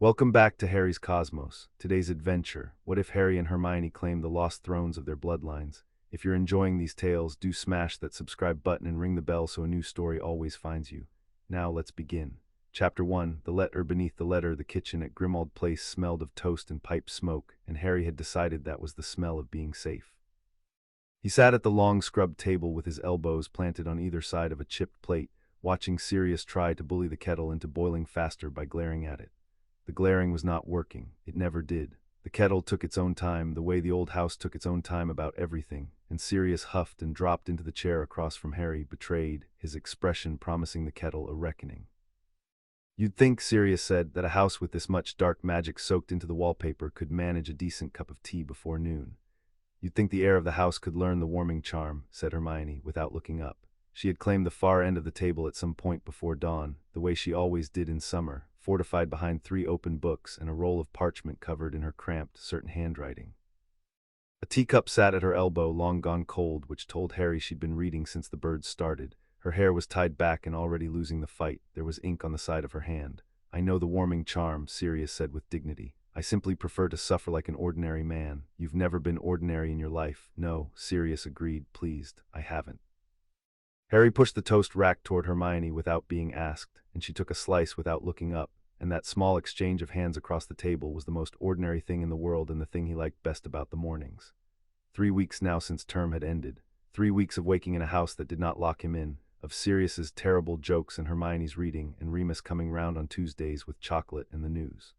Welcome back to Harry's Cosmos. Today's adventure: what if Harry and Hermione claim the lost thrones of their bloodlines? If you're enjoying these tales, do smash that subscribe button and ring the bell so a new story always finds you. Now let's begin. Chapter 1. The letter. Beneath the letter, the kitchen at Grimmauld Place smelled of toast and pipe smoke, and Harry had decided that was the smell of being safe. He sat at the long scrubbed table with his elbows planted on either side of a chipped plate, watching Sirius try to bully the kettle into boiling faster by glaring at it. The glaring was not working. It never did. The kettle took its own time, the way the old house took its own time about everything, and Sirius huffed and dropped into the chair across from Harry, betrayed, his expression promising the kettle a reckoning. "You'd think," Sirius said, "that a house with this much dark magic soaked into the wallpaper could manage a decent cup of tea before noon." "You'd think the air of the house could learn the warming charm," said Hermione, without looking up. She had claimed the far end of the table at some point before dawn, the way she always did in summer, fortified behind 3 open books and a roll of parchment covered in her cramped, certain handwriting. A teacup sat at her elbow, long gone cold, which told Harry she'd been reading since the birds started. Her hair was tied back and already losing the fight. There was ink on the side of her hand. "I know the warming charm," Sirius said with dignity. "I simply prefer to suffer like an ordinary man." "You've never been ordinary in your life." "No," Sirius agreed, pleased. "I haven't." Harry pushed the toast rack toward Hermione without being asked, and she took a slice without looking up, and that small exchange of hands across the table was the most ordinary thing in the world and the thing he liked best about the mornings. 3 weeks now since term had ended. 3 weeks of waking in a house that did not lock him in, of Sirius's terrible jokes and Hermione's reading, and Remus coming round on Tuesdays with chocolate and the news.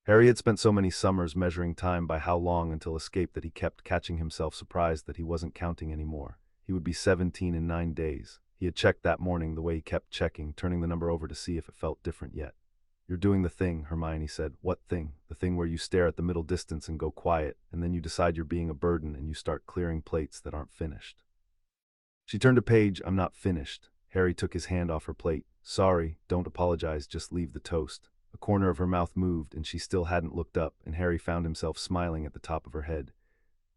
Harry had spent so many summers measuring time by how long until escape that he kept catching himself surprised that he wasn't counting anymore. He would be 17 in 9 days. He had checked that morning the way he kept checking, turning the number over to see if it felt different yet. "You're doing the thing," Hermione said. "What thing?" "The thing where you stare at the middle distance and go quiet, and then you decide you're being a burden and you start clearing plates that aren't finished." She turned a page. "I'm not finished." Harry took his hand off her plate. "Sorry, don't apologize, just leave the toast." A corner of her mouth moved, and she still hadn't looked up, and Harry found himself smiling at the top of her head.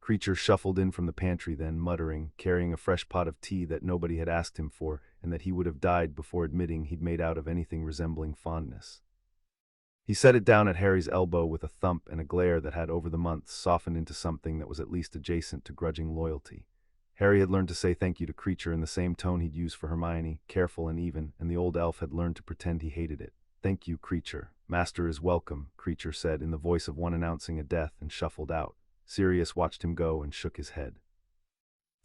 Creature shuffled in from the pantry then, muttering, carrying a fresh pot of tea that nobody had asked him for, and that he would have died before admitting he'd made out of anything resembling fondness. He set it down at Harry's elbow with a thump and a glare that had over the months softened into something that was at least adjacent to grudging loyalty. Harry had learned to say thank you to Creature in the same tone he'd used for Hermione, careful and even, and the old elf had learned to pretend he hated it. "Thank you, Creature. Master is welcome," Creature said in the voice of one announcing a death, and shuffled out. Sirius watched him go and shook his head.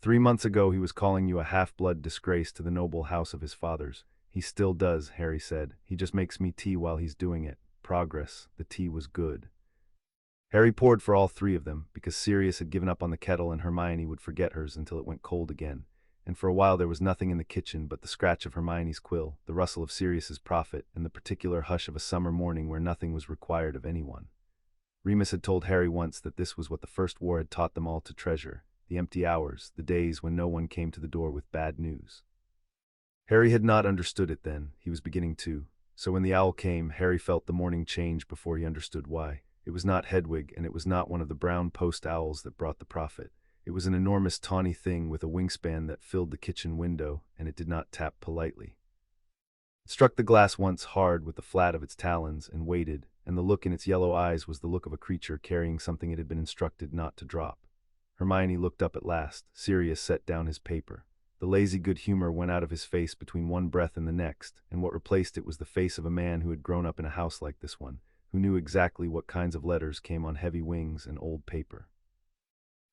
3 months ago he was calling you a half-blood disgrace to the noble house of his fathers. "He still does," Harry said. "He just makes me tea while he's doing it." Progress. The tea was good. Harry poured for all 3 of them, because Sirius had given up on the kettle and Hermione would forget hers until it went cold again. And for a while there was nothing in the kitchen but the scratch of Hermione's quill, the rustle of Sirius's prophet, and the particular hush of a summer morning where nothing was required of anyone. Remus had told Harry once that this was what the First War had taught them all to treasure: the empty hours, the days when no one came to the door with bad news. Harry had not understood it then. He was beginning to. So when the owl came, Harry felt the morning change before he understood why. It was not Hedwig, and it was not one of the brown post owls that brought the prophet. It was an enormous tawny thing with a wingspan that filled the kitchen window, and it did not tap politely. It struck the glass once hard with the flat of its talons and waited, and the look in its yellow eyes was the look of a creature carrying something it had been instructed not to drop. Hermione looked up at last. Sirius set down his paper. The lazy good humor went out of his face between one breath and the next, and what replaced it was the face of a man who had grown up in a house like this one, who knew exactly what kinds of letters came on heavy wings and old paper.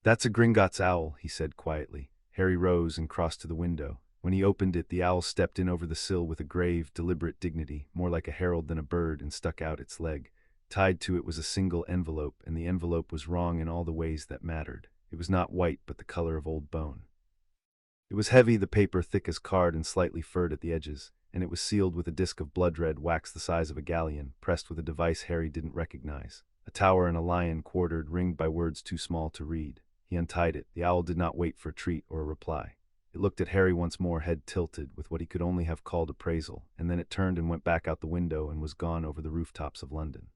"That's a Gringotts owl," he said quietly. Harry rose and crossed to the window. When he opened it, the owl stepped in over the sill with a grave, deliberate dignity, more like a herald than a bird, and stuck out its leg. Tied to it was a single envelope, and the envelope was wrong in all the ways that mattered. It was not white, but the color of old bone. It was heavy, the paper thick as card and slightly furred at the edges, and it was sealed with a disc of blood red wax the size of a galleon, pressed with a device Harry didn't recognize. A tower and a lion quartered, ringed by words too small to read. He untied it. The owl did not wait for a treat or a reply. It looked at Harry once more, head tilted, with what he could only have called appraisal, and then it turned and went back out the window and was gone over the rooftops of London.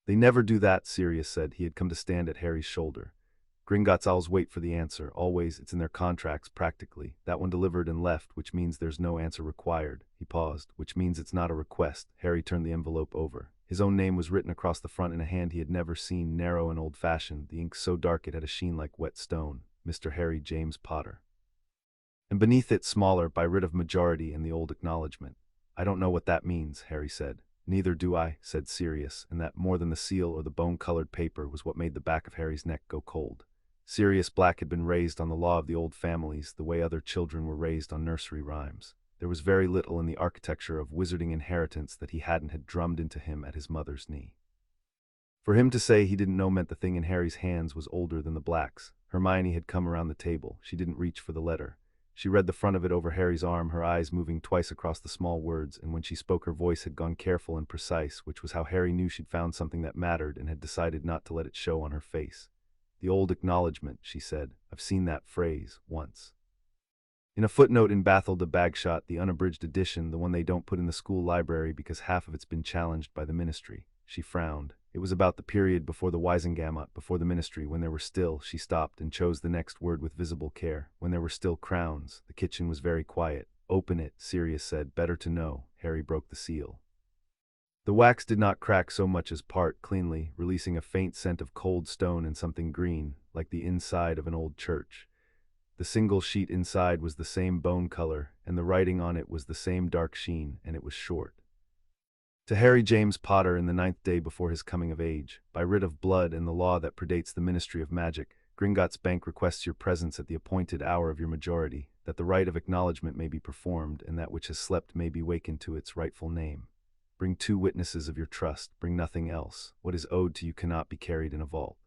"They never do that," Sirius said. He had come to stand at Harry's shoulder. "Gringotts owls wait for the answer, always. It's in their contracts, practically. That one delivered and left, which means there's no answer required." He paused. "Which means it's not a request." Harry turned the envelope over. His own name was written across the front in a hand he had never seen, narrow and old-fashioned, the ink so dark it had a sheen like wet stone, Mr. Harry James Potter. And beneath it, smaller, by writ of majority and the old acknowledgement. "I don't know what that means," Harry said. "Neither do I," said Sirius, and that, more than the seal or the bone-colored paper, was what made the back of Harry's neck go cold. Sirius Black had been raised on the law of the old families, the way other children were raised on nursery rhymes. There was very little in the architecture of wizarding inheritance that he hadn't had drummed into him at his mother's knee. For him to say he didn't know meant the thing in Harry's hands was older than the Blacks. Hermione had come around the table. She didn't reach for the letter. She read the front of it over Harry's arm, her eyes moving twice across the small words, and when she spoke her voice had gone careful and precise, which was how Harry knew she'd found something that mattered and had decided not to let it show on her face. "The old acknowledgement," she said. "I've seen that phrase once. In a footnote in Bathel de Bagshot, the unabridged edition, the one they don't put in the school library because half of it's been challenged by the ministry." She frowned. It was about the period before the Wisengamot, before the ministry, when there were still, she stopped and chose the next word with visible care, when there were still crowns. The kitchen was very quiet. "Open it," Sirius said. "Better to know." Harry broke the seal. The wax did not crack so much as part cleanly, releasing a faint scent of cold stone and something green, like the inside of an old church. The single sheet inside was the same bone color, and the writing on it was the same dark sheen, and it was short. "To Harry James Potter, in the 9th day before his coming of age, by writ of blood and the law that predates the ministry of magic, Gringotts Bank requests your presence at the appointed hour of your majority, that the rite of acknowledgement may be performed, and that which has slept may be wakened to its rightful name. Bring 2 witnesses of your trust, bring nothing else. What is owed to you cannot be carried in a vault.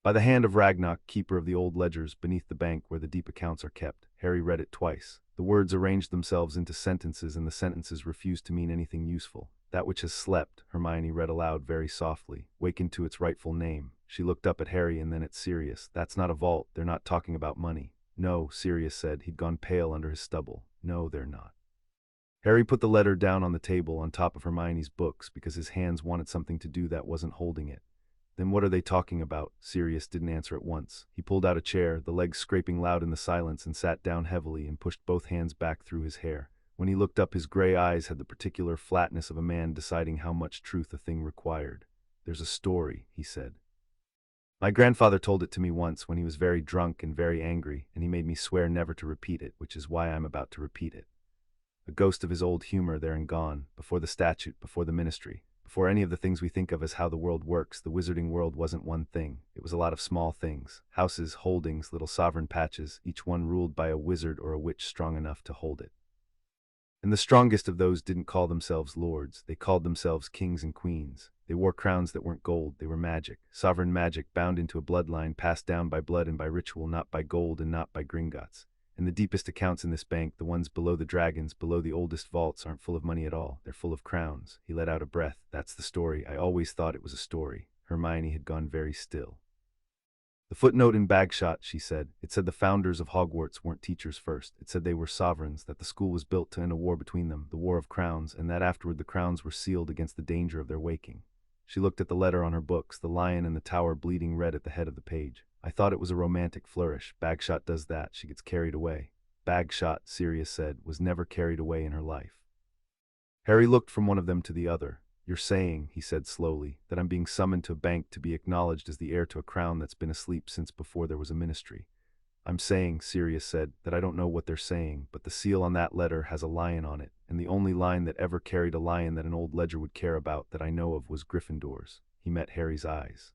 By the hand of Ragnok, keeper of the old ledgers, beneath the bank where the deep accounts are kept." Harry read it twice. The words arranged themselves into sentences, and the sentences refused to mean anything useful. "That which has slept," Hermione read aloud very softly, "wakened to its rightful name." She looked up at Harry and then at Sirius. "That's not a vault. They're not talking about money." "No," Sirius said. He'd gone pale under his stubble. "No, they're not." Harry put the letter down on the table on top of Hermione's books because his hands wanted something to do that wasn't holding it. "Then what are they talking about?" Sirius didn't answer at once. He pulled out a chair, the legs scraping loud in the silence, and sat down heavily and pushed both hands back through his hair. When he looked up, his gray eyes had the particular flatness of a man deciding how much truth a thing required. "There's a story," he said. "My grandfather told it to me once when he was very drunk and very angry, and he made me swear never to repeat it, which is why I'm about to repeat it." A ghost of his old humor there and gone, before the statute, before the ministry, before any of the things we think of as how the world works. The wizarding world wasn't one thing. It was a lot of small things. Houses, holdings, little sovereign patches, each one ruled by a wizard or a witch strong enough to hold it. And the strongest of those didn't call themselves lords. They called themselves kings and queens. They wore crowns that weren't gold. They were magic. Sovereign magic bound into a bloodline, passed down by blood and by ritual, not by gold and not by Gringotts. And the deepest accounts in this bank, the ones below the dragons, below the oldest vaults, aren't full of money at all. They're full of crowns." He let out a breath. "That's the story. I always thought it was a story." Hermione had gone very still. "The footnote in Bagshot," she said. "It said the founders of Hogwarts weren't teachers first. It said they were sovereigns, that the school was built to end a war between them, the War of Crowns, and that afterward the crowns were sealed against the danger of their waking." She looked at the letter on her books, the lion and the tower bleeding red at the head of the page. "I thought it was a romantic flourish. Bagshot does that. She gets carried away." "Bagshot," Sirius said, "was never carried away in her life." Harry looked from one of them to the other. "You're saying," he said slowly, "that I'm being summoned to a bank to be acknowledged as the heir to a crown that's been asleep since before there was a ministry." "I'm saying," Sirius said, "that I don't know what they're saying, but the seal on that letter has a lion on it, and the only line that ever carried a lion that an old ledger would care about that I know of was Gryffindor's." He met Harry's eyes.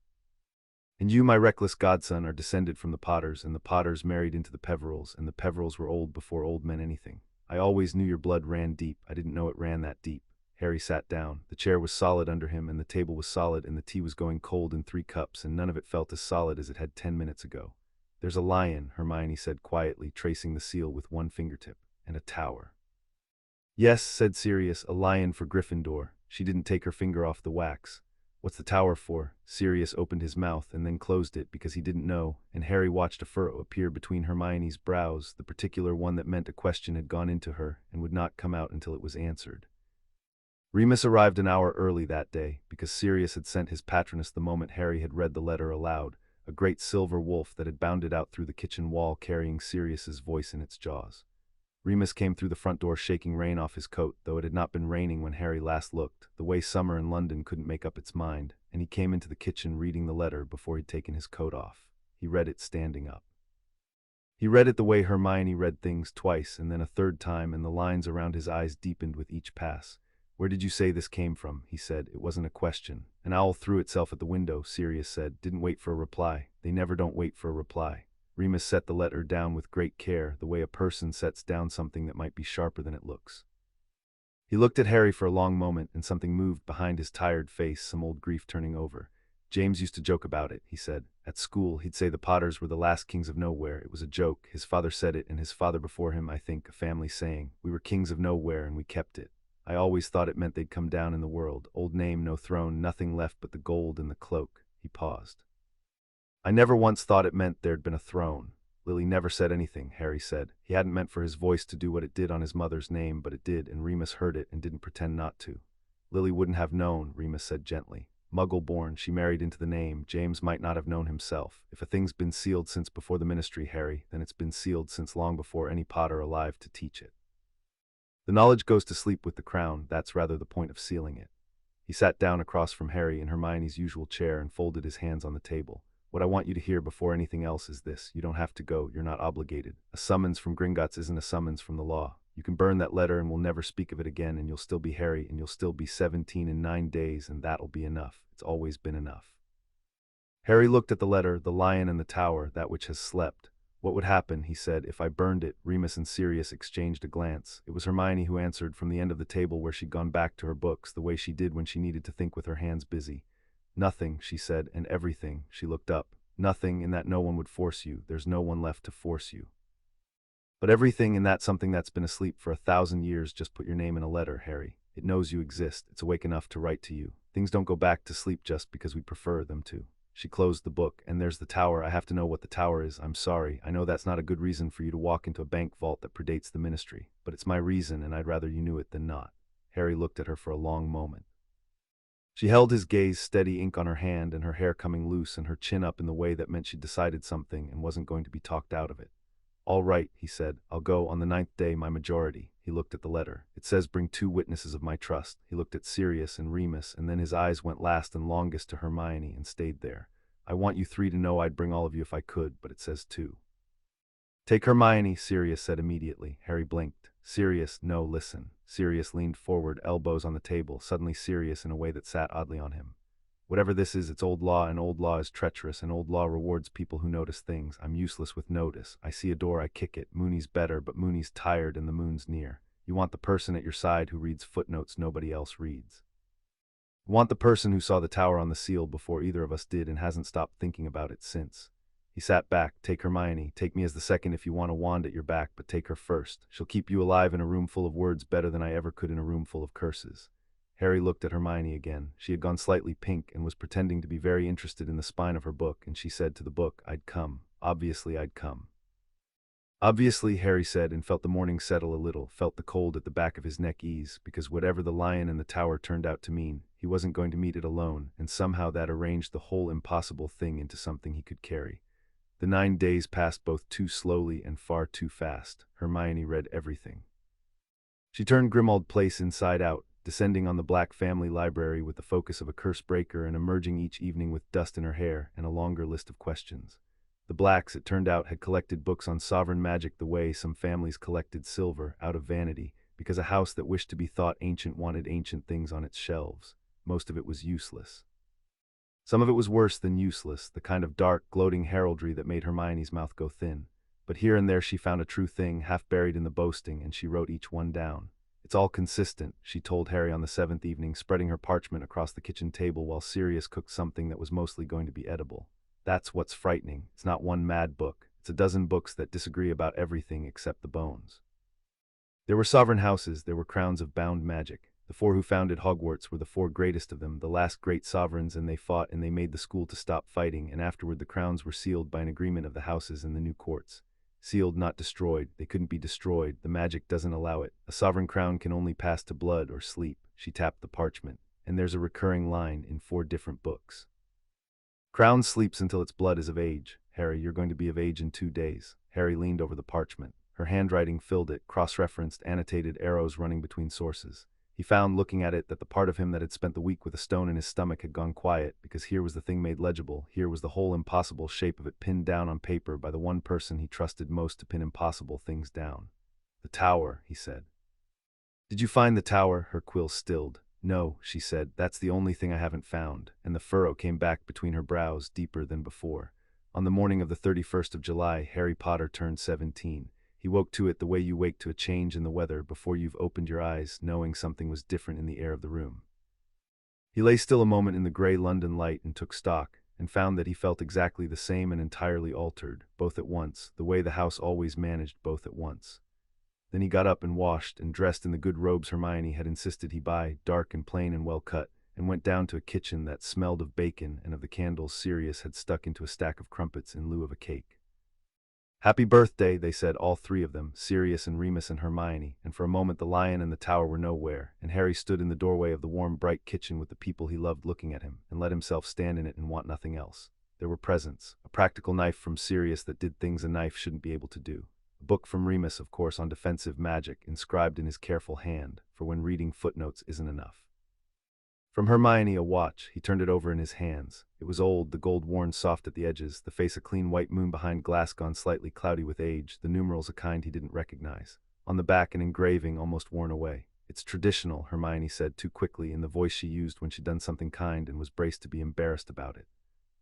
"And you, my reckless godson, are descended from the Potters, and the Potters married into the Peverils, and the Peverils were old before old meant anything. I always knew your blood ran deep. I didn't know it ran that deep." Harry sat down. The chair was solid under him, and the table was solid, and the tea was going cold in 3 cups, and none of it felt as solid as it had 10 minutes ago. "There's a lion," Hermione said quietly, tracing the seal with one fingertip, "and a tower." "Yes," said Sirius, "a lion for Gryffindor." She didn't take her finger off the wax. "What's the tower for?" Sirius opened his mouth and then closed it because he didn't know, and Harry watched a furrow appear between Hermione's brows, the particular one that meant a question had gone into her and would not come out until it was answered. Remus arrived an hour early that day, because Sirius had sent his patroness the moment Harry had read the letter aloud, a great silver wolf that had bounded out through the kitchen wall carrying Sirius's voice in its jaws. Remus came through the front door shaking rain off his coat, though it had not been raining when Harry last looked. The way summer in London couldn't make up its mind, and he came into the kitchen reading the letter before he'd taken his coat off. He read it standing up. He read it the way Hermione read things, twice and then a third time, and the lines around his eyes deepened with each pass. "Where did you say this came from?" he said. It wasn't a question. "An owl threw itself at the window," Sirius said. "Didn't wait for a reply. They never don't wait for a reply." Remus set the letter down with great care, the way a person sets down something that might be sharper than it looks. He looked at Harry for a long moment, and something moved behind his tired face, some old grief turning over. "James used to joke about it," he said. "At school, he'd say the Potters were the last kings of nowhere. It was a joke. His father said it, and his father before him, I think, a family saying. We were kings of nowhere, and we kept it. I always thought it meant they'd come down in the world. Old name, no throne, nothing left but the gold and the cloak." He paused. "I never once thought it meant there'd been a throne." Lily never said anything, Harry said. He hadn't meant for his voice to do what it did on his mother's name, but it did, and Remus heard it and didn't pretend not to. "Lily wouldn't have known," Remus said gently. "Muggle-born, she married into the name. James might not have known himself. If a thing's been sealed since before the Ministry, Harry, then it's been sealed since long before any Potter alive to teach it. The knowledge goes to sleep with the crown. That's rather the point of sealing it." He sat down across from Harry in Hermione's usual chair and folded his hands on the table. "What I want you to hear before anything else is this. You don't have to go. You're not obligated. A summons from Gringotts isn't a summons from the law. You can burn that letter and we'll never speak of it again, and you'll still be Harry, and you'll still be 17 in 9 days, and that'll be enough. It's always been enough." Harry looked at the letter, the lion and the tower, that which has slept. "What would happen," he said, "if I burned it?" Remus and Sirius exchanged a glance. It was Hermione who answered from the end of the table where she'd gone back to her books, the way she did when she needed to think with her hands busy. "Nothing," she said, "and everything." She looked up. "Nothing in that no one would force you. There's no one left to force you. But everything in that something that's been asleep for 1,000 years. Just put your name in a letter, Harry. It knows you exist. It's awake enough to write to you. Things don't go back to sleep just because we prefer them to." She closed the book. "And there's the tower. I have to know what the tower is. I'm sorry. I know that's not a good reason for you to walk into a bank vault that predates the Ministry. But it's my reason, and I'd rather you knew it than not." Harry looked at her for a long moment. She held his gaze steady, ink on her hand and her hair coming loose and her chin up in the way that meant she'd decided something and wasn't going to be talked out of it. "All right," he said. "I'll go on the 9th day, my majority." He looked at the letter. "It says bring 2 witnesses of my trust." He looked at Sirius and Remus, and then his eyes went last and longest to Hermione and stayed there. "I want you 3 to know I'd bring all of you if I could, but it says 2. "Take Hermione," Sirius said immediately. Harry blinked. "Sirius, no, listen." Sirius leaned forward, elbows on the table, suddenly serious in a way that sat oddly on him. "Whatever this is, it's old law, and old law is treacherous, and old law rewards people who notice things. I'm useless with notice. I see a door, I kick it. Mooney's better, but Mooney's tired and the moon's near. You want the person at your side who reads footnotes nobody else reads. You want the person who saw the tower on the seal before either of us did and hasn't stopped thinking about it since." He sat back. "Take Hermione. Take me as the second if you want a wand at your back, but take her first. She'll keep you alive in a room full of words better than I ever could in a room full of curses." Harry looked at Hermione again. She had gone slightly pink and was pretending to be very interested in the spine of her book, and she said to the book, "I'd come. Obviously I'd come." "Obviously," Harry said, and felt the morning settle a little, felt the cold at the back of his neck ease, because whatever the lion and the tower turned out to mean, he wasn't going to meet it alone, and somehow that arranged the whole impossible thing into something he could carry. The 9 days passed both too slowly and far too fast. Hermione read everything. She turned Grimmauld Place inside out, descending on the Black family library with the focus of a curse breaker and emerging each evening with dust in her hair and a longer list of questions. The Blacks, it turned out, had collected books on sovereign magic the way some families collected silver, out of vanity, because a house that wished to be thought ancient wanted ancient things on its shelves. Most of it was useless. Some of it was worse than useless, the kind of dark, gloating heraldry that made Hermione's mouth go thin. But here and there she found a true thing, half buried in the boasting, and she wrote each one down. "It's all consistent," she told Harry on the 7th evening, spreading her parchment across the kitchen table while Sirius cooked something that was mostly going to be edible. "That's what's frightening. It's not one mad book. It's a dozen books that disagree about everything except the bones." There were sovereign houses, there were crowns of bound magic. The 4 who founded Hogwarts were the 4 greatest of them, the last great sovereigns, and they fought and they made the school to stop fighting, and afterward the crowns were sealed by an agreement of the houses in the new courts. Sealed, not destroyed. They couldn't be destroyed. The magic doesn't allow it. A sovereign crown can only pass to blood or sleep. She tapped the parchment. And there's a recurring line in 4 different books. "Crown sleeps until its blood is of age. Harry, you're going to be of age in 2 days." Harry leaned over the parchment. Her handwriting filled it, cross-referenced, annotated arrows running between sources. He found, looking at it, that the part of him that had spent the week with a stone in his stomach had gone quiet, because here was the thing made legible, here was the whole impossible shape of it pinned down on paper by the one person he trusted most to pin impossible things down. "The tower," he said. "Did you find the tower?" Her quills stilled. "No," she said, "that's the only thing I haven't found," and the furrow came back between her brows deeper than before. On the morning of the 31st of July, Harry Potter turned 17. He woke to it the way you wake to a change in the weather before you've opened your eyes, knowing something was different in the air of the room. He lay still a moment in the gray London light and took stock, and found that he felt exactly the same and entirely altered, both at once, the way the house always managed both at once. Then he got up and washed and dressed in the good robes Hermione had insisted he buy, dark and plain and well cut, and went down to a kitchen that smelled of bacon and of the candles Sirius had stuck into a stack of crumpets in lieu of a cake. "Happy birthday," they said, all three of them, Sirius and Remus and Hermione, and for a moment the lion and the tower were nowhere, and Harry stood in the doorway of the warm, bright kitchen with the people he loved looking at him, and let himself stand in it and want nothing else. There were presents: a practical knife from Sirius that did things a knife shouldn't be able to do. A book from Remus, of course, on defensive magic, inscribed in his careful hand, for when reading footnotes isn't enough. From Hermione, a watch. He turned it over in his hands. It was old, the gold worn soft at the edges, the face a clean white moon behind glass gone slightly cloudy with age, the numerals a kind he didn't recognize. On the back an engraving almost worn away. "It's traditional," Hermione said too quickly, in the voice she used when she'd done something kind and was braced to be embarrassed about it.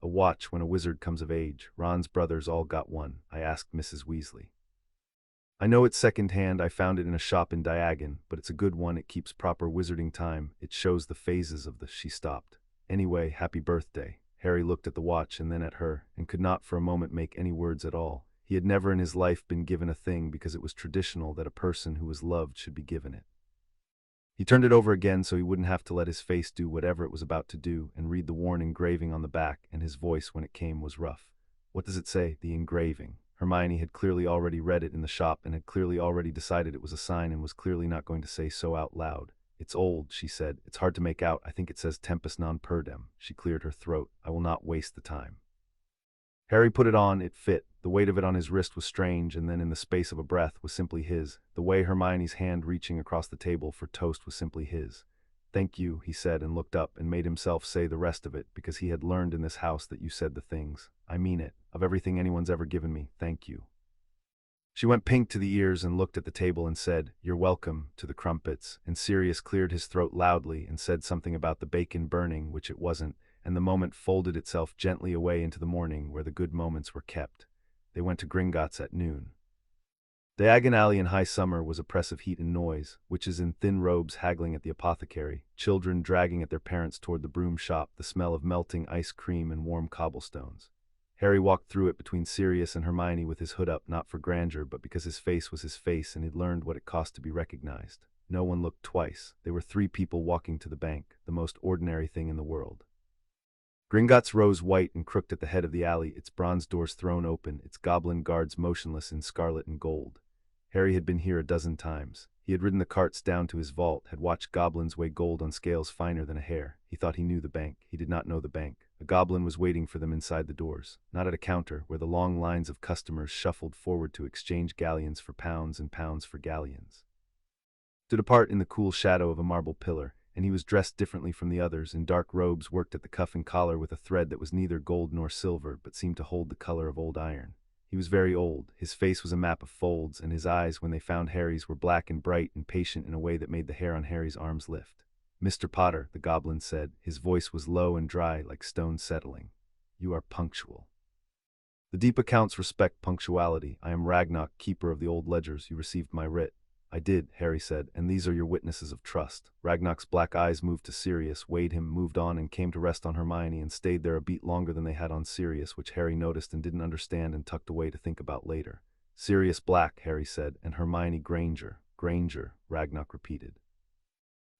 "A watch when a wizard comes of age. Ron's brothers all got one. I asked Mrs. Weasley. I know it's second-hand, I found it in a shop in Diagon, but it's a good one, it keeps proper wizarding time, it shows the phases of the—" She stopped. "Anyway, happy birthday." Harry looked at the watch and then at her, and could not for a moment make any words at all. He had never in his life been given a thing because it was traditional that a person who was loved should be given it. He turned it over again so he wouldn't have to let his face do whatever it was about to do, and read the worn engraving on the back, and his voice when it came was rough. "What does it say?" "The engraving." Hermione had clearly already read it in the shop and had clearly already decided it was a sign and was clearly not going to say so out loud. "It's old," she said. "It's hard to make out. I think it says tempus non perdem." She cleared her throat. "I will not waste the time." Harry put it on. It fit. The weight of it on his wrist was strange, and then in the space of a breath was simply his. The way Hermione's hand reaching across the table for toast was simply his. "Thank you," he said, and looked up and made himself say the rest of it, because he had learned in this house that you said the things. "I mean it. Of everything anyone's ever given me, thank you." She went pink to the ears and looked at the table and said, "You're welcome," to the crumpets, and Sirius cleared his throat loudly and said something about the bacon burning, which it wasn't, and the moment folded itself gently away into the morning where the good moments were kept. They went to Gringotts at noon. Diagon Alley in high summer was oppressive heat and noise, witches in thin robes haggling at the apothecary, children dragging at their parents toward the broom shop, the smell of melting ice cream and warm cobblestones. Harry walked through it between Sirius and Hermione with his hood up, not for grandeur, but because his face was his face and he'd learned what it cost to be recognized. No one looked twice. They were three people walking to the bank, the most ordinary thing in the world. Gringotts rose white and crooked at the head of the alley, its bronze doors thrown open, its goblin guards motionless in scarlet and gold. Harry had been here a dozen times. He had ridden the carts down to his vault, had watched goblins weigh gold on scales finer than a hair. He thought he knew the bank. He did not know the bank. A goblin was waiting for them inside the doors, not at a counter where the long lines of customers shuffled forward to exchange galleons for pounds and pounds for galleons. Stood apart in the cool shadow of a marble pillar, and he was dressed differently from the others, in dark robes worked at the cuff and collar with a thread that was neither gold nor silver but seemed to hold the color of old iron. He was very old. His face was a map of folds, and his eyes, when they found Harry's, were black and bright and patient in a way that made the hair on Harry's arms lift. "Mr. Potter," the goblin said. His voice was low and dry, like stone settling. "You are punctual. The deep accounts respect punctuality. I am Ragnarok, keeper of the old ledgers. You received my writ." "I did," Harry said, "and these are your witnesses of trust." Ragnarok's black eyes moved to Sirius, weighed him, moved on, and came to rest on Hermione, and stayed there a beat longer than they had on Sirius, which Harry noticed and didn't understand and tucked away to think about later. "Sirius Black," Harry said, "and Hermione Granger." "Granger," Ragnarok repeated.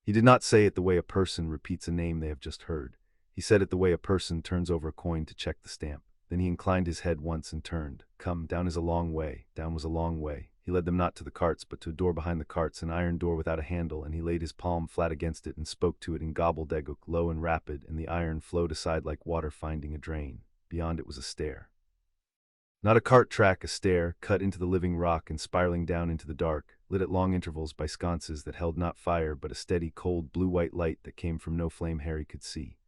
He did not say it the way a person repeats a name they have just heard. He said it the way a person turns over a coin to check the stamp. Then he inclined his head once and turned. "Come, down is a long way." Down was a long way. He led them not to the carts, but to a door behind the carts, an iron door without a handle, and he laid his palm flat against it and spoke to it in gobbledygook, low and rapid, and the iron flowed aside like water finding a drain. Beyond it was a stair. Not a cart track, a stair, cut into the living rock and spiraling down into the dark, lit at long intervals by sconces that held not fire but a steady, cold, blue-white light that came from no flame Harry could see.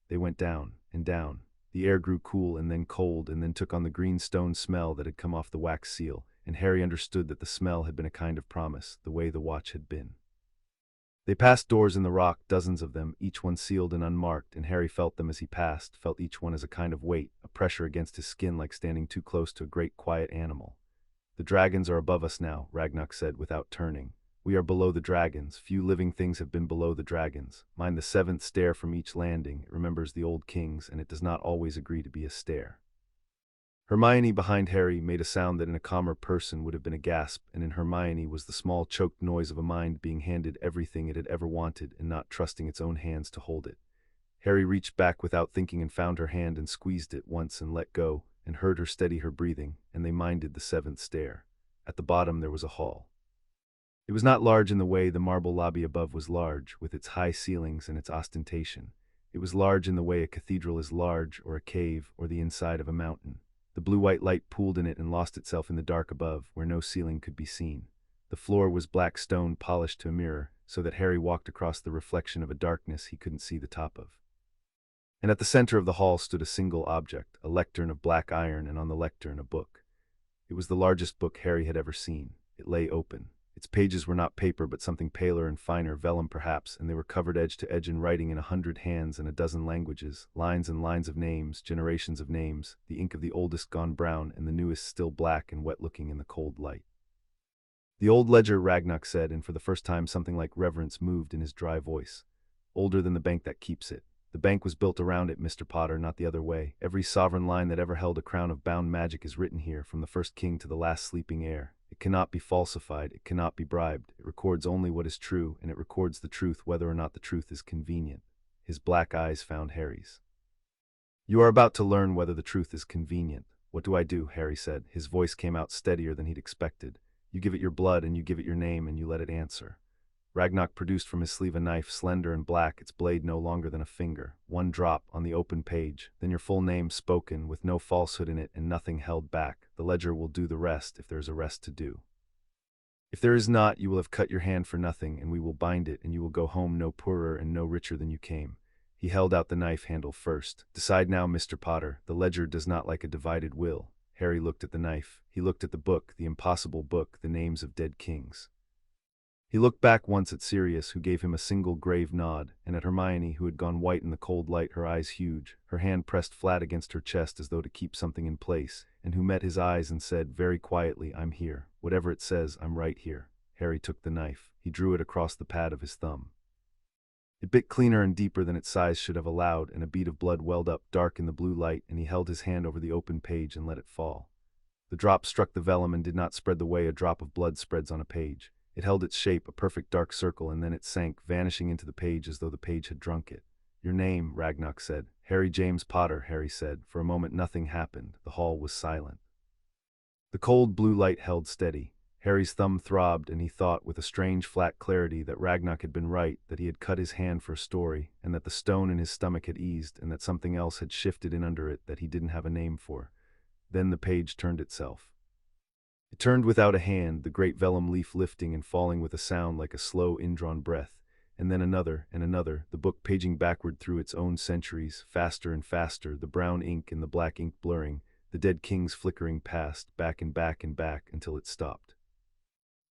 They went down, and down. The air grew cool and then cold and then took on the green stone smell that had come off the wax seal, and Harry understood that the smell had been a kind of promise, the way the watch had been. They passed doors in the rock, dozens of them, each one sealed and unmarked, and Harry felt them as he passed, felt each one as a kind of weight, a pressure against his skin like standing too close to a great quiet animal. The dragons are above us now, Ragnarok said without turning. We are below the dragons. Few living things have been below the dragons. Mind the seventh stair from each landing. It remembers the old kings, and it does not always agree to be a stair. Hermione behind Harry made a sound that in a calmer person would have been a gasp, and in Hermione was the small choked noise of a mind being handed everything it had ever wanted and not trusting its own hands to hold it. Harry reached back without thinking and found her hand and squeezed it once and let go, and heard her steady her breathing, and they minded the seventh stair. At the bottom there was a hall. It was not large in the way the marble lobby above was large, with its high ceilings and its ostentation. It was large in the way a cathedral is large, or a cave, or the inside of a mountain. The blue-white light pooled in it and lost itself in the dark above, where no ceiling could be seen. The floor was black stone polished to a mirror, so that Harry walked across the reflection of a darkness he couldn't see the top of. And at the center of the hall stood a single object, a lectern of black iron, and on the lectern a book. It was the largest book Harry had ever seen. It lay open. Its pages were not paper but something paler and finer, vellum perhaps, and they were covered edge to edge in writing in 100 hands and a dozen languages, lines and lines of names, generations of names, the ink of the oldest gone brown and the newest still black and wet-looking in the cold light. The old ledger, Ragnarok said, and for the first time something like reverence moved in his dry voice. Older than the bank that keeps it. The bank was built around it, Mr. Potter, not the other way. Every sovereign line that ever held a crown of bound magic is written here, from the first king to the last sleeping heir. It cannot be falsified, it cannot be bribed. It records only what is true, and it records the truth whether or not the truth is convenient. His black eyes found Harry's. You are about to learn whether the truth is convenient. What do I do? Harry said. His voice came out steadier than he'd expected. You give it your blood, and you give it your name, and you let it answer. Ragnarok produced from his sleeve a knife, slender and black, its blade no longer than a finger. One drop on the open page, then your full name spoken, with no falsehood in it and nothing held back. The ledger will do the rest, if there is a rest to do. If there is not, you will have cut your hand for nothing, and we will bind it, and you will go home no poorer and no richer than you came. He held out the knife handle first. Decide now, Mr. Potter. The ledger does not like a divided will. Harry looked at the knife. He looked at the book, the impossible book, the names of dead kings. He looked back once at Sirius, who gave him a single grave nod, and at Hermione, who had gone white in the cold light, her eyes huge, her hand pressed flat against her chest as though to keep something in place, and who met his eyes and said very quietly, I'm here. Whatever it says, I'm right here. Harry took the knife. He drew it across the pad of his thumb. It bit cleaner and deeper than its size should have allowed, and a bead of blood welled up dark in the blue light, and he held his hand over the open page and let it fall. The drop struck the vellum and did not spread the way a drop of blood spreads on a page. It held its shape, a perfect dark circle, and then it sank, vanishing into the page as though the page had drunk it. Your name, Ragnarok said. Harry James Potter, Harry said. For a moment nothing happened. The hall was silent. The cold blue light held steady. Harry's thumb throbbed, and he thought, with a strange flat clarity, that Ragnarok had been right, that he had cut his hand for a story, and that the stone in his stomach had eased, and that something else had shifted in under it that he didn't have a name for. Then the page turned itself. It turned without a hand, the great vellum leaf lifting and falling with a sound like a slow, indrawn breath, and then another and another, the book paging backward through its own centuries, faster and faster, the brown ink and the black ink blurring, the dead kings flickering past, back and back and back, until it stopped.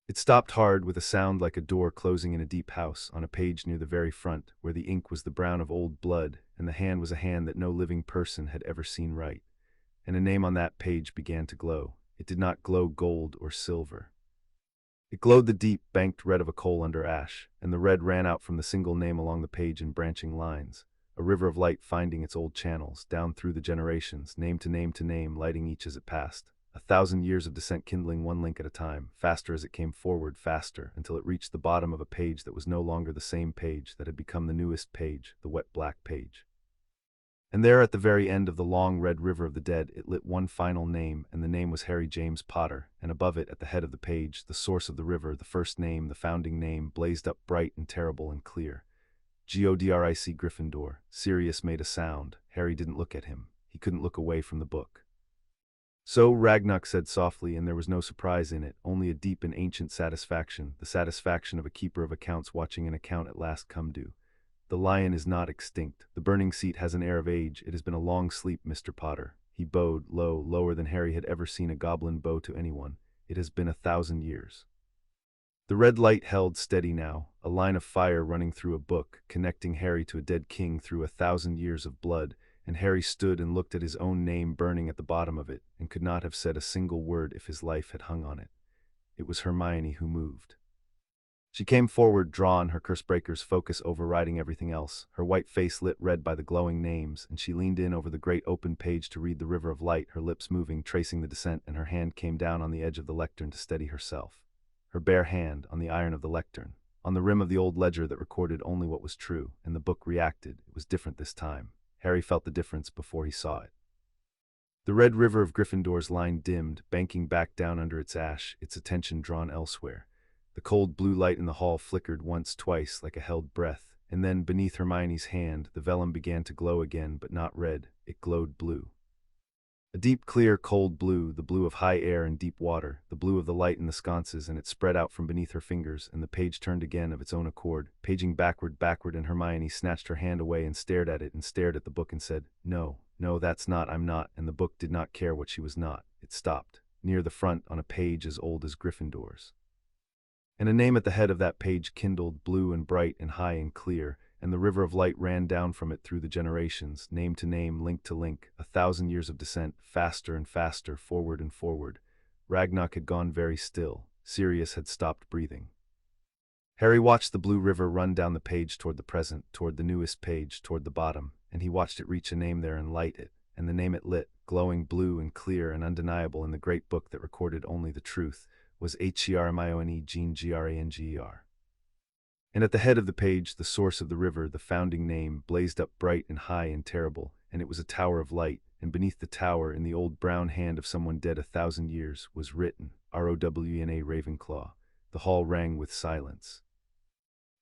It stopped hard, with a sound like a door closing in a deep house, on a page near the very front, where the ink was the brown of old blood, and the hand was a hand that no living person had ever seen write. And a name on that page began to glow. It did not glow gold or silver. It glowed the deep, banked red of a coal under ash, and the red ran out from the single name along the page in branching lines, a river of light finding its old channels, down through the generations, name to name to name, lighting each as it passed. 1,000 years of descent kindling one link at a time, faster as it came forward, faster, until it reached the bottom of a page that was no longer the same page, that had become the newest page, the wet black page. And there at the very end of the long red river of the dead, it lit one final name, and the name was Harry James Potter, and above it, at the head of the page, the source of the river, the first name, the founding name, blazed up bright and terrible and clear. Godric Gryffindor. Sirius made a sound. Harry didn't look at him. He couldn't look away from the book. So Ragnar said softly, and there was no surprise in it, only a deep and ancient satisfaction, the satisfaction of a keeper of accounts watching an account at last come due. The lion is not extinct. The burning seat has an air of age. It has been a long sleep, Mr. Potter. He bowed, low, lower than Harry had ever seen a goblin bow to anyone. It has been 1,000 years. The red light held steady now, a line of fire running through a book, connecting Harry to a dead king through 1,000 years of blood, and Harry stood and looked at his own name burning at the bottom of it, and could not have said a single word if his life had hung on it. It was Hermione who moved. She came forward, drawn, her cursebreaker's focus overriding everything else, her white face lit red by the glowing names, and she leaned in over the great open page to read the river of light, her lips moving, tracing the descent, and her hand came down on the edge of the lectern to steady herself. Her bare hand on the iron of the lectern, on the rim of the old ledger that recorded only what was true, and the book reacted. It was different this time. Harry felt the difference before he saw it. The red river of Gryffindor's line dimmed, banking back down under its ash, its attention drawn elsewhere. The cold blue light in the hall flickered once, twice, like a held breath, and then, beneath Hermione's hand, the vellum began to glow again, but not red. It glowed blue. A deep, clear, cold blue, the blue of high air and deep water, the blue of the light in the sconces, and it spread out from beneath her fingers, and the page turned again of its own accord, paging backward, and Hermione snatched her hand away and stared at it and stared at the book and said, "No, no, that's not, I'm not," and the book did not care what she was not. It stopped, near the front, on a page as old as Gryffindor's. And a name at the head of that page kindled, blue and bright and high and clear, and the river of light ran down from it through the generations, name to name, link to link, 1,000 years of descent, faster and faster, forward and forward. Ragnar had gone very still. Sirius had stopped breathing. Harry watched the blue river run down the page toward the present, toward the newest page, toward the bottom, and he watched it reach a name there and light it, and the name it lit, glowing blue and clear and undeniable in the great book that recorded only the truth, was Hermione Jean Granger. And at the head of the page, the source of the river, the founding name, blazed up bright and high and terrible, and it was a tower of light, and beneath the tower, in the old brown hand of someone dead 1,000 years, was written, Rowena Ravenclaw. The hall rang with silence.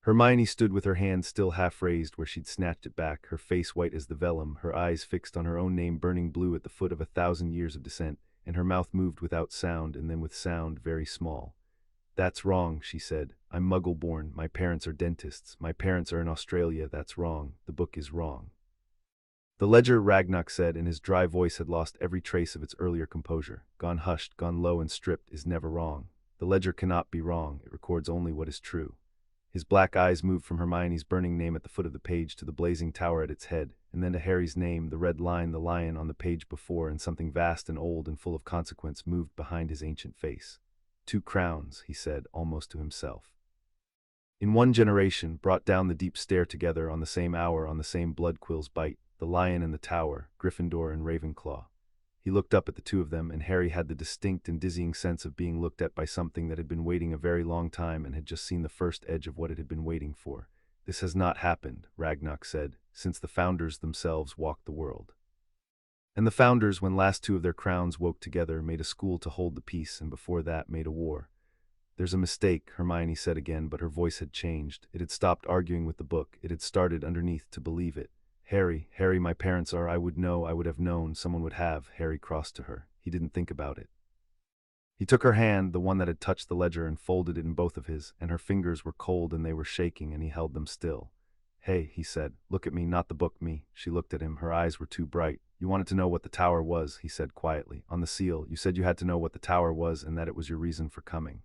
Hermione stood with her hand still half raised where she'd snatched it back, her face white as the vellum, her eyes fixed on her own name burning blue at the foot of 1,000 years of descent, and her mouth moved without sound and then with sound very small. "That's wrong," she said. "I'm Muggle-born. My parents are dentists. My parents are in Australia. That's wrong. The book is wrong." "The ledger," Ragnar said, and his dry voice had lost every trace of its earlier composure. "Gone hushed, gone low and stripped, is never wrong. The ledger cannot be wrong. It records only what is true." His black eyes moved from Hermione's burning name at the foot of the page to the blazing tower at its head, and then to Harry's name, the red line, the lion on the page before, and something vast and old and full of consequence moved behind his ancient face. 2 crowns, he said, almost to himself. In one generation, brought down the deep stair together on the same hour, on the same blood quill's bite, the lion and the tower, Gryffindor and Ravenclaw. He looked up at the two of them, and Harry had the distinct and dizzying sense of being looked at by something that had been waiting a very long time and had just seen the first edge of what it had been waiting for. "This has not happened," Ragnar said, "since the founders themselves walked the world. And the founders, when last 2 of their crowns woke together, made a school to hold the peace, and before that made a war." "There's a mistake," Hermione said again, but her voice had changed. It had stopped arguing with the book. It had started underneath to believe it. Harry, my parents are, I would know, I would have known, someone would have." Harry crossed to her. He didn't think about it. He took her hand, the one that had touched the ledger, and folded it in both of his, and her fingers were cold and they were shaking, and he held them still. "Hey," he said, "look at me, not the book, me." She looked at him. Her eyes were too bright. "You wanted to know what the tower was," he said quietly. "On the seal, you said you had to know what the tower was and that it was your reason for coming."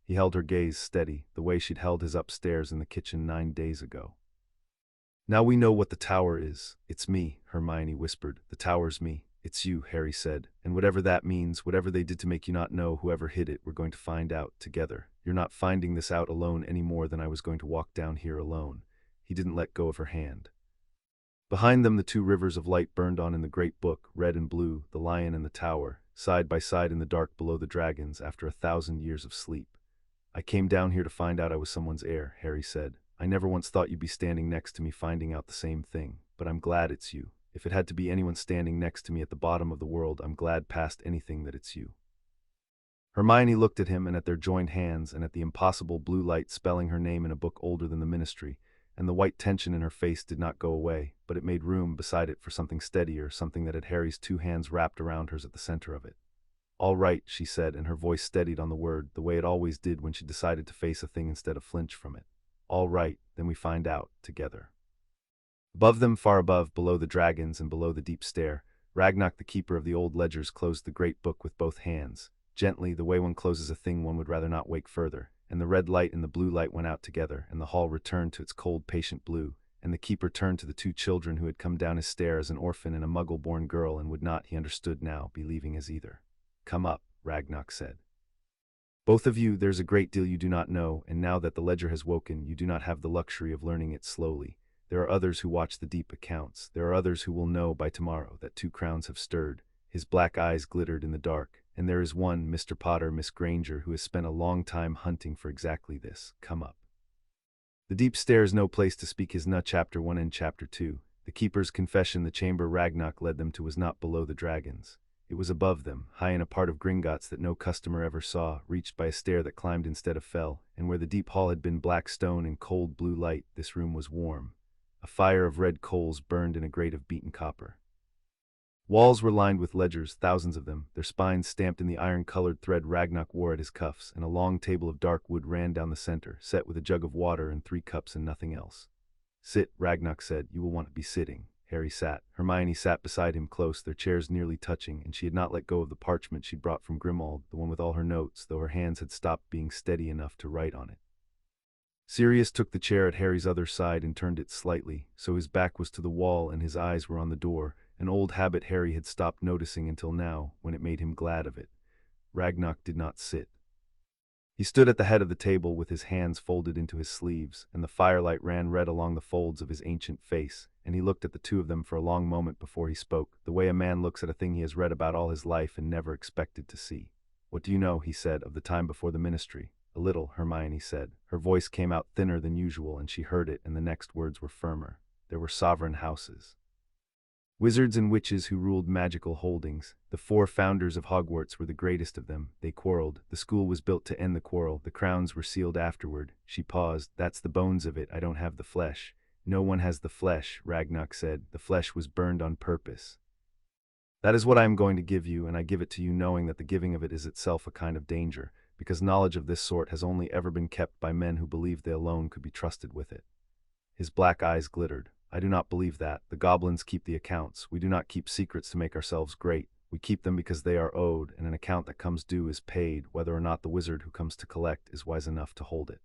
He held her gaze steady, the way she'd held his upstairs in the kitchen 9 days ago. "Now we know what the tower is. It's me," Hermione whispered. "The tower's me. It's you," Harry said. "And whatever that means, whatever they did to make you not know, whoever hid it, we're going to find out together. You're not finding this out alone any more than I was going to walk down here alone." He didn't let go of her hand. Behind them, the 2 rivers of light burned on in the great book, red and blue, the lion and the tower, side by side in the dark below the dragons, after 1,000 years of sleep. "I came down here to find out I was someone's heir," Harry said. "I never once thought you'd be standing next to me finding out the same thing, but I'm glad it's you. If it had to be anyone standing next to me at the bottom of the world, I'm glad past anything that it's you." Hermione looked at him and at their joined hands and at the impossible blue light spelling her name in a book older than the Ministry, and the white tension in her face did not go away, but it made room beside it for something steadier, something that had Harry's 2 hands wrapped around hers at the center of it. All right, she said, and her voice steadied on the word, the way it always did when she decided to face a thing instead of flinch from it. All right, then we find out, together. Above them, far above, below the dragons and below the deep stair, Ragnak the keeper of the old ledgers closed the great book with both hands, gently, the way one closes a thing one would rather not wake further, and the red light and the blue light went out together, and the hall returned to its cold, patient blue, and the keeper turned to the two children who had come down his stair as an orphan and a muggle-born girl and would not, he understood now, be leaving as either. Come up, Ragnak said. Both of you, there's a great deal you do not know, and now that the ledger has woken, you do not have the luxury of learning it slowly. There are others who watch the deep accounts. There are others who will know by tomorrow that two crowns have stirred. His black eyes glittered in the dark. And there is one, Mr. Potter, Miss Granger, who has spent a long time hunting for exactly this. Come up. The deep stair is no place to speak his nut. Chapter 1 and Chapter 2. The keeper's confession. The chamber Ragnak led them to was not below the dragons. It was above them, high in a part of Gringotts that no customer ever saw, reached by a stair that climbed instead of fell, and where the deep hall had been black stone and cold blue light, this room was warm. A fire of red coals burned in a grate of beaten copper. Walls were lined with ledgers, thousands of them, their spines stamped in the iron-colored thread Ragnak wore at his cuffs, and a long table of dark wood ran down the center, set with a jug of water and 3 cups and nothing else. Sit, Ragnak said. You will want to be sitting. Harry sat. Hermione sat beside him close, their chairs nearly touching, and she had not let go of the parchment she'd brought from Grimmauld, the one with all her notes, though her hands had stopped being steady enough to write on it. Sirius took the chair at Harry's other side and turned it slightly, so his back was to the wall and his eyes were on the door, an old habit Harry had stopped noticing until now, when it made him glad of it. Ragnak did not sit. He stood at the head of the table with his hands folded into his sleeves, and the firelight ran red along the folds of his ancient face, and he looked at the two of them for a long moment before he spoke, the way a man looks at a thing he has read about all his life and never expected to see. What do you know, he said, of the time before the ministry? A little, Hermione said. Her voice came out thinner than usual, and she heard it, and the next words were firmer. There were sovereign houses. Wizards and witches who ruled magical holdings. The 4 founders of Hogwarts were the greatest of them. They quarreled. The school was built to end the quarrel. The crowns were sealed afterward. She paused. That's the bones of it. I don't have the flesh. No one has the flesh, Ragnak said. The flesh was burned on purpose. That is what I am going to give you, and I give it to you knowing that the giving of it is itself a kind of danger, because knowledge of this sort has only ever been kept by men who believed they alone could be trusted with it. His black eyes glittered. I do not believe that. The goblins keep the accounts. We do not keep secrets to make ourselves great. We keep them because they are owed, and an account that comes due is paid, whether or not the wizard who comes to collect is wise enough to hold it.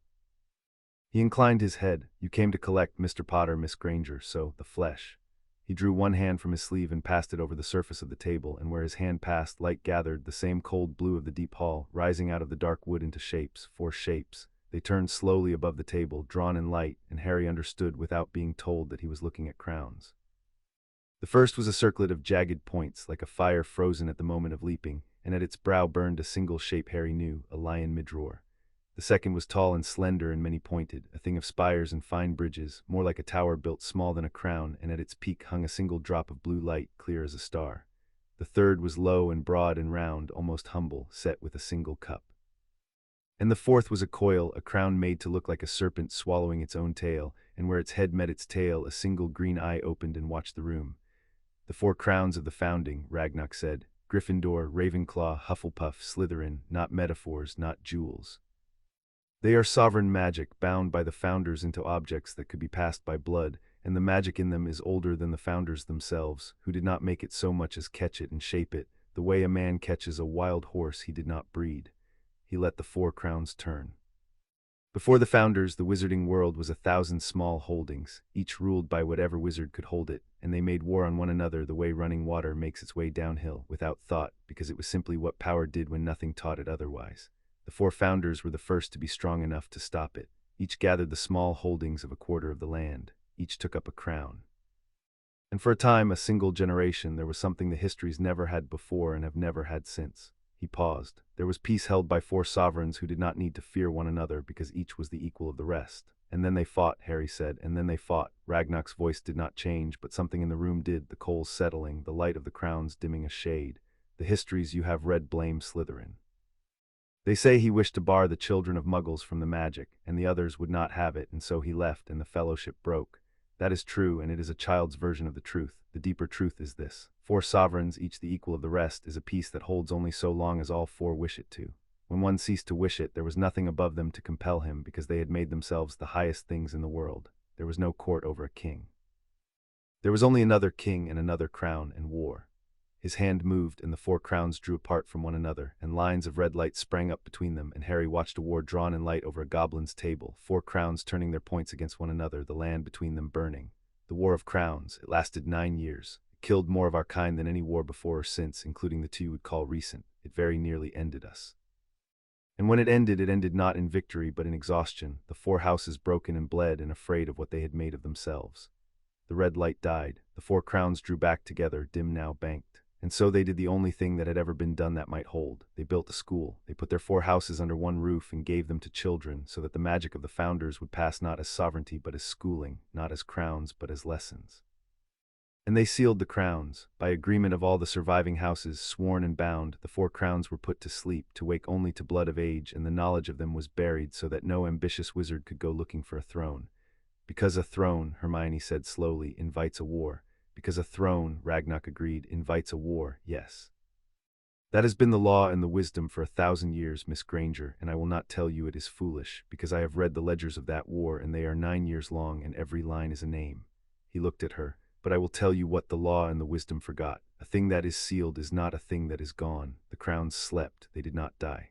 He inclined his head. You came to collect, Mr. Potter, Miss Granger, so, the flesh. He drew one hand from his sleeve and passed it over the surface of the table, and where his hand passed, light gathered, the same cold blue of the deep hall, rising out of the dark wood into shapes, 4 shapes. They turned slowly above the table, drawn in light, and Harry understood without being told that he was looking at crowns. The first was a circlet of jagged points, like a fire frozen at the moment of leaping, and at its brow burned a single shape Harry knew, a lion mid-roar. The second was tall and slender and many-pointed, a thing of spires and fine bridges, more like a tower built small than a crown, and at its peak hung a single drop of blue light, clear as a star. The third was low and broad and round, almost humble, set with a single cup. And the fourth was a coil, a crown made to look like a serpent swallowing its own tail, and where its head met its tail, a single green eye opened and watched the room. The 4 crowns of the founding, Ragnak said. Gryffindor, Ravenclaw, Hufflepuff, Slytherin, not metaphors, not jewels. They are sovereign magic, bound by the founders into objects that could be passed by blood, and the magic in them is older than the founders themselves, who did not make it so much as catch it and shape it, the way a man catches a wild horse he did not breed. He let the 4 crowns turn. Before the founders, the wizarding world was 1,000 small holdings, each ruled by whatever wizard could hold it, and they made war on one another the way running water makes its way downhill, without thought, because it was simply what power did when nothing taught it otherwise. The 4 founders were the first to be strong enough to stop it. Each gathered the small holdings of a quarter of the land. Each took up a crown. And for a time, a single generation, there was something the histories never had before and have never had since. He paused. There was peace held by 4 sovereigns who did not need to fear one another because each was the equal of the rest. And then they fought, Harry said, and then they fought. Ragnak's voice did not change, but something in the room did, the coals settling, the light of the crowns dimming a shade. The histories you have read blame Slytherin. They say he wished to bar the children of Muggles from the magic, and the others would not have it, and so he left, and the fellowship broke. That is true, and it is a child's version of the truth. The deeper truth is this: 4 sovereigns, each the equal of the rest, is a peace that holds only so long as all 4 wish it to. When one ceased to wish it, there was nothing above them to compel him, because they had made themselves the highest things in the world. There was no court over a king. There was only another king and another crown and war. His hand moved, and the 4 crowns drew apart from one another, and lines of red light sprang up between them, and Harry watched a war drawn in light over a goblin's table, 4 crowns turning their points against one another, the land between them burning. The War of Crowns. It lasted 9 years. It killed more of our kind than any war before or since, including the 2 you would call recent. It very nearly ended us. And when it ended not in victory but in exhaustion, the 4 houses broken and bled and afraid of what they had made of themselves. The red light died. The 4 crowns drew back together, dim now banked. And so they did the only thing that had ever been done that might hold. They built a school. They put their 4 houses under one roof and gave them to children, so that the magic of the founders would pass not as sovereignty but as schooling, not as crowns but as lessons. And they sealed the crowns. By agreement of all the surviving houses, sworn and bound, the 4 crowns were put to sleep, to wake only to blood of age, and the knowledge of them was buried, so that no ambitious wizard could go looking for a throne. Because a throne, Hermione said slowly, invites a war. Because a throne, Ragnock agreed, invites a war, yes. That has been the law and the wisdom for 1,000 years, Miss Granger, and I will not tell you it is foolish, because I have read the ledgers of that war, and they are 9 years long, and every line is a name. He looked at her. But I will tell you what the law and the wisdom forgot. A thing that is sealed is not a thing that is gone. The crowns slept, they did not die.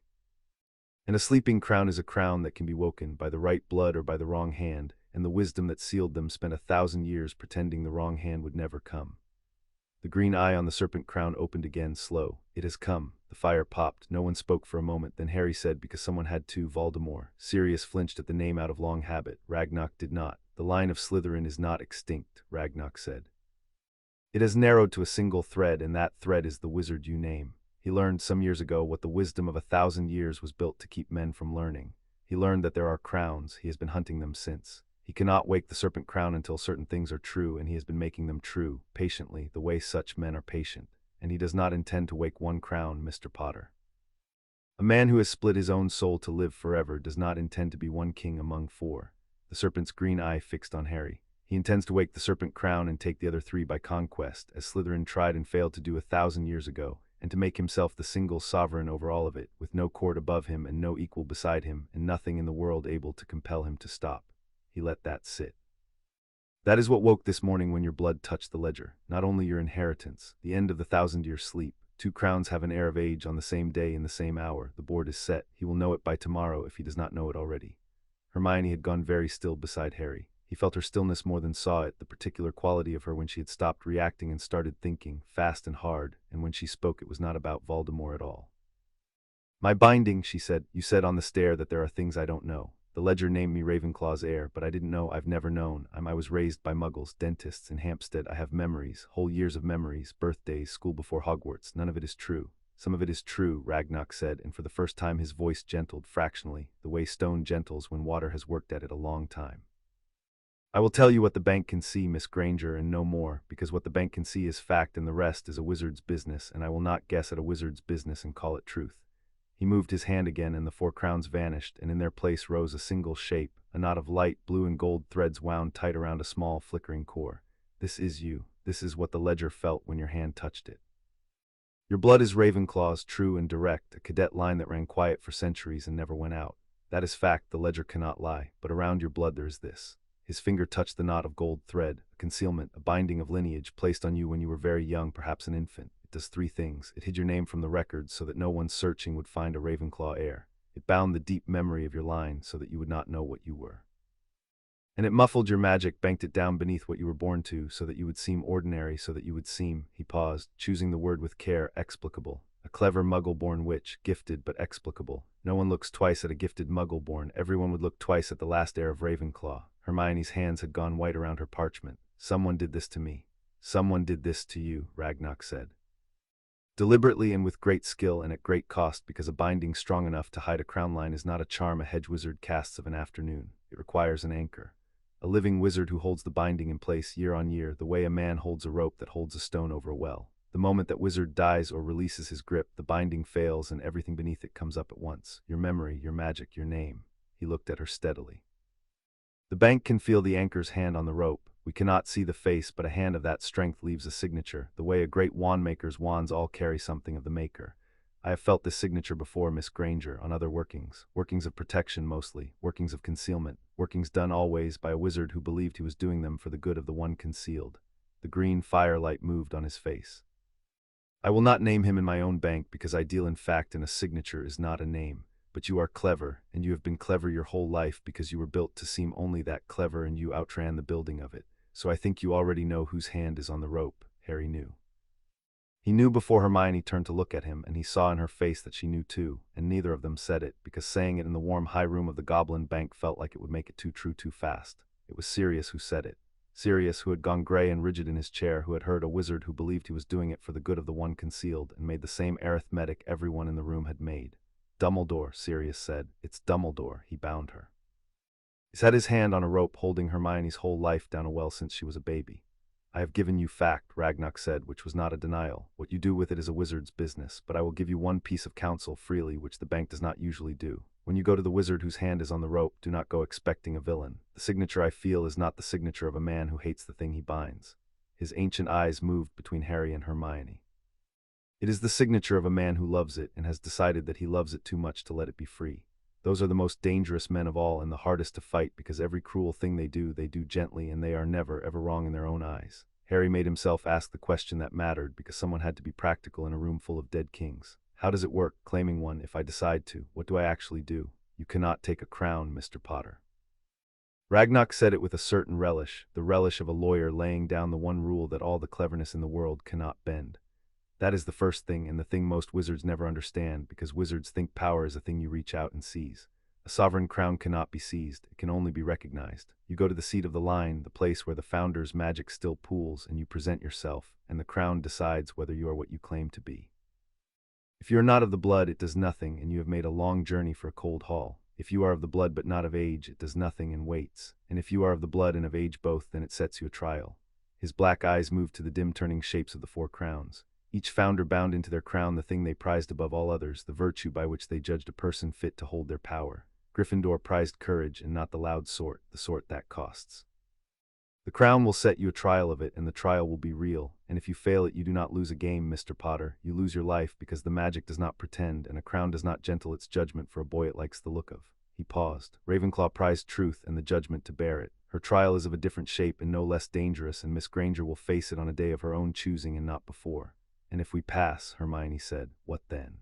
And a sleeping crown is a crown that can be woken by the right blood or by the wrong hand, and the wisdom that sealed them spent 1,000 years pretending the wrong hand would never come. The green eye on the serpent crown opened again, slow. It has come. The fire popped. No one spoke for a moment. Then Harry said, because someone had to, Voldemort. Sirius flinched at the name out of long habit. Ragnock did not. The line of Slytherin is not extinct, Ragnock said. It has narrowed to a single thread, and that thread is the wizard you name. He learned some years ago what the wisdom of 1,000 years was built to keep men from learning. He learned that there are crowns. He has been hunting them since. He cannot wake the serpent crown until certain things are true, and he has been making them true, patiently, the way such men are patient. And he does not intend to wake one crown, Mr. Potter. A man who has split his own soul to live forever does not intend to be one king among 4. The serpent's green eye fixed on Harry. He intends to wake the serpent crown and take the other 3 by conquest, as Slytherin tried and failed to do 1,000 years ago, and to make himself the single sovereign over all of it, with no court above him and no equal beside him, and nothing in the world able to compel him to stop. He let that sit. That is what woke this morning when your blood touched the ledger. Not only your inheritance, the end of the 1,000-year sleep. 2 crowns have an air of age on the same day in the same hour. The board is set. He will know it by tomorrow if he does not know it already. Hermione had gone very still beside Harry. He felt her stillness more than saw it, the particular quality of her when she had stopped reacting and started thinking, fast and hard, and when she spoke it was not about Voldemort at all. My binding, she said. You said on the stair that there are things I don't know. The ledger named me Ravenclaw's heir, but I didn't know. I've never known. I was raised by muggles, dentists in Hampstead. I have memories, whole years of memories, birthdays, school before Hogwarts. None of it is true. Some of it is true, Ragnock said, and for the first time his voice gentled fractionally, the way stone gentles when water has worked at it a long time. I will tell you what the bank can see, Miss Granger, and no more, because what the bank can see is fact and the rest is a wizard's business, and I will not guess at a wizard's business and call it truth. He moved his hand again, and the 4 crowns vanished, and in their place rose a single shape, a knot of light blue and gold threads wound tight around a small flickering core. This is you. This is what the ledger felt when your hand touched it. Your blood is Ravenclaw's, true and direct, a cadet line that ran quiet for centuries and never went out. That is fact, the ledger cannot lie, but around your blood there is this. His finger touched the knot of gold thread, a concealment, a binding of lineage placed on you when you were very young, perhaps an infant. It does 3 things. It hid your name from the records so that no one searching would find a Ravenclaw heir. It bound the deep memory of your line so that you would not know what you were. And it muffled your magic, banked it down beneath what you were born to, so that you would seem ordinary, so that you would seem, he paused, choosing the word with care, explicable. A clever muggle-born witch, gifted but explicable. No one looks twice at a gifted muggle-born. Everyone would look twice at the last heir of Ravenclaw. Hermione's hands had gone white around her parchment. Someone did this to me. Someone did this to you, Ragnock said. Deliberately and with great skill and at great cost, because a binding strong enough to hide a crown line is not a charm a hedge wizard casts of an afternoon. It requires an anchor. A living wizard who holds the binding in place year on year, the way a man holds a rope that holds a stone over a well. The moment that wizard dies or releases his grip, the binding fails and everything beneath it comes up at once. Your memory, your magic, your name. He looked at her steadily. The bank can feel the anchor's hand on the rope. We cannot see the face, but a hand of that strength leaves a signature, the way a great wand-maker's wands all carry something of the maker. I have felt this signature before, Miss Granger, on other workings of protection mostly, workings of concealment, workings done always by a wizard who believed he was doing them for the good of the one concealed. The green firelight moved on his face. I will not name him in my own bank because I deal in fact and a signature is not a name. But you are clever, and you have been clever your whole life because you were built to seem only that clever and you outran the building of it. So I think you already know whose hand is on the rope. Harry knew. He knew before Hermione turned to look at him, and he saw in her face that she knew too, and neither of them said it, because saying it in the warm high room of the Goblin Bank felt like it would make it too true too fast. It was Sirius who said it. Sirius, who had gone gray and rigid in his chair, who had heard a wizard who believed he was doing it for the good of the one concealed, and made the same arithmetic everyone in the room had made. Dumbledore, Sirius said. It's Dumbledore. He bound her. He's had his hand on a rope holding Hermione's whole life down a well since she was a baby. I have given you fact, Ragnarok said, which was not a denial. What you do with it is a wizard's business, but I will give you one piece of counsel freely which the bank does not usually do. When you go to the wizard whose hand is on the rope, do not go expecting a villain. The signature I feel is not the signature of a man who hates the thing he binds. His ancient eyes moved between Harry and Hermione. It is the signature of a man who loves it and has decided that he loves it too much to let it be free. Those are the most dangerous men of all and the hardest to fight because every cruel thing they do gently and they are never, ever wrong in their own eyes. Harry made himself ask the question that mattered because someone had to be practical in a room full of dead kings. How does it work, claiming one, if I decide to? What do I actually do? You cannot take a crown, Mr. Potter. Ragnarok said it with a certain relish, the relish of a lawyer laying down the one rule that all the cleverness in the world cannot bend. That is the first thing, and the thing most wizards never understand, because wizards think power is a thing you reach out and seize. A sovereign crown cannot be seized, it can only be recognized. You go to the seat of the line, the place where the founder's magic still pools, and you present yourself, and the crown decides whether you are what you claim to be. If you are not of the blood, it does nothing, and you have made a long journey for a cold hall. If you are of the blood but not of age, it does nothing and waits. And if you are of the blood and of age both, then it sets you a trial. His black eyes moved to the dim turning shapes of the four crowns. Each founder bound into their crown the thing they prized above all others, the virtue by which they judged a person fit to hold their power. Gryffindor prized courage, and not the loud sort, the sort that costs. The crown will set you a trial of it, and the trial will be real, and if you fail it you do not lose a game, Mr. Potter, you lose your life, because the magic does not pretend, and a crown does not gentle its judgment for a boy it likes the look of. He paused. Ravenclaw prized truth and the judgment to bear it. Her trial is of a different shape and no less dangerous, and Miss Granger will face it on a day of her own choosing and not before. And if we pass, Hermione said, what then?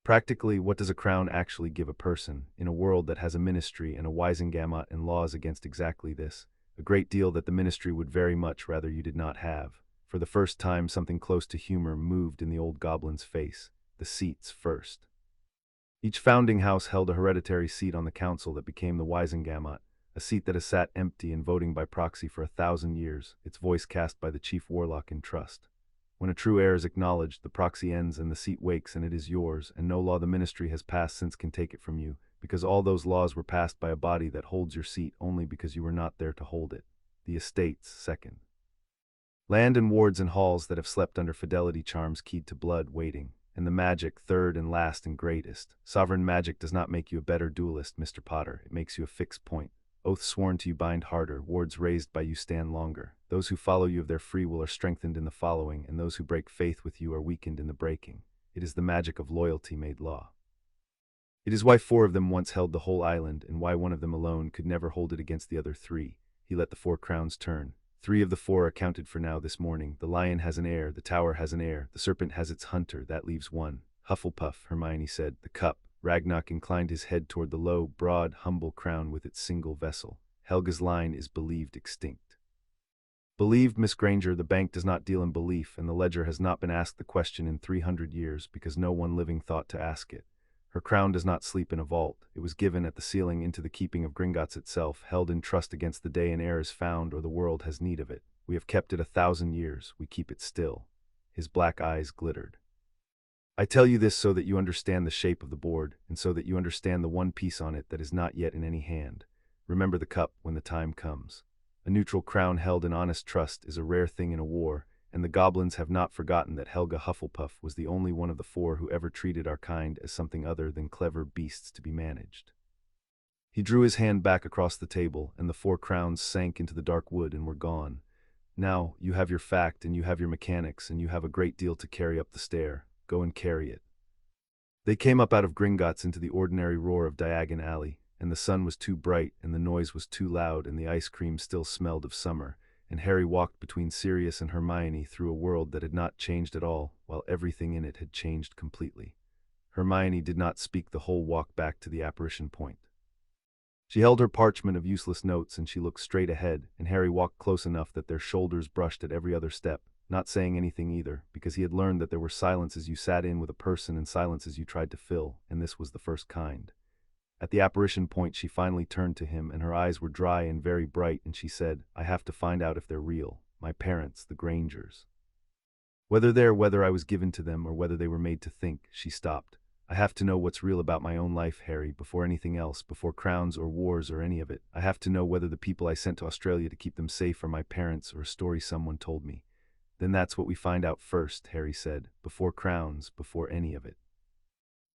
Practically, what does a crown actually give a person, in a world that has a ministry and a Wisengamot and laws against exactly this? A great deal that the ministry would very much rather you did not have. For the first time, something close to humor moved in the old goblin's face. The seats first. Each founding house held a hereditary seat on the council that became the Wisengamot, a seat that has sat empty and voting by proxy for 1,000 years, its voice cast by the chief warlock in trust. When a true heir is acknowledged, the proxy ends and the seat wakes and it is yours, and no law the ministry has passed since can take it from you, because all those laws were passed by a body that holds your seat only because you were not there to hold it. The estates, second. Land and wards and halls that have slept under fidelity charms keyed to blood, waiting. And the magic, third and last and greatest. Sovereign magic does not make you a better duelist, Mr. Potter. It makes you a fixed point. Oaths sworn to you bind harder, wards raised by you stand longer. Those who follow you of their free will are strengthened in the following, and those who break faith with you are weakened in the breaking. It is the magic of loyalty made law. It is why 4 of them once held the whole island, and why 1 of them alone could never hold it against the other 3. He let the 4 crowns turn. 3 of the 4 are accounted for now this morning. The lion has an heir, the tower has an heir, the serpent has its hunter, that leaves 1. Hufflepuff, Hermione said. The cup. Ragnarok inclined his head toward the low, broad, humble crown with its single vessel. Helga's line is believed extinct. Believed, Miss Granger, the bank does not deal in belief, and the ledger has not been asked the question in 300 years because no one living thought to ask it. Her crown does not sleep in a vault. It was given at the ceiling into the keeping of Gringotts itself, held in trust against the day an heir is found or the world has need of it. We have kept it 1,000 years. We keep it still. His black eyes glittered. I tell you this so that you understand the shape of the board, and so that you understand the one piece on it that is not yet in any hand. Remember the cup when the time comes. A neutral crown held in honest trust is a rare thing in a war, and the goblins have not forgotten that Helga Hufflepuff was the only one of the 4 who ever treated our kind as something other than clever beasts to be managed. He drew his hand back across the table, and the 4 crowns sank into the dark wood and were gone. Now, you have your fact, and you have your mechanics, and you have a great deal to carry up the stair. Go and carry it. They came up out of Gringotts into the ordinary roar of Diagon Alley, and the sun was too bright, and the noise was too loud, and the ice cream still smelled of summer, and Harry walked between Sirius and Hermione through a world that had not changed at all, while everything in it had changed completely. Hermione did not speak the whole walk back to the apparition point. She held her parchment of useless notes, and she looked straight ahead, and Harry walked close enough that their shoulders brushed at every other step, not saying anything either, because he had learned that there were silences you sat in with a person and silences you tried to fill, and this was the first kind. At the apparition point she finally turned to him, and her eyes were dry and very bright, and she said, "I have to find out if they're real. My parents, the Grangers. Whether I was given to them or whether they were made to think." She stopped. "I have to know what's real about my own life, Harry, before anything else, before crowns or wars or any of it. I have to know whether the people I sent to Australia to keep them safe are my parents or a story someone told me." "Then that's what we find out first," Harry said, "before crowns, before any of it."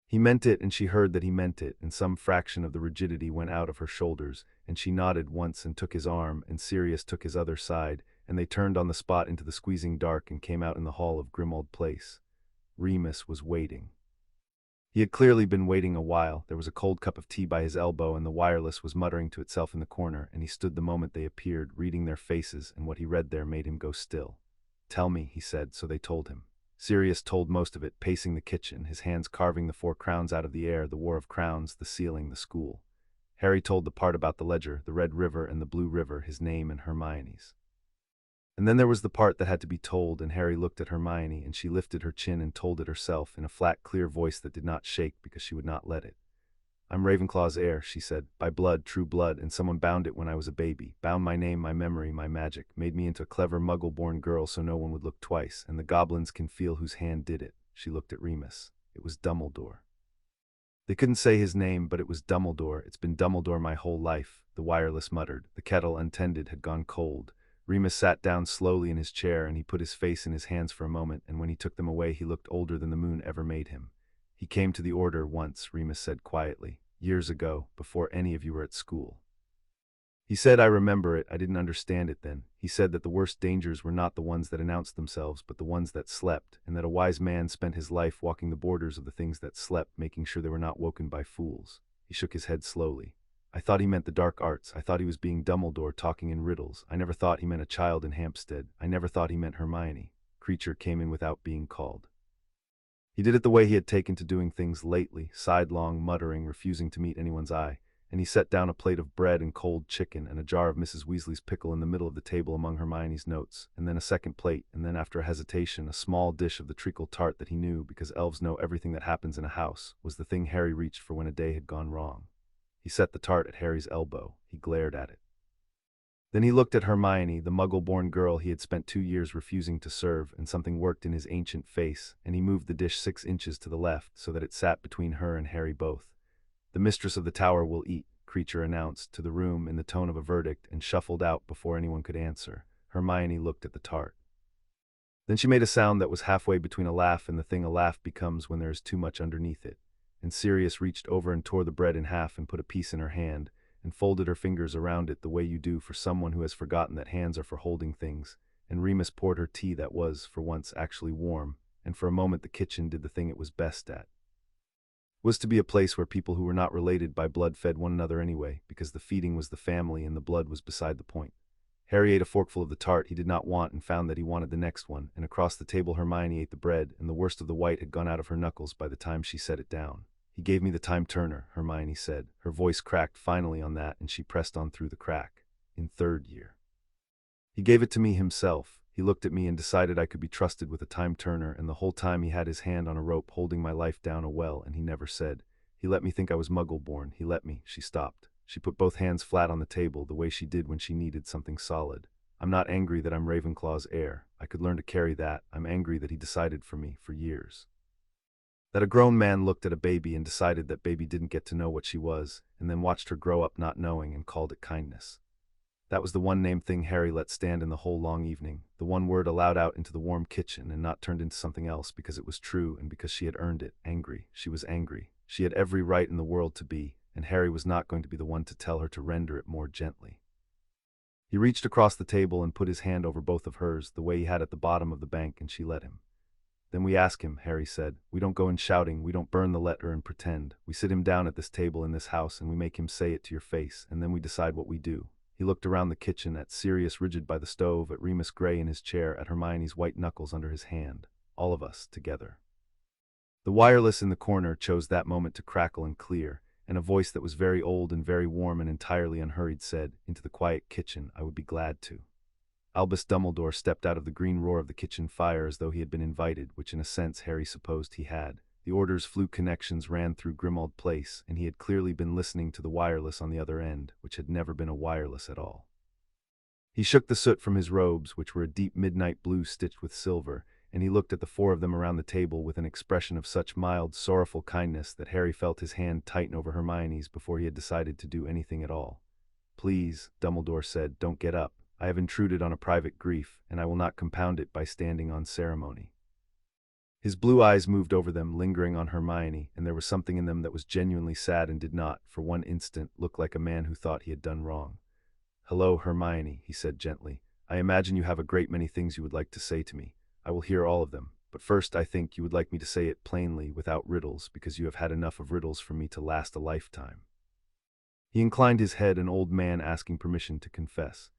He meant it, and she heard that he meant it, and some fraction of the rigidity went out of her shoulders, and she nodded once and took his arm, and Sirius took his other side, and they turned on the spot into the squeezing dark and came out in the hall of Grimmauld Place. Remus was waiting. He had clearly been waiting a while. There was a cold cup of tea by his elbow, and the wireless was muttering to itself in the corner, and he stood the moment they appeared, reading their faces, and what he read there made him go still. "Tell me," he said, so they told him. Sirius told most of it, pacing the kitchen, his hands carving the 4 crowns out of the air, the War of Crowns, the ceiling, the school. Harry told the part about the ledger, the Red River and the Blue River, his name and Hermione's. And then there was the part that had to be told, and Harry looked at Hermione, and she lifted her chin and told it herself, in a flat, clear voice that did not shake because she would not let it. "I'm Ravenclaw's heir," she said, "by blood, true blood, and someone bound it when I was a baby, bound my name, my memory, my magic, made me into a clever muggle-born girl so no one would look twice, and the goblins can feel whose hand did it." She looked at Remus. It was Dumbledore. They couldn't say his name, but it was Dumbledore. "It's been Dumbledore my whole life," the wireless muttered. The kettle, untended, had gone cold. Remus sat down slowly in his chair, and he put his face in his hands for a moment, and when he took them away he looked older than the moon ever made him. "He came to the Order once," Remus said quietly, "years ago, before any of you were at school. He said, I remember it, I didn't understand it then. He said that the worst dangers were not the ones that announced themselves, but the ones that slept, and that a wise man spent his life walking the borders of the things that slept, making sure they were not woken by fools." He shook his head slowly. "I thought he meant the dark arts. I thought he was being Dumbledore talking in riddles. I never thought he meant a child in Hampstead. I never thought he meant Hermione." Creature came in without being called. He did it the way he had taken to doing things lately, sidelong, muttering, refusing to meet anyone's eye, and he set down a plate of bread and cold chicken and a jar of Mrs. Weasley's pickle in the middle of the table among Hermione's notes, and then a second plate, and then after a hesitation, a small dish of the treacle tart that he knew, because elves know everything that happens in a house, was the thing Harry reached for when a day had gone wrong. He set the tart at Harry's elbow. He glared at it. Then he looked at Hermione, the muggle-born girl he had spent 2 years refusing to serve, and something worked in his ancient face, and he moved the dish 6 inches to the left so that it sat between her and Harry both. "The mistress of the tower will eat," Creature announced to the room in the tone of a verdict, and shuffled out before anyone could answer. Hermione looked at the tart. Then she made a sound that was halfway between a laugh and the thing a laugh becomes when there is too much underneath it, and Sirius reached over and tore the bread in half and put a piece in her hand, and folded her fingers around it the way you do for someone who has forgotten that hands are for holding things, and Remus poured her tea that was, for once, actually warm, and for a moment the kitchen did the thing it was best at. It was to be a place where people who were not related by blood fed one another anyway, because the feeding was the family and the blood was beside the point. Harry ate a forkful of the tart he did not want and found that he wanted the next one, and across the table Hermione ate the bread, and the worst of the white had gone out of her knuckles by the time she set it down. "He gave me the time turner," Hermione said. Her voice cracked finally on that, and she pressed on through the crack. "In 3rd year. He gave it to me himself. He looked at me and decided I could be trusted with a time turner, and the whole time he had his hand on a rope holding my life down a well, and he never said. He let me think I was muggle-born. He let me." She stopped. She put both hands flat on the table, the way she did when she needed something solid. "I'm not angry that I'm Ravenclaw's heir. I could learn to carry that. I'm angry that he decided for me, for years. That a grown man looked at a baby and decided that baby didn't get to know what she was, and then watched her grow up not knowing and called it kindness. That was the one named thing Harry let stand in the whole long evening, the one word allowed out into the warm kitchen and not turned into something else because it was true and because she had earned it. Angry. She was angry. She had every right in the world to be, and Harry was not going to be the one to tell her to render it more gently. He reached across the table and put his hand over both of hers, the way he had at the bottom of the bank, and she let him. Then we ask him, Harry said. We don't go in shouting, we don't burn the letter and pretend. We sit him down at this table in this house and we make him say it to your face, and then we decide what we do. He looked around the kitchen, at Sirius rigid by the stove, at Remus Gray in his chair, at Hermione's white knuckles under his hand. All of us, together. The wireless in the corner chose that moment to crackle and clear, and a voice that was very old and very warm and entirely unhurried said, into the quiet kitchen, I would be glad to. Albus Dumbledore stepped out of the green roar of the kitchen fire as though he had been invited, which in a sense Harry supposed he had. The order's flute connections ran through Grimmauld Place, and he had clearly been listening to the wireless on the other end, which had never been a wireless at all. He shook the soot from his robes, which were a deep midnight blue stitched with silver, and he looked at the four of them around the table with an expression of such mild, sorrowful kindness that Harry felt his hand tighten over Hermione's before he had decided to do anything at all. Please, Dumbledore said, don't get up. I have intruded on a private grief, and I will not compound it by standing on ceremony. His blue eyes moved over them, lingering on Hermione, and there was something in them that was genuinely sad and did not, for one instant, look like a man who thought he had done wrong. Hello, Hermione, he said gently. I imagine you have a great many things you would like to say to me. I will hear all of them, but first I think you would like me to say it plainly, without riddles, because you have had enough of riddles from me to last a lifetime. He inclined his head, an old man asking permission to confess.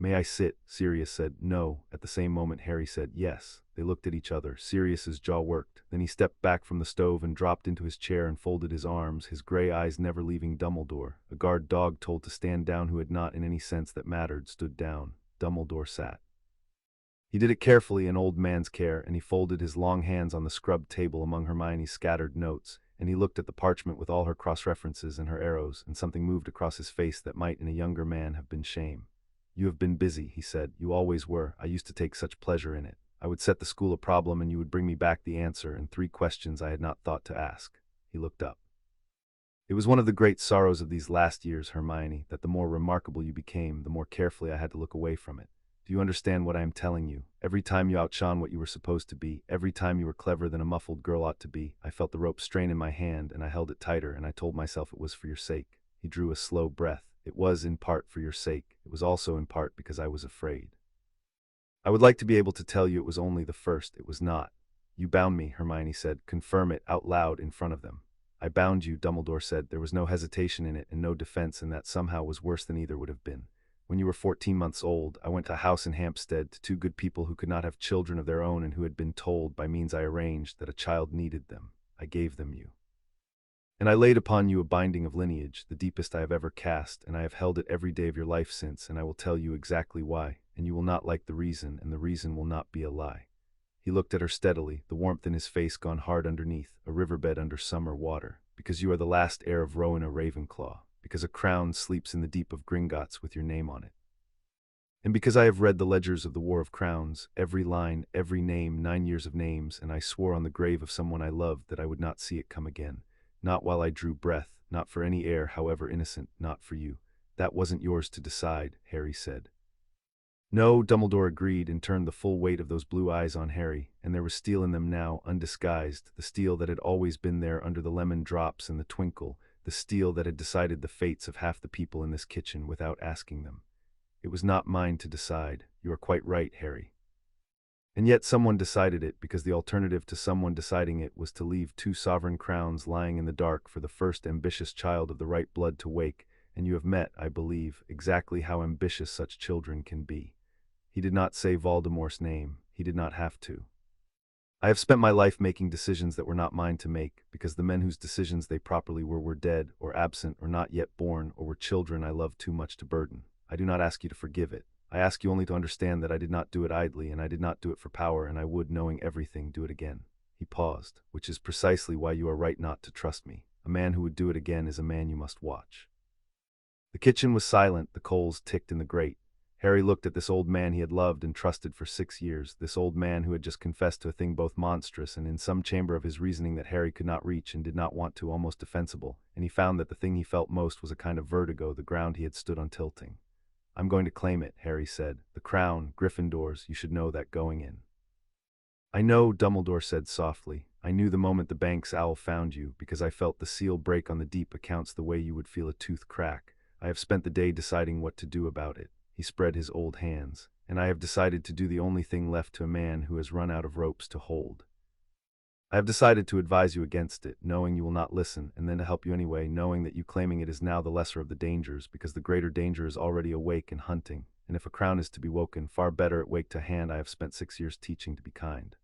May I sit? Sirius said, no. At the same moment Harry said, yes. They looked at each other. Sirius's jaw worked. Then he stepped back from the stove and dropped into his chair and folded his arms, his gray eyes never leaving Dumbledore. A guard dog told to stand down who had not, in any sense that mattered, stood down. Dumbledore sat. He did it carefully, an old man's care, and he folded his long hands on the scrubbed table among Hermione's scattered notes, and he looked at the parchment with all her cross-references and her arrows, and something moved across his face that might in a younger man have been shame. You have been busy, he said. You always were. I used to take such pleasure in it. I would set the school a problem and you would bring me back the answer and 3 questions I had not thought to ask. He looked up. It was one of the great sorrows of these last years, Hermione, that the more remarkable you became, the more carefully I had to look away from it. Do you understand what I am telling you? Every time you outshone what you were supposed to be, every time you were cleverer than a muffled girl ought to be, I felt the rope strain in my hand and I held it tighter and I told myself it was for your sake. He drew a slow breath. It was in part for your sake. It was also in part because I was afraid. I would like to be able to tell you it was only the first. It was not. You bound me, Hermione said. Confirm it out loud in front of them. I bound you, Dumbledore said. There was no hesitation in it and no defense, and that somehow was worse than either would have been. When you were 14 months old, I went to a house in Hampstead to 2 good people who could not have children of their own and who had been told, by means I arranged, that a child needed them. I gave them you. And I laid upon you a binding of lineage, the deepest I have ever cast, and I have held it every day of your life since, and I will tell you exactly why, and you will not like the reason, and the reason will not be a lie. He looked at her steadily, the warmth in his face gone hard underneath, a riverbed under summer water, because you are the last heir of Rowena Ravenclaw, because a crown sleeps in the deep of Gringotts with your name on it. And because I have read the ledgers of the War of Crowns, every line, every name, 9 years of names, and I swore on the grave of someone I loved that I would not see it come again. Not while I drew breath, not for any heir, however innocent, not for you. That wasn't yours to decide, Harry said. No, Dumbledore agreed and turned the full weight of those blue eyes on Harry, and there was steel in them now, undisguised, the steel that had always been there under the lemon drops and the twinkle, the steel that had decided the fates of half the people in this kitchen without asking them. It was not mine to decide. You are quite right, Harry. And yet someone decided it, because the alternative to someone deciding it was to leave 2 sovereign crowns lying in the dark for the first ambitious child of the right blood to wake, and you have met, I believe, exactly how ambitious such children can be. He did not say Voldemort's name. He did not have to. I have spent my life making decisions that were not mine to make, because the men whose decisions they properly were dead, or absent, or not yet born, or were children I loved too much to burden. I do not ask you to forgive it. I ask you only to understand that I did not do it idly, and I did not do it for power, and I would, knowing everything, do it again. He paused, which is precisely why you are right not to trust me. A man who would do it again is a man you must watch. The kitchen was silent, the coals ticked in the grate. Harry looked at this old man he had loved and trusted for 6 years, this old man who had just confessed to a thing both monstrous and in some chamber of his reasoning that Harry could not reach and did not want to, almost defensible, and he found that the thing he felt most was a kind of vertigo, the ground he had stood on tilting. I'm going to claim it, Harry said. The crown, Gryffindor's, you should know that going in. I know, Dumbledore said softly. I knew the moment the bank's owl found you, because I felt the seal break on the deep accounts the way you would feel a tooth crack. I have spent the day deciding what to do about it." He spread his old hands. "And I have decided to do the only thing left to a man who has run out of ropes to hold. I have decided to advise you against it, knowing you will not listen, and then to help you anyway, knowing that you claiming it is now the lesser of the dangers, because the greater danger is already awake and hunting, and if a crown is to be woken, far better it wake to hand. I have spent 6 years teaching to be kind."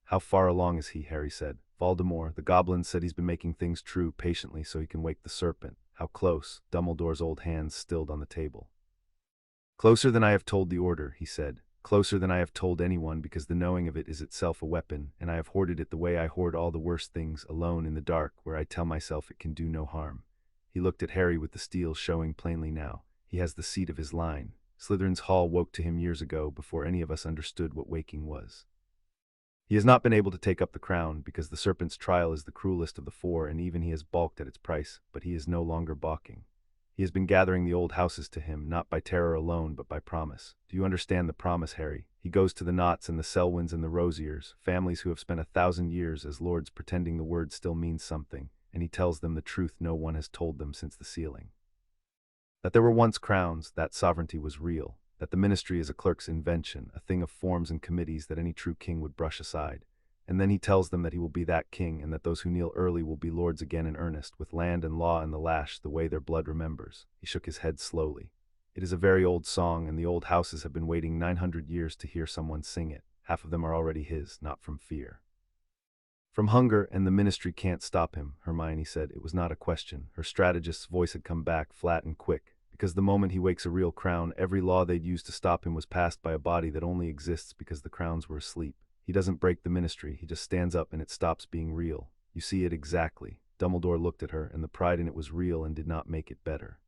"How far along is he?" Harry said. "Voldemort, the goblin said he's been making things true patiently so he can wake the serpent." "How close?" Dumbledore's old hands stilled on the table. "Closer than I have told the Order," he said. "Closer than I have told anyone, because the knowing of it is itself a weapon, and I have hoarded it the way I hoard all the worst things, alone in the dark, where I tell myself it can do no harm." He looked at Harry with the steel showing plainly now. "He has the seat of his line. Slytherin's Hall woke to him years ago, before any of us understood what waking was. He has not been able to take up the crown, because the serpent's trial is the cruelest of the four, and even he has balked at its price, but he is no longer balking. He has been gathering the old houses to him, not by terror alone, but by promise. Do you understand the promise, Harry? He goes to the Knots and the Selwyns and the Rosiers, families who have spent 1,000 years as lords pretending the word still means something, and he tells them the truth no one has told them since the sealing. That there were once crowns, that sovereignty was real, that the ministry is a clerk's invention, a thing of forms and committees that any true king would brush aside. And then he tells them that he will be that king, and that those who kneel early will be lords again in earnest, with land and law and the lash, the way their blood remembers." He shook his head slowly. "It is a very old song, and the old houses have been waiting 900 years to hear someone sing it. Half of them are already his, not from fear. From hunger, and the ministry can't stop him," Hermione said. It was not a question. Her strategist's voice had come back, flat and quick. "Because the moment he wakes a real crown, every law they'd used to stop him was passed by a body that only exists because the crowns were asleep. He doesn't break the ministry, he just stands up and it stops being real. You see it exactly." Dumbledore looked at her, and the pride in it was real and did not make it better.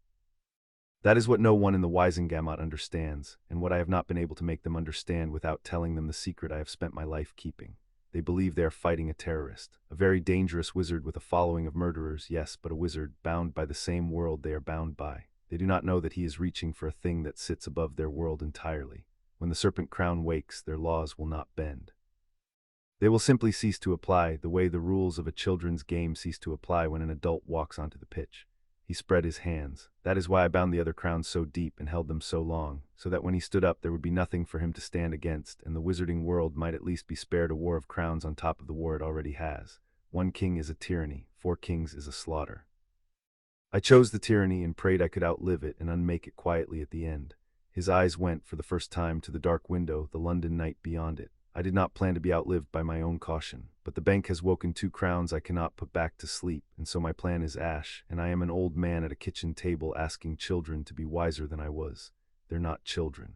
"That is what no one in the Wisengamot understands, and what I have not been able to make them understand without telling them the secret I have spent my life keeping. They believe they are fighting a terrorist, a very dangerous wizard with a following of murderers, yes, but a wizard bound by the same world they are bound by. They do not know that he is reaching for a thing that sits above their world entirely. When the serpent crown wakes, their laws will not bend. They will simply cease to apply, the way the rules of a children's game cease to apply when an adult walks onto the pitch." He spread his hands. "That is why I bound the other crowns so deep and held them so long, so that when he stood up there would be nothing for him to stand against, and the wizarding world might at least be spared a war of crowns on top of the war it already has. 1 king is a tyranny, 4 kings is a slaughter. I chose the tyranny and prayed I could outlive it and unmake it quietly at the end." His eyes went, for the first time, to the dark window, the London night beyond it. "I did not plan to be outlived by my own caution, but the bank has woken 2 crowns I cannot put back to sleep, and so my plan is ash, and I am an old man at a kitchen table asking children to be wiser than I was. They're not children."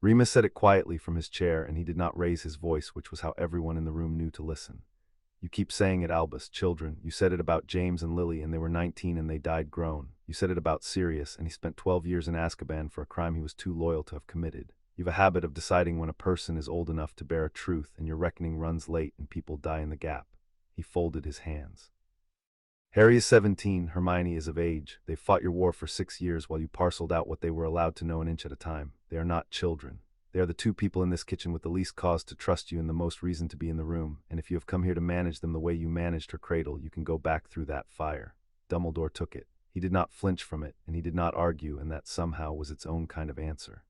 Remus said it quietly from his chair, and he did not raise his voice, which was how everyone in the room knew to listen. "You keep saying it, Albus, children. You said it about James and Lily, and they were 19 and they died grown. You said it about Sirius, and he spent 12 years in Azkaban for a crime he was too loyal to have committed. You've a habit of deciding when a person is old enough to bear a truth, and your reckoning runs late and people die in the gap." He folded his hands. "Harry is 17, Hermione is of age. They've fought your war for 6 years while you parceled out what they were allowed to know an inch at a time. They are not children. They are the 2 people in this kitchen with the least cause to trust you and the most reason to be in the room, and if you have come here to manage them the way you managed her cradle, you can go back through that fire." Dumbledore took it. He did not flinch from it, and he did not argue, and that somehow was its own kind of answer.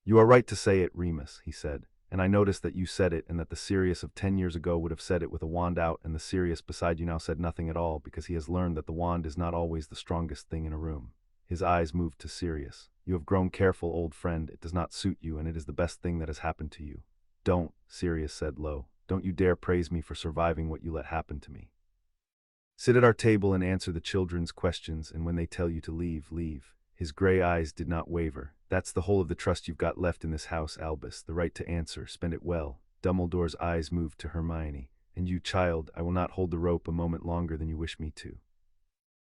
"You are right to say it, Remus," he said, "and I noticed that you said it, and that the Sirius of 10 years ago would have said it with a wand out, and the Sirius beside you now said nothing at all, because he has learned that the wand is not always the strongest thing in a room." His eyes moved to Sirius. "You have grown careful, old friend. It does not suit you, and it is the best thing that has happened to you." "Don't," Sirius said low. "Don't you dare praise me for surviving what you let happen to me. Sit at our table and answer the children's questions, and when they tell you to leave, leave." His gray eyes did not waver. "That's the whole of the trust you've got left in this house, Albus, the right to answer. Spend it well." Dumbledore's eyes moved to Hermione. "And you, child, I will not hold the rope a moment longer than you wish me to.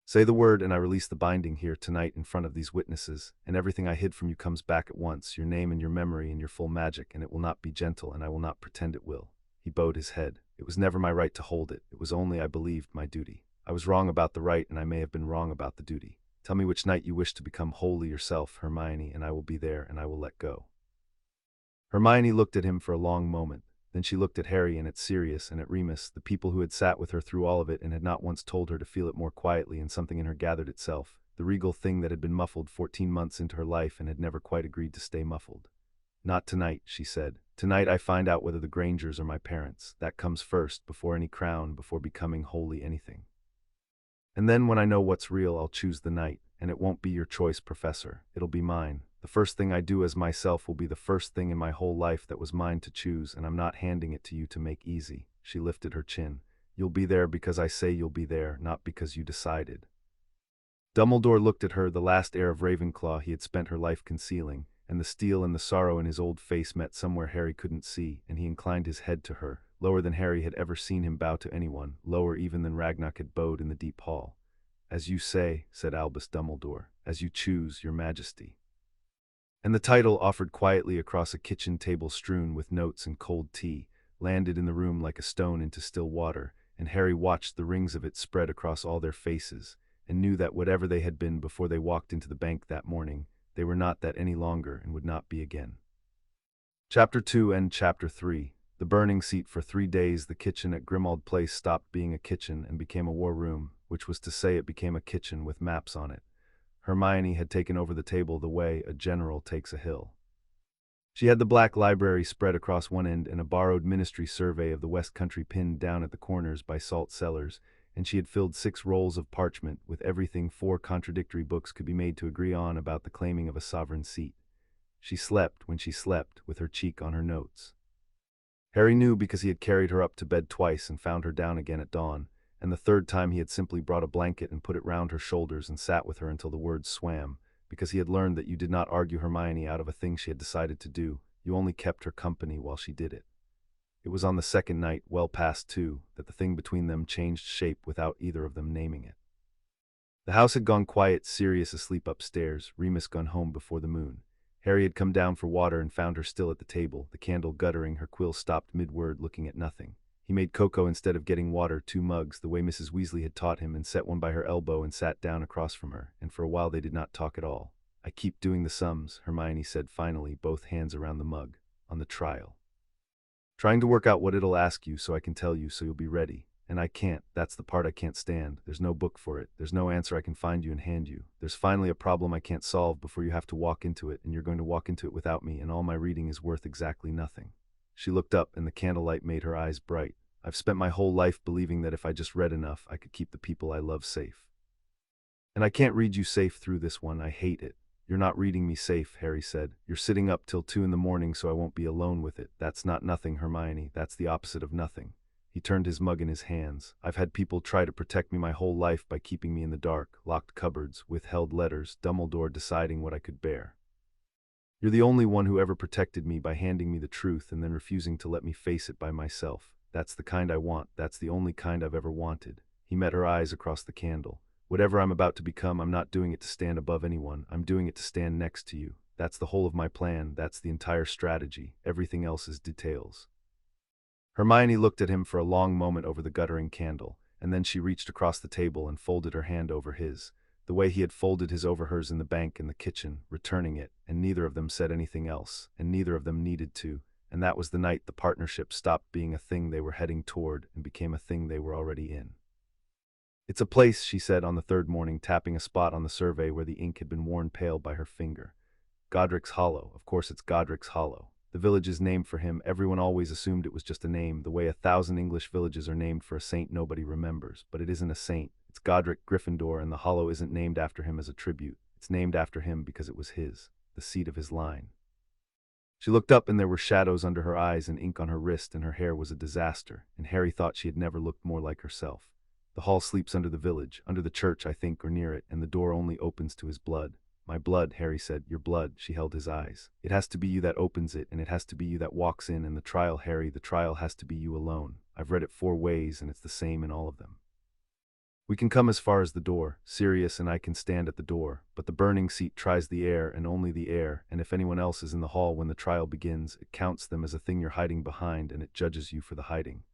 Say the word, and I release the binding here tonight in front of these witnesses, and everything I hid from you comes back at once, your name and your memory and your full magic, and it will not be gentle, and I will not pretend it will." He bowed his head. "It was never my right to hold it. It was only, I believed, my duty. I was wrong about the right, and I may have been wrong about the duty. Tell me which night you wish to become wholly yourself, Hermione, and I will be there, and I will let go." Hermione looked at him for a long moment. Then she looked at Harry and at Sirius and at Remus, the people who had sat with her through all of it and had not once told her to feel it more quietly, and something in her gathered itself, the regal thing that had been muffled 14 months into her life and had never quite agreed to stay muffled. "Not tonight," she said. "Tonight I find out whether the Grangers are my parents. That comes first, before any crown, before becoming wholly anything. And then when I know what's real, I'll choose the night, and it won't be your choice, Professor. It'll be mine. The first thing I do as myself will be the first thing in my whole life that was mine to choose, and I'm not handing it to you to make easy." She lifted her chin. "You'll be there because I say you'll be there, not because you decided." Dumbledore looked at her, the last air of Ravenclaw he had spent her life concealing, and the steel and the sorrow in his old face met somewhere Harry couldn't see, and he inclined his head to her, lower than Harry had ever seen him bow to anyone, lower even than Ragnarok had bowed in the deep hall. "As you say," said Albus Dumbledore, "as you choose, your majesty." And the title, offered quietly across a kitchen table strewn with notes and cold tea, landed in the room like a stone into still water, and Harry watched the rings of it spread across all their faces, and knew that whatever they had been before they walked into the bank that morning, they were not that any longer and would not be again. Chapter 2 and Chapter 3. The burning seat. For 3 days the kitchen at Grimmauld Place stopped being a kitchen and became a war room, which was to say it became a kitchen with maps on it. Hermione had taken over the table the way a general takes a hill. She had the black library spread across one end and a borrowed ministry survey of the West Country pinned down at the corners by salt cellars, and she had filled 6 rolls of parchment with everything 4 contradictory books could be made to agree on about the claiming of a sovereign seat. She slept when she slept, with her cheek on her notes. Harry knew because he had carried her up to bed twice and found her down again at dawn, and the third time he had simply brought a blanket and put it round her shoulders and sat with her until the words swam, because he had learned that you did not argue Hermione out of a thing she had decided to do, you only kept her company while she did it. It was on the second night, well past 2, that the thing between them changed shape without either of them naming it. The house had gone quiet, Sirius asleep upstairs, Remus gone home before the moon. Harry had come down for water and found her still at the table, the candle guttering, her quill stopped mid-word, looking at nothing. He made cocoa instead of getting water, 2 mugs, the way Mrs. Weasley had taught him, and set one by her elbow and sat down across from her, and for a while they did not talk at all. "I keep doing the sums," Hermione said finally, both hands around the mug, "on the trial. Trying to work out what it'll ask you so I can tell you so you'll be ready. And I can't, that's the part I can't stand. There's no book for it, there's no answer I can find you and hand you. There's finally a problem I can't solve before you have to walk into it, and you're going to walk into it without me, and all my reading is worth exactly nothing." She looked up, and the candlelight made her eyes bright. "I've spent my whole life believing that if I just read enough, I could keep the people I love safe. And I can't read you safe through this one, I hate it." "You're not reading me safe," Harry said. "You're sitting up till 2 in the morning so I won't be alone with it. That's not nothing, Hermione, that's the opposite of nothing." He turned his mug in his hands. "I've had people try to protect me my whole life by keeping me in the dark, locked cupboards, withheld letters, Dumbledore deciding what I could bear. You're the only one who ever protected me by handing me the truth and then refusing to let me face it by myself. That's the kind I want, that's the only kind I've ever wanted." He met her eyes across the candle. "Whatever I'm about to become, I'm not doing it to stand above anyone, I'm doing it to stand next to you. That's the whole of my plan, that's the entire strategy, everything else is details." Hermione looked at him for a long moment over the guttering candle, and then she reached across the table and folded her hand over his, the way he had folded his over hers in the bank and the kitchen, returning it, and neither of them said anything else, and neither of them needed to, and that was the night the partnership stopped being a thing they were heading toward and became a thing they were already in. "It's a place," she said on the third morning, tapping a spot on the survey where the ink had been worn pale by her finger. "Godric's Hollow, of course it's Godric's Hollow. The village is named for him. Everyone always assumed it was just a name, the way 1,000 English villages are named for a saint nobody remembers. But it isn't a saint. It's Godric Gryffindor, and the hollow isn't named after him as a tribute. It's named after him because it was his, the seat of his line." She looked up, and there were shadows under her eyes and ink on her wrist, and her hair was a disaster, and Harry thought she had never looked more like herself. "The hall sleeps under the village, under the church, I think, or near it, and the door only opens to his blood." "My blood," Harry said. "Your blood." She held his eyes. "It has to be you that opens it, and it has to be you that walks in, and the trial, Harry, the trial has to be you alone. I've read it 4 ways, and it's the same in all of them. We can come as far as the door, Sirius and I can stand at the door, but the burning seat tries the air and only the air, and if anyone else is in the hall when the trial begins, it counts them as a thing you're hiding behind, and it judges you for the hiding."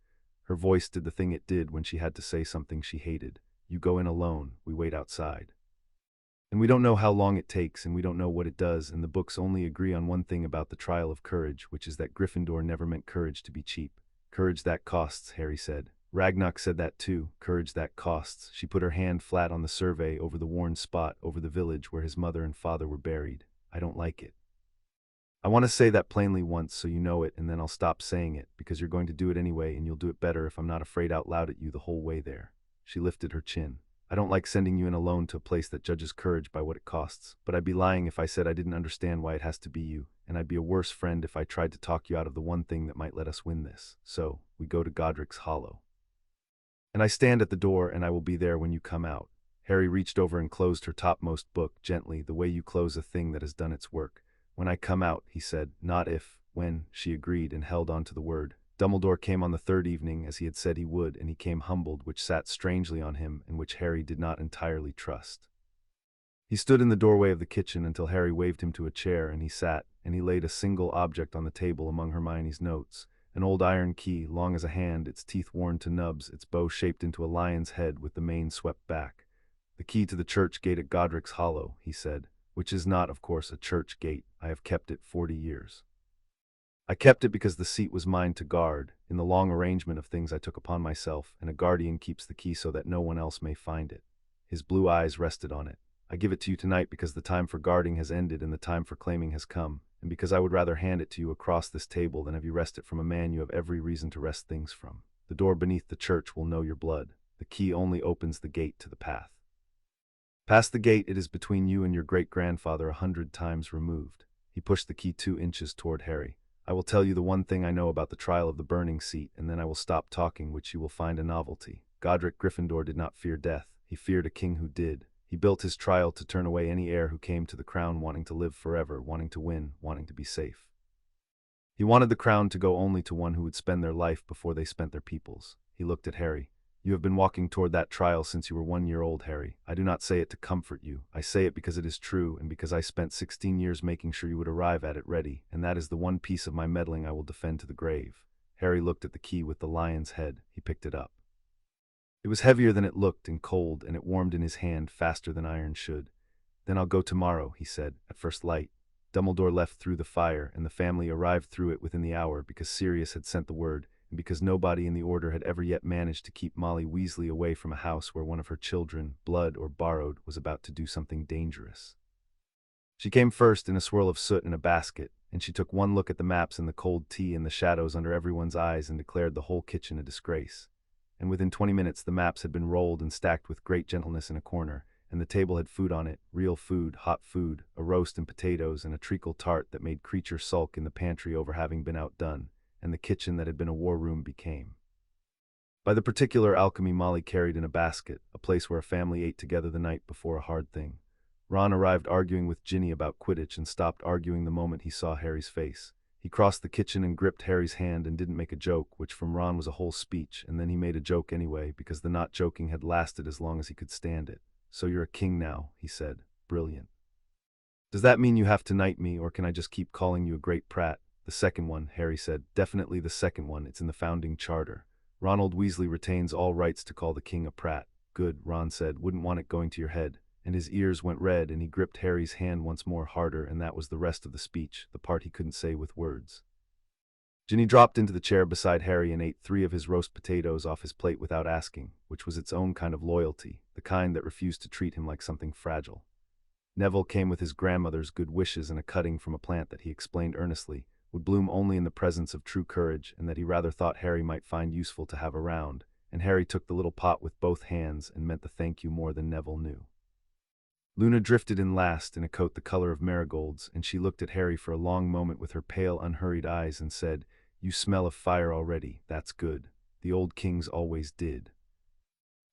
Her voice did the thing it did when she had to say something she hated. "You go in alone, we wait outside." And we don't know how long it takes, and we don't know what it does, and the books only agree on one thing about the trial of courage, which is that Gryffindor never meant courage to be cheap. Courage that costs, Harry said. Ragnock said that too, courage that costs. She put her hand flat on the survey over the worn spot over the village where his mother and father were buried. I don't like it. I want to say that plainly once so you know it, and then I'll stop saying it, because you're going to do it anyway, and you'll do it better if I'm not afraid out loud at you the whole way there. She lifted her chin. I don't like sending you in alone to a place that judges courage by what it costs, but I'd be lying if I said I didn't understand why it has to be you, and I'd be a worse friend if I tried to talk you out of the one thing that might let us win this. So, we go to Godric's Hollow. And I stand at the door, and I will be there when you come out. Harry reached over and closed her topmost book gently, the way you close a thing that has done its work. When I come out, he said. Not if, when, she agreed and held on to the word. Dumbledore came on the third evening, as he had said he would, and he came humbled, which sat strangely on him, and which Harry did not entirely trust. He stood in the doorway of the kitchen until Harry waved him to a chair, and he sat, and he laid a single object on the table among Hermione's notes. An old iron key, long as a hand, its teeth worn to nubs, its bow shaped into a lion's head with the mane swept back. The key to the church gate at Godric's Hollow, he said, which is not, of course, a church gate. I have kept it 40 years. I kept it because the seat was mine to guard, in the long arrangement of things I took upon myself, and a guardian keeps the key so that no one else may find it. His blue eyes rested on it. I give it to you tonight because the time for guarding has ended and the time for claiming has come, and because I would rather hand it to you across this table than have you wrest it from a man you have every reason to wrest things from. The door beneath the church will know your blood. The key only opens the gate to the path. Past the gate it is between you and your great-grandfather 100 times removed. He pushed the key 2 inches toward Harry. I will tell you the one thing I know about the trial of the burning seat, and then I will stop talking, which you will find a novelty. Godric Gryffindor did not fear death. He feared a king who did. He built his trial to turn away any heir who came to the crown wanting to live forever, wanting to win, wanting to be safe. He wanted the crown to go only to one who would spend their life before they spent their people's. He looked at Harry. You have been walking toward that trial since you were 1 year old, Harry. I do not say it to comfort you. I say it because it is true, and because I spent 16 years making sure you would arrive at it ready, and that is the one piece of my meddling I will defend to the grave. Harry looked at the key with the lion's head. He picked it up. It was heavier than it looked and cold, and it warmed in his hand faster than iron should. Then I'll go tomorrow, he said, at first light. Dumbledore left through the fire, and the family arrived through it within the hour because Sirius had sent the word, and because nobody in the Order had ever yet managed to keep Molly Weasley away from a house where one of her children, blood or borrowed, was about to do something dangerous. She came first in a swirl of soot in a basket, and she took one look at the maps and the cold tea and the shadows under everyone's eyes and declared the whole kitchen a disgrace. And within 20 minutes the maps had been rolled and stacked with great gentleness in a corner, and the table had food on it, real food, hot food, a roast and potatoes, and a treacle tart that made Creature sulk in the pantry over having been outdone, and the kitchen that had been a war room became. By the particular alchemy Molly carried in a basket, a place where a family ate together the night before a hard thing. Ron arrived arguing with Ginny about Quidditch and stopped arguing the moment he saw Harry's face. He crossed the kitchen and gripped Harry's hand and didn't make a joke, which from Ron was a whole speech, and then he made a joke anyway, because the not joking had lasted as long as he could stand it. So you're a king now, he said. Brilliant. Does that mean you have to knight me, or can I just keep calling you a great prat? The second one, Harry said. Definitely the second one. It's in the founding charter. Ronald Weasley retains all rights to call the king a prat. Good, Ron said. Wouldn't want it going to your head. And his ears went red, and he gripped Harry's hand once more harder, and that was the rest of the speech, the part he couldn't say with words. Ginny dropped into the chair beside Harry and ate 3 of his roast potatoes off his plate without asking, which was its own kind of loyalty, the kind that refused to treat him like something fragile. Neville came with his grandmother's good wishes and a cutting from a plant that he explained earnestly would bloom only in the presence of true courage, and that he rather thought Harry might find useful to have around, and Harry took the little pot with both hands and meant the thank you more than Neville knew. Luna drifted in last in a coat the color of marigolds, and she looked at Harry for a long moment with her pale, unhurried eyes and said, You smell of fire already. That's good. The old kings always did.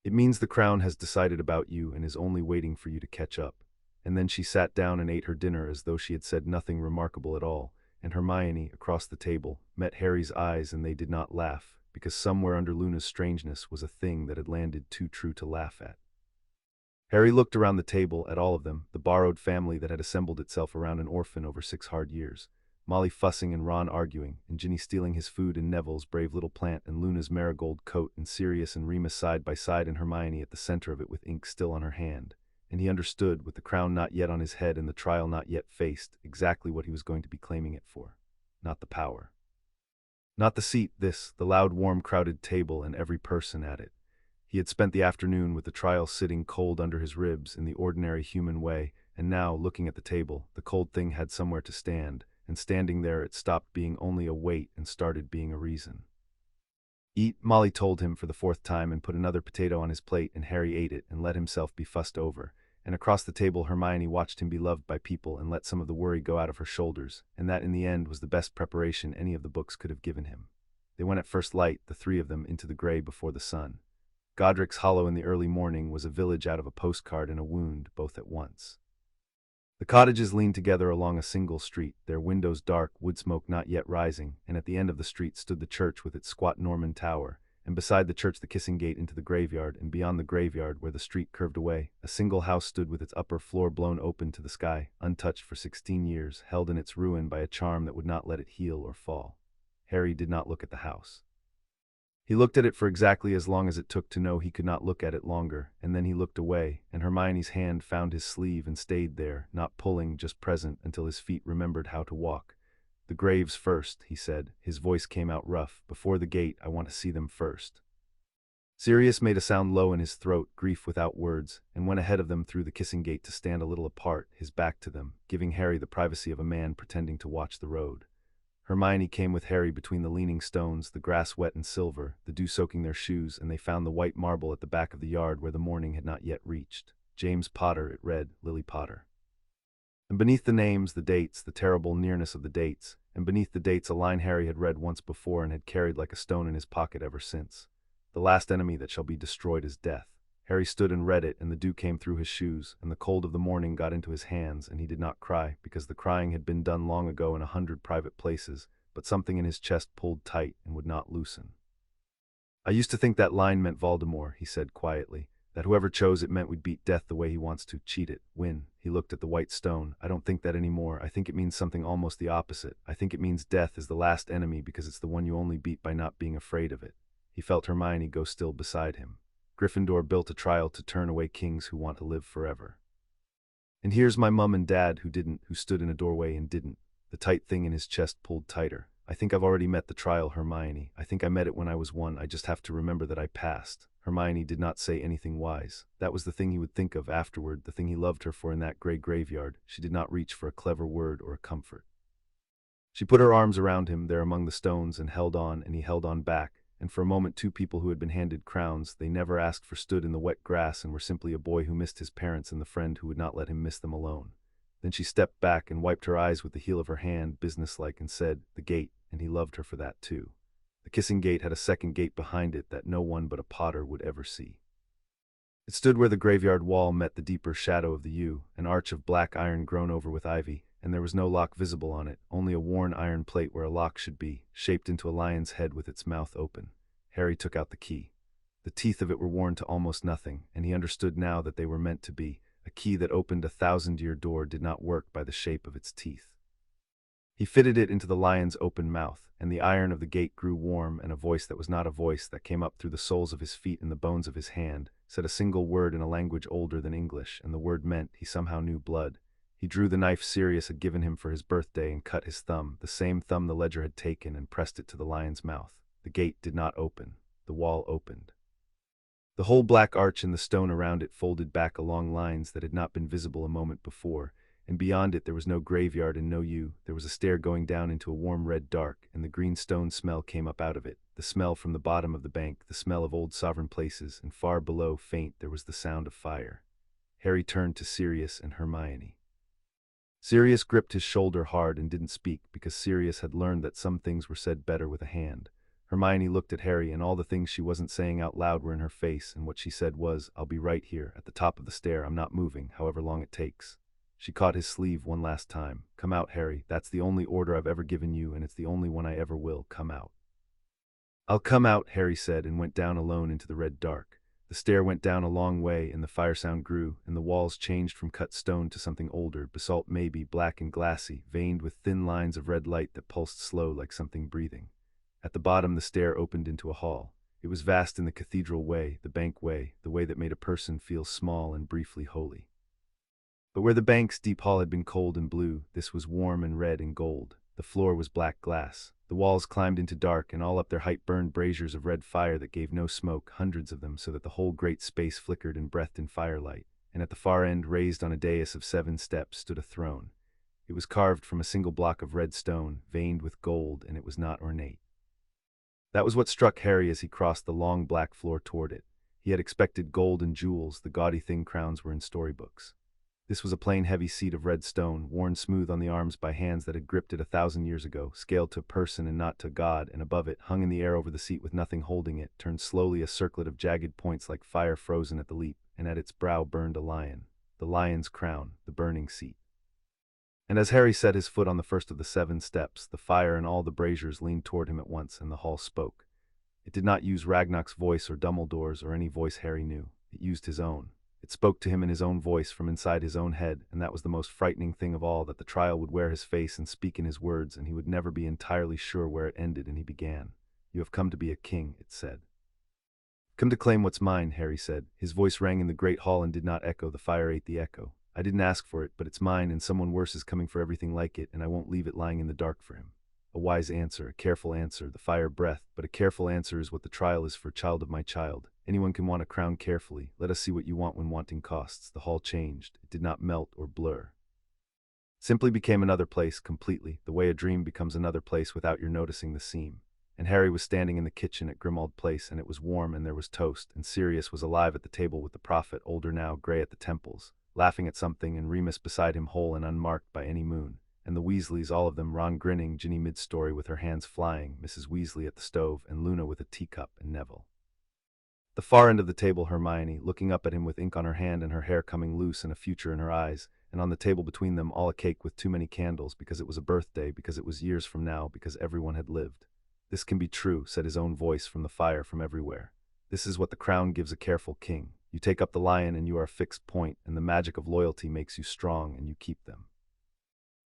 It means the crown has decided about you and is only waiting for you to catch up. And then she sat down and ate her dinner as though she had said nothing remarkable at all, and Hermione, across the table, met Harry's eyes, and they did not laugh, because somewhere under Luna's strangeness was a thing that had landed too true to laugh at. Harry looked around the table at all of them, the borrowed family that had assembled itself around an orphan over 6 hard years, Molly fussing and Ron arguing, and Ginny stealing his food and Neville's brave little plant and Luna's marigold coat, and Sirius and Remus side by side and Hermione at the center of it with ink still on her hand. and he understood, with the crown not yet on his head and the trial not yet faced, exactly what he was going to be claiming it for. Not the power. Not the seat, the loud, warm, crowded table and every person at it. He had spent the afternoon with the trial sitting cold under his ribs in the ordinary human way, and now, looking at the table, the cold thing had somewhere to stand, and standing there it stopped being only a weight and started being a reason. Eat, Molly told him for the fourth time, and put another potato on his plate, and Harry ate it and let himself be fussed over. And across the table Hermione watched him be loved by people and let some of the worry go out of her shoulders, and that in the end was the best preparation any of the books could have given him. They went at first light, the three of them, into the gray before the sun. Godric's Hollow in the early morning was a village out of a postcard and a wound, both at once. The cottages leaned together along a single street, their windows dark, wood smoke not yet rising, and at the end of the street stood the church with its squat Norman tower, and beside the church the kissing gate into the graveyard, and beyond the graveyard, where the street curved away, a single house stood with its upper floor blown open to the sky, untouched for 16 years, held in its ruin by a charm that would not let it heal or fall. Harry did not look at the house. He looked at it for exactly as long as it took to know he could not look at it longer, and then he looked away, and Hermione's hand found his sleeve and stayed there, not pulling, just present, until his feet remembered how to walk. "The graves first," he said. His voice came out rough. "Before the gate, I want to see them first." Sirius made a sound low in his throat, grief without words, and went ahead of them through the kissing gate to stand a little apart, his back to them, giving Harry the privacy of a man pretending to watch the road. Hermione came with Harry between the leaning stones, the grass wet and silver, the dew soaking their shoes, and they found the white marble at the back of the yard where the morning had not yet reached. James Potter, it read, Lily Potter. And beneath the names, the dates, the terrible nearness of the dates, and beneath the dates a line Harry had read once before and had carried like a stone in his pocket ever since. "The last enemy that shall be destroyed is death." Harry stood and read it, and the dew came through his shoes, and the cold of the morning got into his hands, and he did not cry, because the crying had been done long ago in 100 private places, but something in his chest pulled tight and would not loosen. "I used to think that line meant Voldemort," he said quietly, "that whoever chose it meant we'd beat death the way he wants to, cheat it, win." He looked at the white stone. "I don't think that anymore. I think it means something almost the opposite. I think it means death is the last enemy because it's the one you only beat by not being afraid of it." He felt Hermione go still beside him. "Gryffindor built a trial to turn away kings who want to live forever. And here's my mum and dad who stood in a doorway and didn't." The tight thing in his chest pulled tighter. "I think I've already met the trial, Hermione. I think I met it when I was 1. I just have to remember that I passed." Hermione did not say anything wise. That was the thing he would think of afterward, the thing he loved her for in that gray graveyard. She did not reach for a clever word or a comfort. She put her arms around him there among the stones and held on, and he held on back. And for a moment two people who had been handed crowns they never asked for stood in the wet grass and were simply a boy who missed his parents and the friend who would not let him miss them alone. Then she stepped back and wiped her eyes with the heel of her hand, businesslike, and said, "The gate," and he loved her for that too. The kissing gate had a second gate behind it that no one but a Potter would ever see. It stood where the graveyard wall met the deeper shadow of the yew, an arch of black iron grown over with ivy, and there was no lock visible on it, only a worn iron plate where a lock should be, shaped into a lion's head with its mouth open. Harry took out the key. The teeth of it were worn to almost nothing, and he understood now that they were meant to be. A key that opened a 1,000-year door did not work by the shape of its teeth. He fitted it into the lion's open mouth, and the iron of the gate grew warm, and a voice that was not a voice that came up through the soles of his feet and the bones of his hand, said a single word in a language older than English, and the word meant, he somehow knew, blood. He drew the knife Sirius had given him for his birthday and cut his thumb, the same thumb the ledger had taken, and pressed it to the lion's mouth. The gate did not open. The wall opened. The whole black arch and the stone around it folded back along lines that had not been visible a moment before, and beyond it there was no graveyard and no yew. There was a stair going down into a warm red dark, and the green stone smell came up out of it, the smell from the bottom of the bank, the smell of old sovereign places, and far below, faint, there was the sound of fire. Harry turned to Sirius and Hermione. Sirius gripped his shoulder hard and didn't speak, because Sirius had learned that some things were said better with a hand. Hermione looked at Harry, and all the things she wasn't saying out loud were in her face, and what she said was, "I'll be right here, at the top of the stair. I'm not moving, however long it takes." She caught his sleeve one last time. "Come out, Harry. That's the only order I've ever given you, and it's the only one I ever will. Come out." "I'll come out," Harry said, and went down alone into the red dark. The stair went down a long way, and the fire sound grew, and the walls changed from cut stone to something older, basalt maybe, black and glassy, veined with thin lines of red light that pulsed slow like something breathing. At the bottom the stair opened into a hall. It was vast in the cathedral way, the bank way, the way that made a person feel small and briefly holy. But where the bank's deep hall had been cold and blue, this was warm and red and gold. The floor was black glass. The walls climbed into dark, and all up their height burned braziers of red fire that gave no smoke, hundreds of them, so that the whole great space flickered and breathed in firelight. And at the far end, raised on a dais of 7 steps, stood a throne. It was carved from a single block of red stone, veined with gold, and it was not ornate. That was what struck Harry as he crossed the long black floor toward it. He had expected gold and jewels, the gaudy thing crowns were in storybooks. This was a plain heavy seat of red stone, worn smooth on the arms by hands that had gripped it 1,000 years ago, scaled to a person and not to God, and above it, hung in the air over the seat with nothing holding it, turned slowly a circlet of jagged points like fire frozen at the leap, and at its brow burned a lion. The lion's crown, the burning seat. And as Harry set his foot on the first of the 7 steps, the fire and all the braziers leaned toward him at once, and the hall spoke. It did not use Ragnar's voice or Dumbledore's or any voice Harry knew. It used his own. It spoke to him in his own voice from inside his own head, and that was the most frightening thing of all, that the trial would wear his face and speak in his words, and he would never be entirely sure where it ended and he began. "You have come to be a king," it said. "Come to claim what's mine," Harry said. His voice rang in the great hall and did not echo. The fire ate the echo. "I didn't ask for it, but it's mine, and someone worse is coming for everything like it, and I won't leave it lying in the dark for him." A wise answer, a careful answer, the fire breathed, but a careful answer is what the trial is for, child of my child. Anyone can want a crown carefully. Let us see what you want when wanting costs. The hall changed. It did not melt or blur. It simply became another place completely, the way a dream becomes another place without your noticing the seam. And Harry was standing in the kitchen at Grimmauld Place, and it was warm, and there was toast, and Sirius was alive at the table with the prophet, older now, grey at the temples, laughing at something, and Remus beside him, whole and unmarked by any moon. And the Weasleys, all of them, Ron grinning, Ginny mid-story with her hands flying, Mrs. Weasley at the stove, and Luna with a teacup, and Neville. The far end of the table, Hermione, looking up at him with ink on her hand and her hair coming loose and a future in her eyes, and on the table between them all a cake with too many candles, because it was a birthday, because it was years from now, because everyone had lived. "This can be true," said his own voice from the fire from everywhere. "This is what the crown gives a careful king. You take up the lion and you are a fixed point, and the magic of loyalty makes you strong, and you keep them.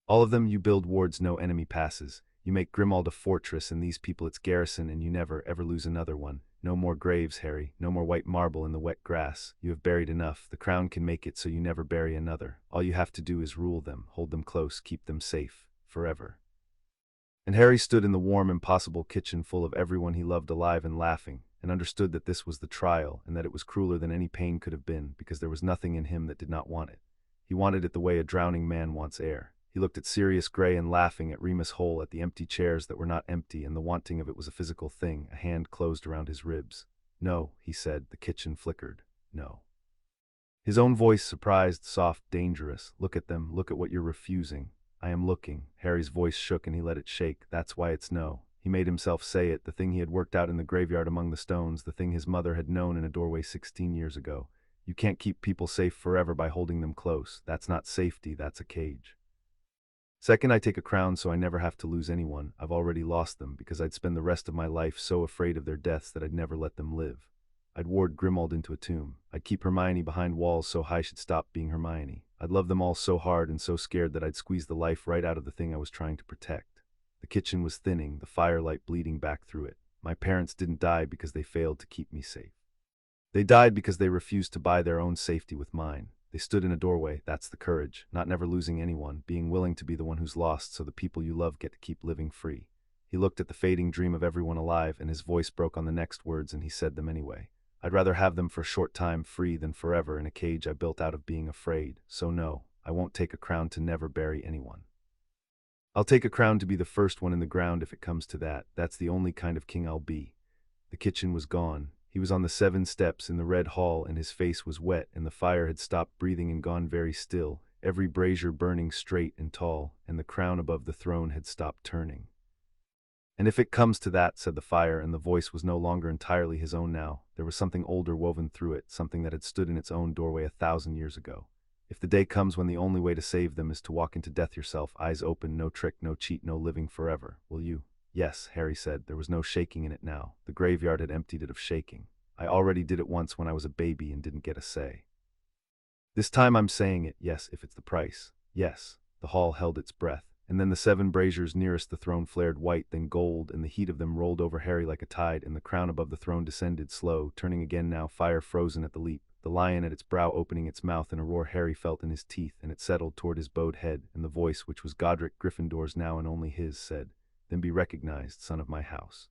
All of them you build wards no enemy passes. You make Grimmauld a fortress and these people its garrison, and you never, ever lose another one. No more graves, Harry, no more white marble in the wet grass. You have buried enough. The crown can make it so you never bury another. All you have to do is rule them, hold them close, keep them safe, forever." And Harry stood in the warm, impossible kitchen full of everyone he loved alive and laughing, and understood that this was the trial, and that it was crueler than any pain could have been, because there was nothing in him that did not want it. He wanted it the way a drowning man wants air. He looked at Sirius Grey and laughing, at Remus Hole, at the empty chairs that were not empty, and the wanting of it was a physical thing. A hand closed around his ribs. "No," he said. The kitchen flickered. "No." His own voice, surprised, soft, dangerous. "Look at them. Look at what you're refusing." "I am looking." Harry's voice shook and he let it shake. "That's why it's no." He made himself say it, the thing he had worked out in the graveyard among the stones, the thing his mother had known in a doorway 16 years ago. "You can't keep people safe forever by holding them close. That's not safety, that's a cage. Second, I take a crown so I never have to lose anyone. I've already lost them, because I'd spend the rest of my life so afraid of their deaths that I'd never let them live. I'd ward Grimmauld into a tomb. I'd keep Hermione behind walls so I should stop being Hermione. I'd love them all so hard and so scared that I'd squeeze the life right out of the thing I was trying to protect." The kitchen was thinning, the firelight bleeding back through it. "My parents didn't die because they failed to keep me safe. They died because they refused to buy their own safety with mine. They stood in a doorway. That's the courage, not never losing anyone, being willing to be the one who's lost so the people you love get to keep living free." He looked at the fading dream of everyone alive, and his voice broke on the next words, and he said them anyway. "I'd rather have them for a short time free than forever in a cage I built out of being afraid. So no, I won't take a crown to never bury anyone. I'll take a crown to be the first one in the ground if it comes to that. That's the only kind of king I'll be." The kitchen was gone. He was on the 7 steps in the red hall, and his face was wet, and the fire had stopped breathing and gone very still, every brazier burning straight and tall, and the crown above the throne had stopped turning. "And if it comes to that," said the fire, and the voice was no longer entirely his own now. There was something older woven through it, something that had stood in its own doorway 1,000 years ago. "If the day comes when the only way to save them is to walk into death yourself, eyes open, no trick, no cheat, no living forever, will you?" "Yes," Harry said. There was no shaking in it now. The graveyard had emptied it of shaking. "I already did it once when I was a baby and didn't get a say. This time I'm saying it, yes, if it's the price. Yes." The hall held its breath. And then the 7 braziers nearest the throne flared white, then gold, and the heat of them rolled over Harry like a tide, and the crown above the throne descended slow, turning again now, fire frozen at the leap. the lion at its brow opening its mouth in a roar Harry felt in his teeth, and it settled toward his bowed head, and the voice, which was Godric Gryffindor's now and only his, said, "Then be recognized, son of my house."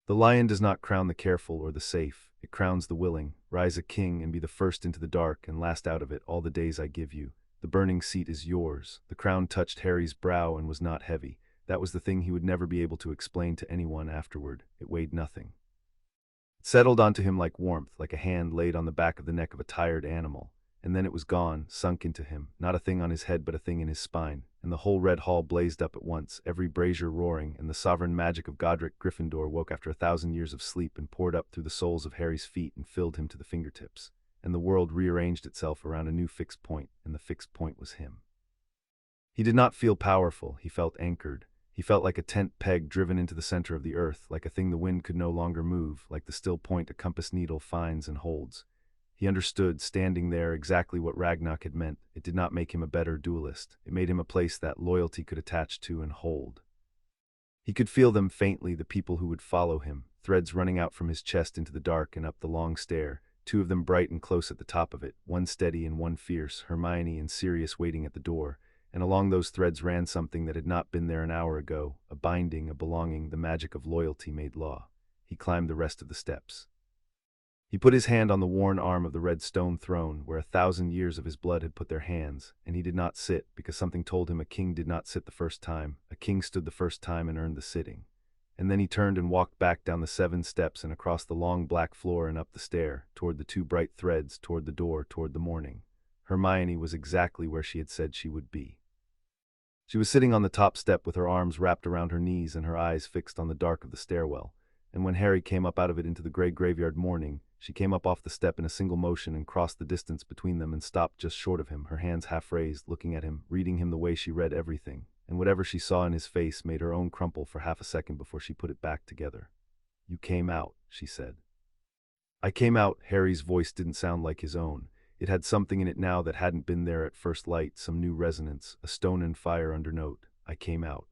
The lion does not crown the careful or the safe, it crowns the willing. Rise a king and be the first into the dark and last out of it all the days I give you. The burning seat is yours. The crown touched Harry's brow and was not heavy. That was the thing he would never be able to explain to anyone afterward. It weighed nothing. It settled onto him like warmth, like a hand laid on the back of the neck of a tired animal. And then it was gone, sunk into him, not a thing on his head but a thing in his spine, and the whole red hall blazed up at once, every brazier roaring, and the sovereign magic of Godric Gryffindor woke after 1,000 years of sleep and poured up through the soles of Harry's feet and filled him to the fingertips. And the world rearranged itself around a new fixed point, and the fixed point was him. He did not feel powerful, he felt anchored. He felt like a tent peg driven into the center of the earth, like a thing the wind could no longer move, like the still point a compass needle finds and holds. He understood, standing there, exactly what Ragnarok had meant. It did not make him a better duelist. It made him a place that loyalty could attach to and hold. He could feel them faintly, the people who would follow him, threads running out from his chest into the dark and up the long stair, two of them bright and close at the top of it, one steady and one fierce, Hermione and Sirius waiting at the door, and along those threads ran something that had not been there an hour ago, a binding, a belonging, the magic of loyalty made law. He climbed the rest of the steps. He put his hand on the worn arm of the red stone throne, where 1,000 years of his blood had put their hands, and he did not sit, because something told him a king did not sit the first time. A king stood the first time and earned the sitting. And then he turned and walked back down the 7 steps and across the long black floor and up the stair, toward the 2 bright threads, toward the door, toward the morning. Hermione was exactly where she had said she would be. She was sitting on the top step with her arms wrapped around her knees and her eyes fixed on the dark of the stairwell. And when Harry came up out of it into the gray graveyard morning, she came up off the step in a single motion and crossed the distance between them and stopped just short of him, her hands half raised, looking at him, reading him the way she read everything, and whatever she saw in his face made her own crumple for half a second before she put it back together. "You came out," she said. "I came out." Harry's voice didn't sound like his own. It had something in it now that hadn't been there at first light, some new resonance, a stone and fire undernote. "I came out."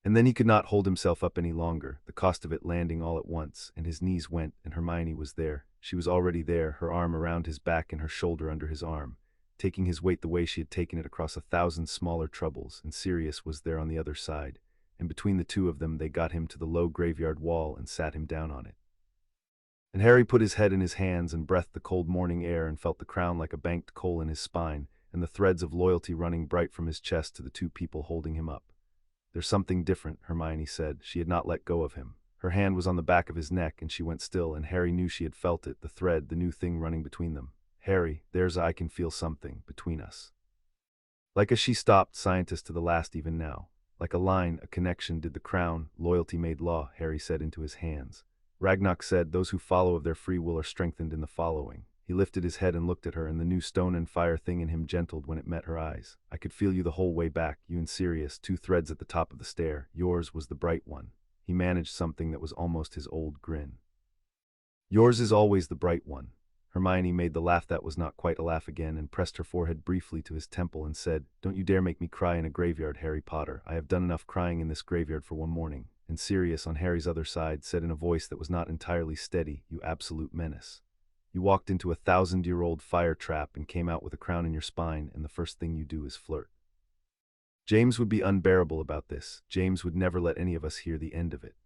And then he could not hold himself up any longer, the cost of it landing all at once, and his knees went, and Hermione was there. She was already there, her arm around his back and her shoulder under his arm, taking his weight the way she had taken it across 1,000 smaller troubles, and Sirius was there on the other side, and between the two of them they got him to the low graveyard wall and sat him down on it. And Harry put his head in his hands and breathed the cold morning air and felt the crown like a banked coal in his spine, and the threads of loyalty running bright from his chest to the 2 people holding him up. "There's something different," Hermione said. She had not let go of him. Her hand was on the back of his neck, and she went still, and Harry knew she had felt it, the thread, the new thing running between them. "Harry, I can feel something between us." Like as she stopped, scientist to the last even now. Like a line, a connection, did the crown, loyalty made law, Harry said into his hands. Ragnarok said, "Those who follow of their free will are strengthened in the following." He lifted his head and looked at her, and the new stone and fire thing in him gentled when it met her eyes. "I could feel you the whole way back, you and Sirius, 2 threads at the top of the stair. Yours was the bright one." He managed something that was almost his old grin. "Yours is always the bright one." Hermione made the laugh that was not quite a laugh again and pressed her forehead briefly to his temple and said, "Don't you dare make me cry in a graveyard, Harry Potter. I have done enough crying in this graveyard for one morning." And Sirius, on Harry's other side, said in a voice that was not entirely steady, "You absolute menace. You walked into a 1,000-year-old fire trap and came out with a crown in your spine, and the first thing you do is flirt." James would be unbearable about this. James would never let any of us hear the end of it.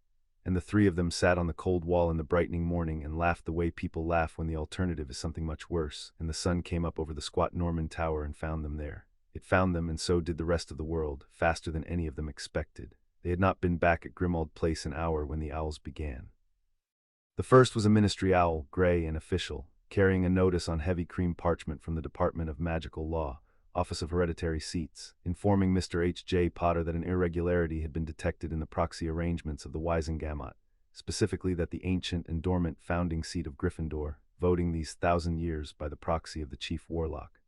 And the 3 of them sat on the cold wall in the brightening morning and laughed the way people laugh when the alternative is something much worse, and the sun came up over the squat Norman tower and found them there. It found them, and so did the rest of the world, faster than any of them expected. They had not been back at Grimmauld Place an hour when the owls began. The first was a ministry owl, gray and official, carrying a notice on heavy cream parchment from the Department of Magical Law, Office of Hereditary Seats, informing Mr. H.J. Potter that an irregularity had been detected in the proxy arrangements of the Wisengamot, specifically that the ancient and dormant founding seat of Gryffindor, voting these 1,000 years by the proxy of the chief warlock,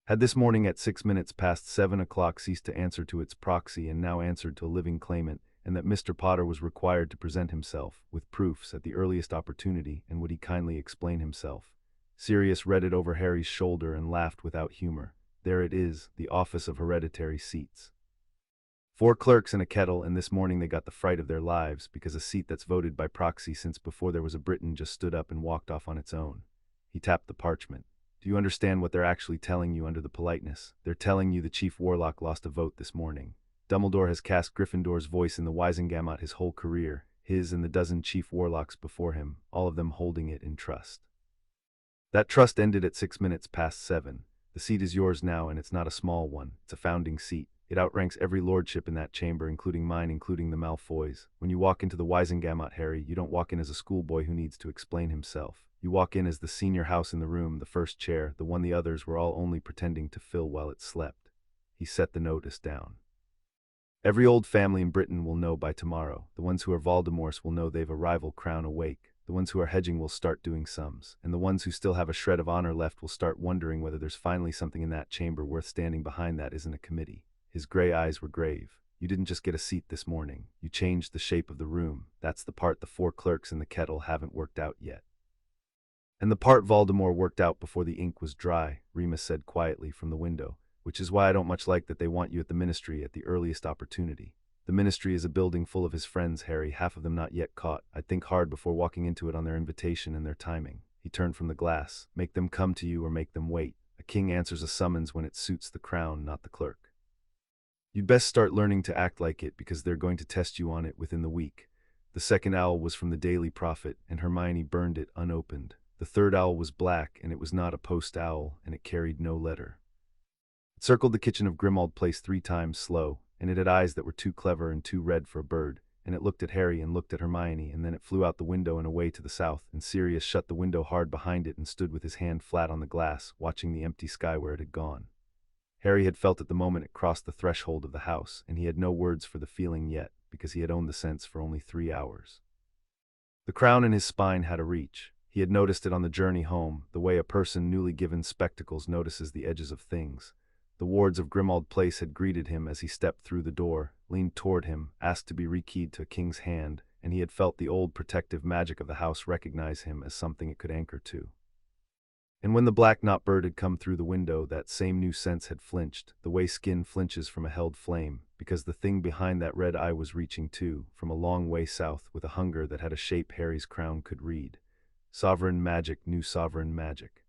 had this morning at 6 minutes past 7 o'clock ceased to answer to its proxy and now answered to a living claimant, and that Mr. Potter was required to present himself, with proofs, at the earliest opportunity, and would he kindly explain himself. Sirius read it over Harry's shoulder and laughed without humor. There it is, the Office of Hereditary Seats. 4 clerks and a kettle, and this morning they got the fright of their lives, because a seat that's voted by proxy since before there was a Briton just stood up and walked off on its own. He tapped the parchment. Do you understand what they're actually telling you under the politeness? They're telling you the chief warlock lost a vote this morning. Dumbledore has cast Gryffindor's voice in the Wisengamot his whole career, his and the dozen chief warlocks before him, all of them holding it in trust. That trust ended at 7 minutes. The seat is yours now, and it's not a small one. It's a founding seat. It outranks every lordship in that chamber, including mine, including the Malfoys. When you walk into the Wisengamot, Harry, you don't walk in as a schoolboy who needs to explain himself. You walk in as the senior house in the room, the first chair, the one the others were all only pretending to fill while it slept. He set the notice down. Every old family in Britain will know by tomorrow. The ones who are Voldemorts will know they've a rival crown awake. The ones who are hedging will start doing sums, and the ones who still have a shred of honor left will start wondering whether there's finally something in that chamber worth standing behind that isn't a committee. His gray eyes were grave. You didn't just get a seat this morning. You changed the shape of the room. That's the part the 4 clerks in the kettle haven't worked out yet. And the part Voldemort worked out before the ink was dry, Remus said quietly from the window, which is why I don't much like that they want you at the Ministry at the earliest opportunity. The Ministry is a building full of his friends, Harry, half of them not yet caught. I'd think hard before walking into it on their invitation and their timing. He turned from the glass. Make them come to you or make them wait. A king answers a summons when it suits the crown, not the clerk. You'd best start learning to act like it, because they're going to test you on it within the week. The second owl was from the Daily Prophet, and Hermione burned it unopened. The third owl was black, and it was not a post owl, and it carried no letter. It circled the kitchen of Grimmauld Place 3 times slow, and it had eyes that were too clever and too red for a bird, and it looked at Harry and looked at Hermione, and then it flew out the window and away to the south, and Sirius shut the window hard behind it and stood with his hand flat on the glass, watching the empty sky where it had gone. Harry had felt it the moment it crossed the threshold of the house, and he had no words for the feeling yet, because he had owned the sense for only 3 hours. The crown in his spine had a reach. He had noticed it on the journey home, the way a person newly given spectacles notices the edges of things. The wards of Grimmauld Place had greeted him as he stepped through the door, leaned toward him, asked to be rekeyed to a king's hand, and he had felt the old protective magic of the house recognize him as something it could anchor to. And when the black knot bird had come through the window, that same new sense had flinched, the way skin flinches from a held flame, because the thing behind that red eye was reaching too, from a long way south, with a hunger that had a shape Harry's crown could read. Sovereign magic, new sovereign magic.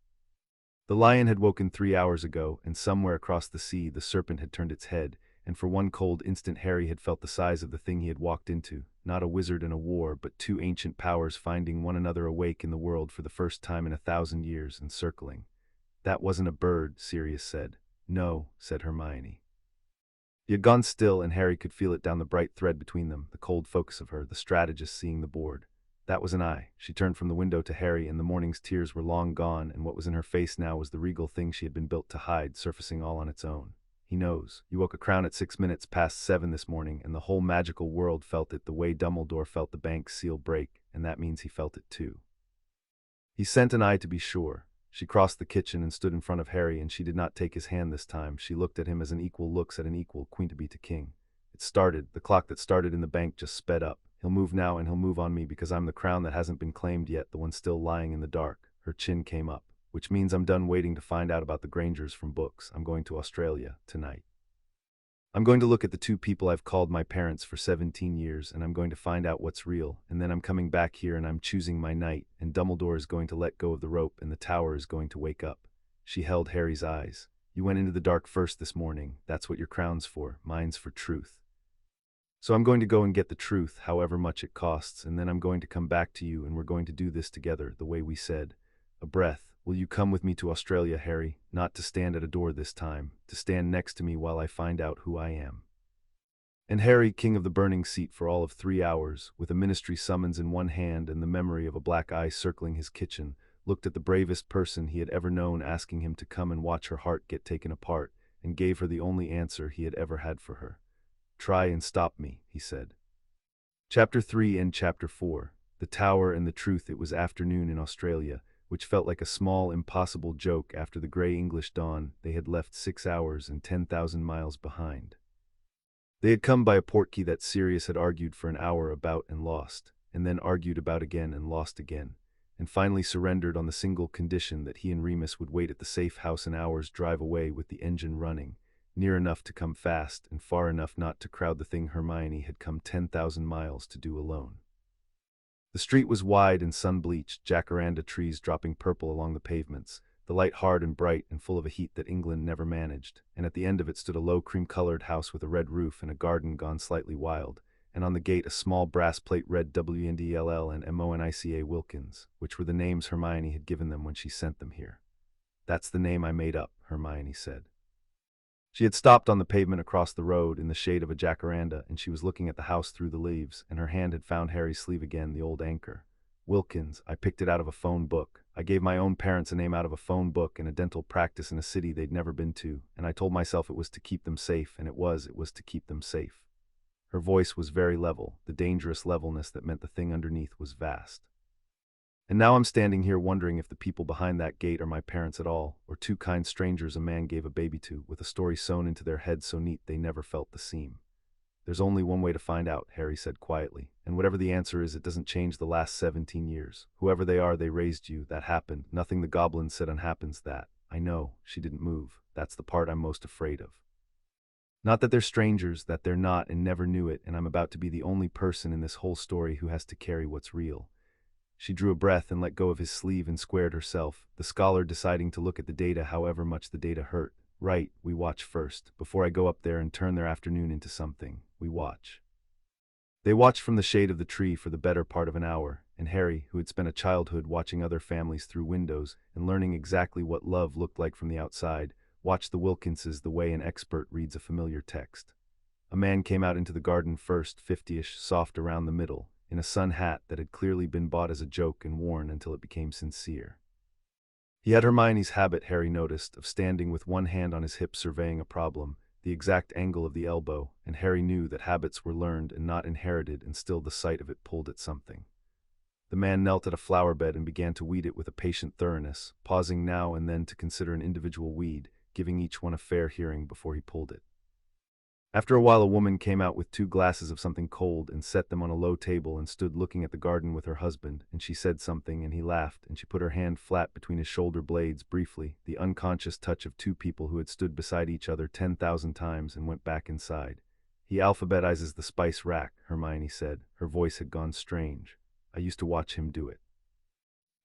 The lion had woken 3 hours ago, and somewhere across the sea the serpent had turned its head, and for one cold instant Harry had felt the size of the thing he had walked into, not a wizard in a war, but 2 ancient powers finding one another awake in the world for the first time in 1,000 years and circling. That wasn't a bird, Sirius said. No, said Hermione. He had gone still, and Harry could feel it down the bright thread between them, the cold focus of her, the strategist seeing the board. That was an eye. She turned from the window to Harry, and the morning's tears were long gone, and what was in her face now was the regal thing she had been built to hide, surfacing all on its own. He knows. You woke a crown at 7 this morning, and the whole magical world felt it the way Dumbledore felt the bank's seal break, and that means he felt it too. He sent an eye to be sure. She crossed the kitchen and stood in front of Harry, and she did not take his hand this time. She looked at him as an equal looks at an equal, queen to be to king. It started. The clock that started in the bank just sped up. He'll move now, and he'll move on me, because I'm the crown that hasn't been claimed yet, the one still lying in the dark. Her chin came up. Which means I'm done waiting to find out about the Grangers from books. I'm going to Australia tonight. I'm going to look at the 2 people I've called my parents for 17 years, and I'm going to find out what's real, and then I'm coming back here and I'm choosing my knight, and Dumbledore is going to let go of the rope, and the tower is going to wake up. She held Harry's eyes. You went into the dark first this morning. That's what your crown's for. Mine's for truth. So I'm going to go and get the truth, however much it costs, and then I'm going to come back to you, and we're going to do this together, the way we said. A breath. Will you come with me to Australia, Harry? Not to stand at a door this time, to stand next to me while I find out who I am. And Harry, king of the burning seat for all of 3 hours, with a ministry summons in one hand and the memory of a black eye circling his kitchen, looked at the bravest person he had ever known asking him to come and watch her heart get taken apart, and gave her the only answer he had ever had for her. Try and stop me, he said. Chapter 3 and Chapter 4. The Tower and the Truth. It was afternoon in Australia, which felt like a small, impossible joke after the grey English dawn they had left 6 hours and 10,000 miles behind. They had come by a portkey that Sirius had argued for an hour about and lost, and then argued about again and lost again, and finally surrendered on the single condition that he and Remus would wait at the safe house an hour's drive away with the engine running, near enough to come fast and far enough not to crowd the thing Hermione had come 10,000 miles to do alone. The street was wide and sun-bleached, jacaranda trees dropping purple along the pavements, the light hard and bright and full of a heat that England never managed, and at the end of it stood a low cream-colored house with a red roof and a garden gone slightly wild, and on the gate a small brass plate read WNDLL and MONICA Wilkins, which were the names Hermione had given them when she sent them here. "That's the name I made up," Hermione said. She had stopped on the pavement across the road in the shade of a jacaranda, and she was looking at the house through the leaves, and her hand had found Harry's sleeve again, the old anchor. "Wilkins, I picked it out of a phone book. I gave my own parents a name out of a phone book and a dental practice in a city they'd never been to, and I told myself it was to keep them safe, and it was to keep them safe." Her voice was very level, the dangerous levelness that meant the thing underneath was vast. "And now I'm standing here wondering if the people behind that gate are my parents at all, or two kind strangers a man gave a baby to, with a story sewn into their heads so neat they never felt the seam." "There's only one way to find out," Harry said quietly, "and whatever the answer is, it doesn't change the last 17 years. Whoever they are, they raised you, that happened. Nothing the goblins said unhappens, that. I know." She didn't move. "That's the part I'm most afraid of. Not that they're strangers, that they're not and never knew it, and I'm about to be the only person in this whole story who has to carry what's real." She drew a breath and let go of his sleeve and squared herself, the scholar deciding to look at the data however much the data hurt. "Right, we watch first. Before I go up there and turn their afternoon into something, we watch." They watched from the shade of the tree for the better part of an hour, and Harry, who had spent a childhood watching other families through windows and learning exactly what love looked like from the outside, watched the Wilkinses the way an expert reads a familiar text. A man came out into the garden first, 50-ish, soft around the middle, in a sun hat that had clearly been bought as a joke and worn until it became sincere. He had Hermione's habit, Harry noticed, of standing with one hand on his hip surveying a problem, the exact angle of the elbow, and Harry knew that habits were learned and not inherited, and still the sight of it pulled at something. The man knelt at a flower bed and began to weed it with a patient thoroughness, pausing now and then to consider an individual weed, giving each one a fair hearing before he pulled it. After a while a woman came out with 2 glasses of something cold and set them on a low table and stood looking at the garden with her husband, and she said something and he laughed, and she put her hand flat between his shoulder blades briefly, the unconscious touch of 2 people who had stood beside each other 10,000 times, and went back inside. "He alphabetizes the spice rack," Hermione said. Her voice had gone strange. "I used to watch him do it.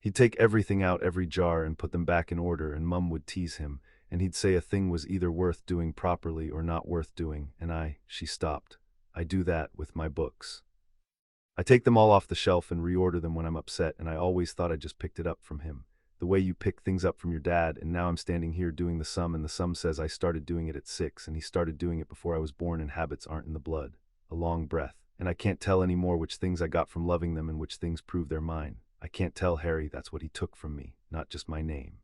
He'd take everything out every jar and put them back in order, and Mum would tease him, and he'd say a thing was either worth doing properly or not worth doing, and she stopped. "I do that with my books. I take them all off the shelf and reorder them when I'm upset, and I always thought I just picked it up from him, the way you pick things up from your dad, and now I'm standing here doing the sum, and the sum says I started doing it at 6, and he started doing it before I was born, and habits aren't in the blood." A long breath. "And I can't tell any more which things I got from loving them and which things prove they're mine. I can't tell, Harry, that's what he took from me, not just my name.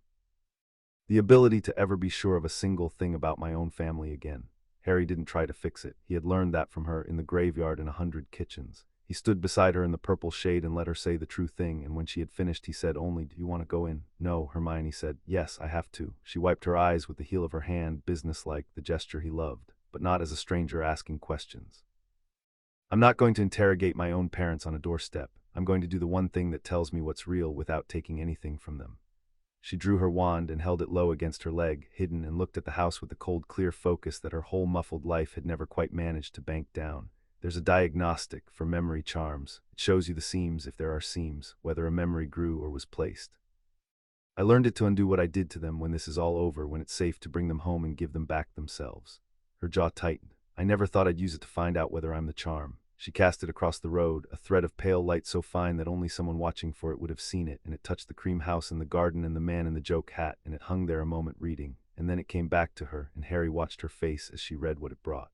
The ability to ever be sure of a single thing about my own family again." Harry didn't try to fix it. He had learned that from her in the graveyard in 100 kitchens. He stood beside her in the purple shade and let her say the true thing, and when she had finished he said only, "Do you want to go in?" "No," Hermione said. "Yes, I have to." She wiped her eyes with the heel of her hand, businesslike, the gesture he loved, but not as a stranger asking questions. "I'm not going to interrogate my own parents on a doorstep. I'm going to do the one thing that tells me what's real without taking anything from them." She drew her wand and held it low against her leg, hidden, and looked at the house with the cold, clear focus that her whole muffled life had never quite managed to bank down. "There's a diagnostic for memory charms. It shows you the seams, if there are seams, whether a memory grew or was placed. I learned it to undo what I did to them when this is all over, when it's safe to bring them home and give them back themselves." Her jaw tightened. "I never thought I'd use it to find out whether I'm the charm." She cast it across the road, a thread of pale light so fine that only someone watching for it would have seen it, and it touched the cream house and the garden and the man in the joke hat, and it hung there a moment reading, and then it came back to her, and Harry watched her face as she read what it brought.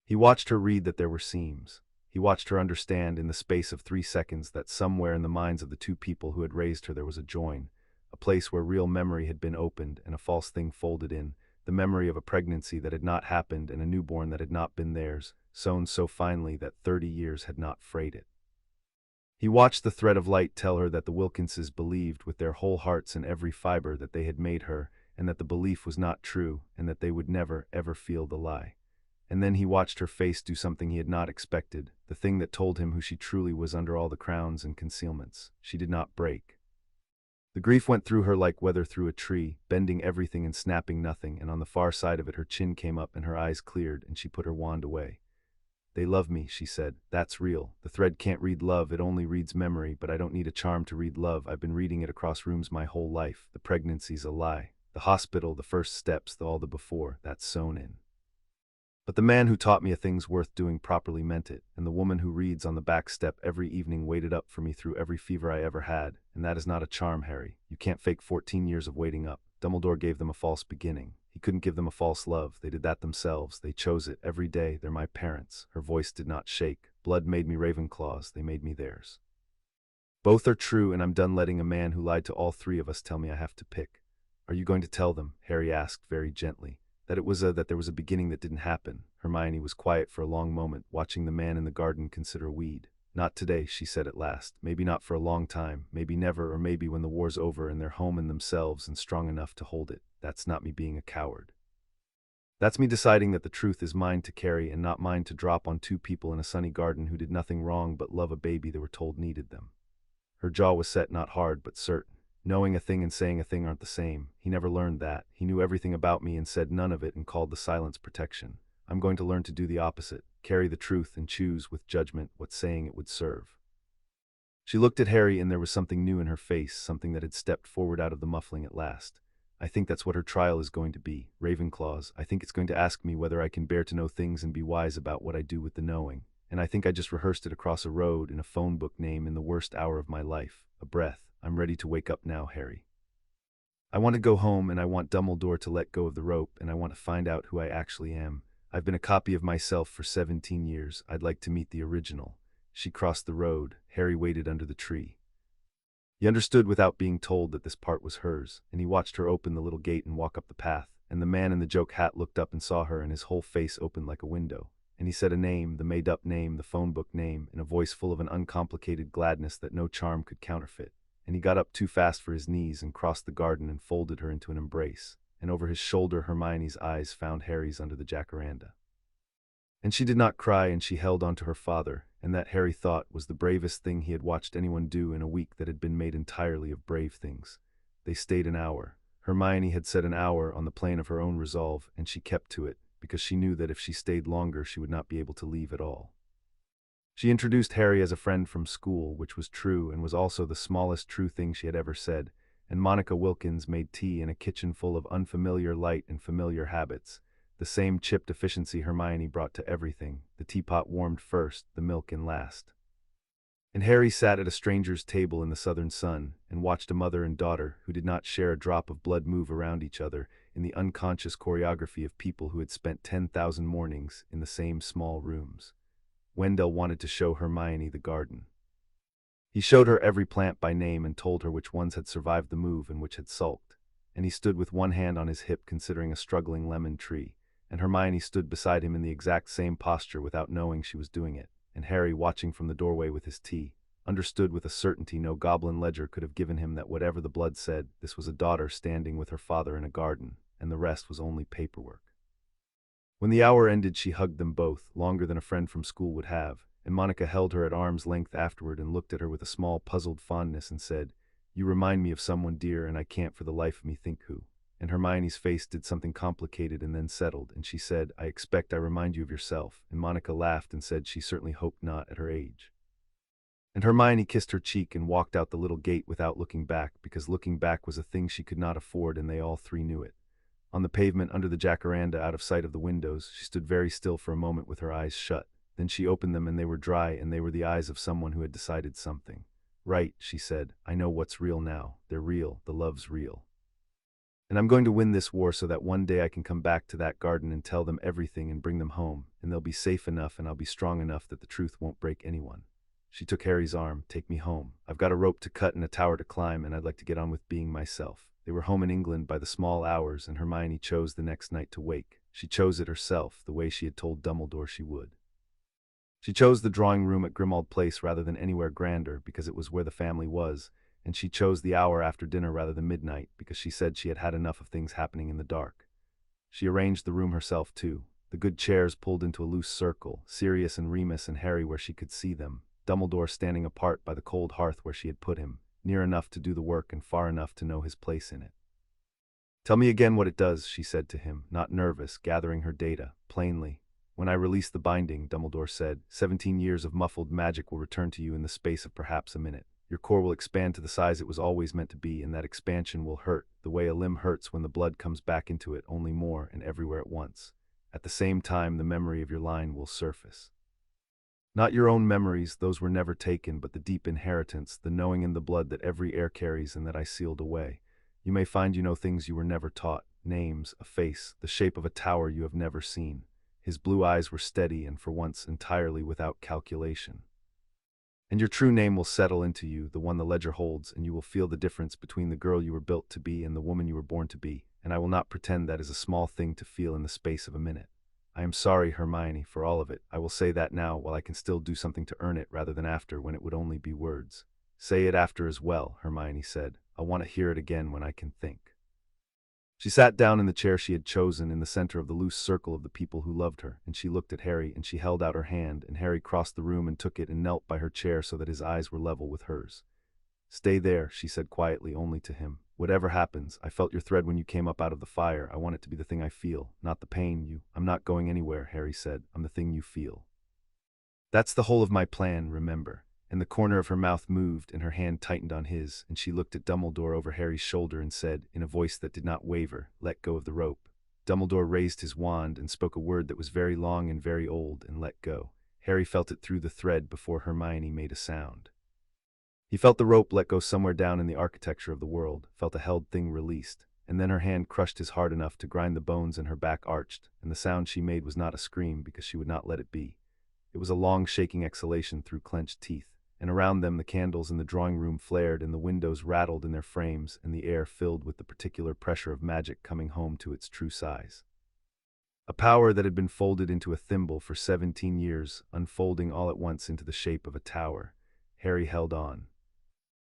He watched her read that there were seams. He watched her understand in the space of 3 seconds that somewhere in the minds of the 2 people who had raised her there was a join, a place where real memory had been opened and a false thing folded in, the memory of a pregnancy that had not happened and a newborn that had not been theirs, sewn so finely that 30 years had not frayed it. He watched the thread of light tell her that the Wilkinses believed with their whole hearts and every fiber that they had made her, and that the belief was not true, and that they would never, ever feel the lie. And then he watched her face do something he had not expected, the thing that told him who she truly was under all the crowns and concealments. She did not break. The grief went through her like weather through a tree, bending everything and snapping nothing, and on the far side of it her chin came up and her eyes cleared, and she put her wand away. They love me, she said. That's real. The thread can't read love, it only reads memory, but I don't need a charm to read love. I've been reading it across rooms my whole life. The pregnancy's a lie. The hospital, the first steps, all the before, that's sewn in. But the man who taught me a thing's worth doing properly meant it, and the woman who reads on the back step every evening waited up for me through every fever I ever had, and that is not a charm, Harry. You can't fake 14 years of waiting up. Dumbledore gave them a false beginning. He couldn't give them a false love. They did that themselves. They chose it every day. They're my parents. Her voice did not shake. Blood made me Ravenclaws. They made me theirs. Both are true, and I'm done letting a man who lied to all three of us tell me I have to pick. Are you going to tell them? Harry asked very gently. That there was a beginning that didn't happen. Hermione was quiet for a long moment, watching the man in the garden consider a weed. Not today, she said at last. Maybe not for a long time. Maybe never, or maybe when the war's over and they're home in themselves and strong enough to hold it. That's not me being a coward. That's me deciding that the truth is mine to carry and not mine to drop on two people in a sunny garden who did nothing wrong but love a baby they were told needed them. Her jaw was set, not hard but certain. Knowing a thing and saying a thing aren't the same. He never learned that. He knew everything about me and said none of it and called the silence protection. I'm going to learn to do the opposite, carry the truth and choose with judgment what saying it would serve. She looked at Harry and there was something new in her face, something that had stepped forward out of the muffling at last. I think that's what her trial is going to be, Ravenclaws. I think it's going to ask me whether I can bear to know things and be wise about what I do with the knowing. And I think I just rehearsed it across a road in a phone book name in the worst hour of my life. A breath. I'm ready to wake up now, Harry. I want to go home, and I want Dumbledore to let go of the rope, and I want to find out who I actually am. I've been a copy of myself for 17 years. I'd like to meet the original. She crossed the road. Harry waited under the tree. He understood without being told that this part was hers, and he watched her open the little gate and walk up the path, and the man in the joke hat looked up and saw her, and his whole face opened like a window. And he said a name, the made-up name, the phone book name, in a voice full of an uncomplicated gladness that no charm could counterfeit. And he got up too fast for his knees and crossed the garden and folded her into an embrace, and over his shoulder Hermione's eyes found Harry's under the jacaranda. And she did not cry, and she held on to her father, and that, Harry thought, was the bravest thing he had watched anyone do in a week that had been made entirely of brave things. They stayed an hour. Hermione had set an hour on the plane of her own resolve, and she kept to it, because she knew that if she stayed longer she would not be able to leave at all. She introduced Harry as a friend from school, which was true and was also the smallest true thing she had ever said, and Monica Wilkins made tea in a kitchen full of unfamiliar light and familiar habits, the same chipped efficiency Hermione brought to everything. The teapot warmed first, the milk in last. And Harry sat at a stranger's table in the southern sun and watched a mother and daughter who did not share a drop of blood move around each other in the unconscious choreography of people who had spent 10,000 mornings in the same small rooms. Wendell wanted to show Hermione the garden. He showed her every plant by name and told her which ones had survived the move and which had sulked, and he stood with one hand on his hip considering a struggling lemon tree, and Hermione stood beside him in the exact same posture without knowing she was doing it, and Harry, watching from the doorway with his tea, understood with a certainty no goblin ledger could have given him that whatever the blood said, this was a daughter standing with her father in a garden, and the rest was only paperwork. When the hour ended she hugged them both, longer than a friend from school would have, and Monica held her at arm's length afterward and looked at her with a small puzzled fondness and said, "You remind me of someone dear, and I can't for the life of me think who." And Hermione's face did something complicated and then settled, and she said, "I expect I remind you of yourself," and Monica laughed and said she certainly hoped not at her age. And Hermione kissed her cheek and walked out the little gate without looking back, because looking back was a thing she could not afford, and they all three knew it. On the pavement under the jacaranda, out of sight of the windows, she stood very still for a moment with her eyes shut. Then she opened them and they were dry, and they were the eyes of someone who had decided something. "Right," she said. "I know what's real now. They're real. The love's real. And I'm going to win this war so that one day I can come back to that garden and tell them everything and bring them home, and they'll be safe enough and I'll be strong enough that the truth won't break anyone." She took Harry's arm. "Take me home. I've got a rope to cut and a tower to climb, and I'd like to get on with being myself." They were home in England by the small hours, and Hermione chose the next night to wake. She chose it herself, the way she had told Dumbledore she would. She chose the drawing room at Grimmauld Place rather than anywhere grander, because it was where the family was, and she chose the hour after dinner rather than midnight, because she said she had had enough of things happening in the dark. She arranged the room herself, too. The good chairs pulled into a loose circle, Sirius and Remus and Harry where she could see them, Dumbledore standing apart by the cold hearth where she had put him, near enough to do the work and far enough to know his place in it. "Tell me again what it does," she said to him, not nervous, gathering her data, plainly. When I release the binding, Dumbledore said, 17 years of muffled magic will return to you in the space of perhaps a minute. Your core will expand to the size it was always meant to be, and that expansion will hurt, the way a limb hurts when the blood comes back into it, only more and everywhere at once. At the same time, the memory of your line will surface. Not your own memories, those were never taken, but the deep inheritance, the knowing in the blood that every heir carries and that I sealed away. You may find you know things you were never taught, names, a face, the shape of a tower you have never seen. His blue eyes were steady and for once entirely without calculation. And your true name will settle into you, the one the ledger holds, and you will feel the difference between the girl you were built to be and the woman you were born to be, and I will not pretend that is a small thing to feel in the space of a minute. I am sorry, Hermione, for all of it. I will say that now, while I can still do something to earn it rather than after, when it would only be words. Say it after as well, Hermione said. I want to hear it again when I can think. She sat down in the chair she had chosen in the center of the loose circle of the people who loved her, and she looked at Harry, and she held out her hand, and Harry crossed the room and took it and knelt by her chair so that his eyes were level with hers. Stay there, she said quietly, only to him. Whatever happens, I felt your thread when you came up out of the fire. I want it to be the thing I feel, not the pain you. I'm not going anywhere, Harry said. I'm the thing you feel. That's the whole of my plan, remember. And the corner of her mouth moved and her hand tightened on his, and she looked at Dumbledore over Harry's shoulder and said, in a voice that did not waver, let go of the rope. Dumbledore raised his wand and spoke a word that was very long and very old, and let go. Harry felt it through the thread before Hermione made a sound. He felt the rope let go somewhere down in the architecture of the world, felt a held thing released, and then her hand crushed his heart enough to grind the bones and her back arched, and the sound she made was not a scream because she would not let it be. It was a long shaking exhalation through clenched teeth, and around them the candles in the drawing room flared and the windows rattled in their frames and the air filled with the particular pressure of magic coming home to its true size. A power that had been folded into a thimble for 17 years, unfolding all at once into the shape of a tower. Harry held on.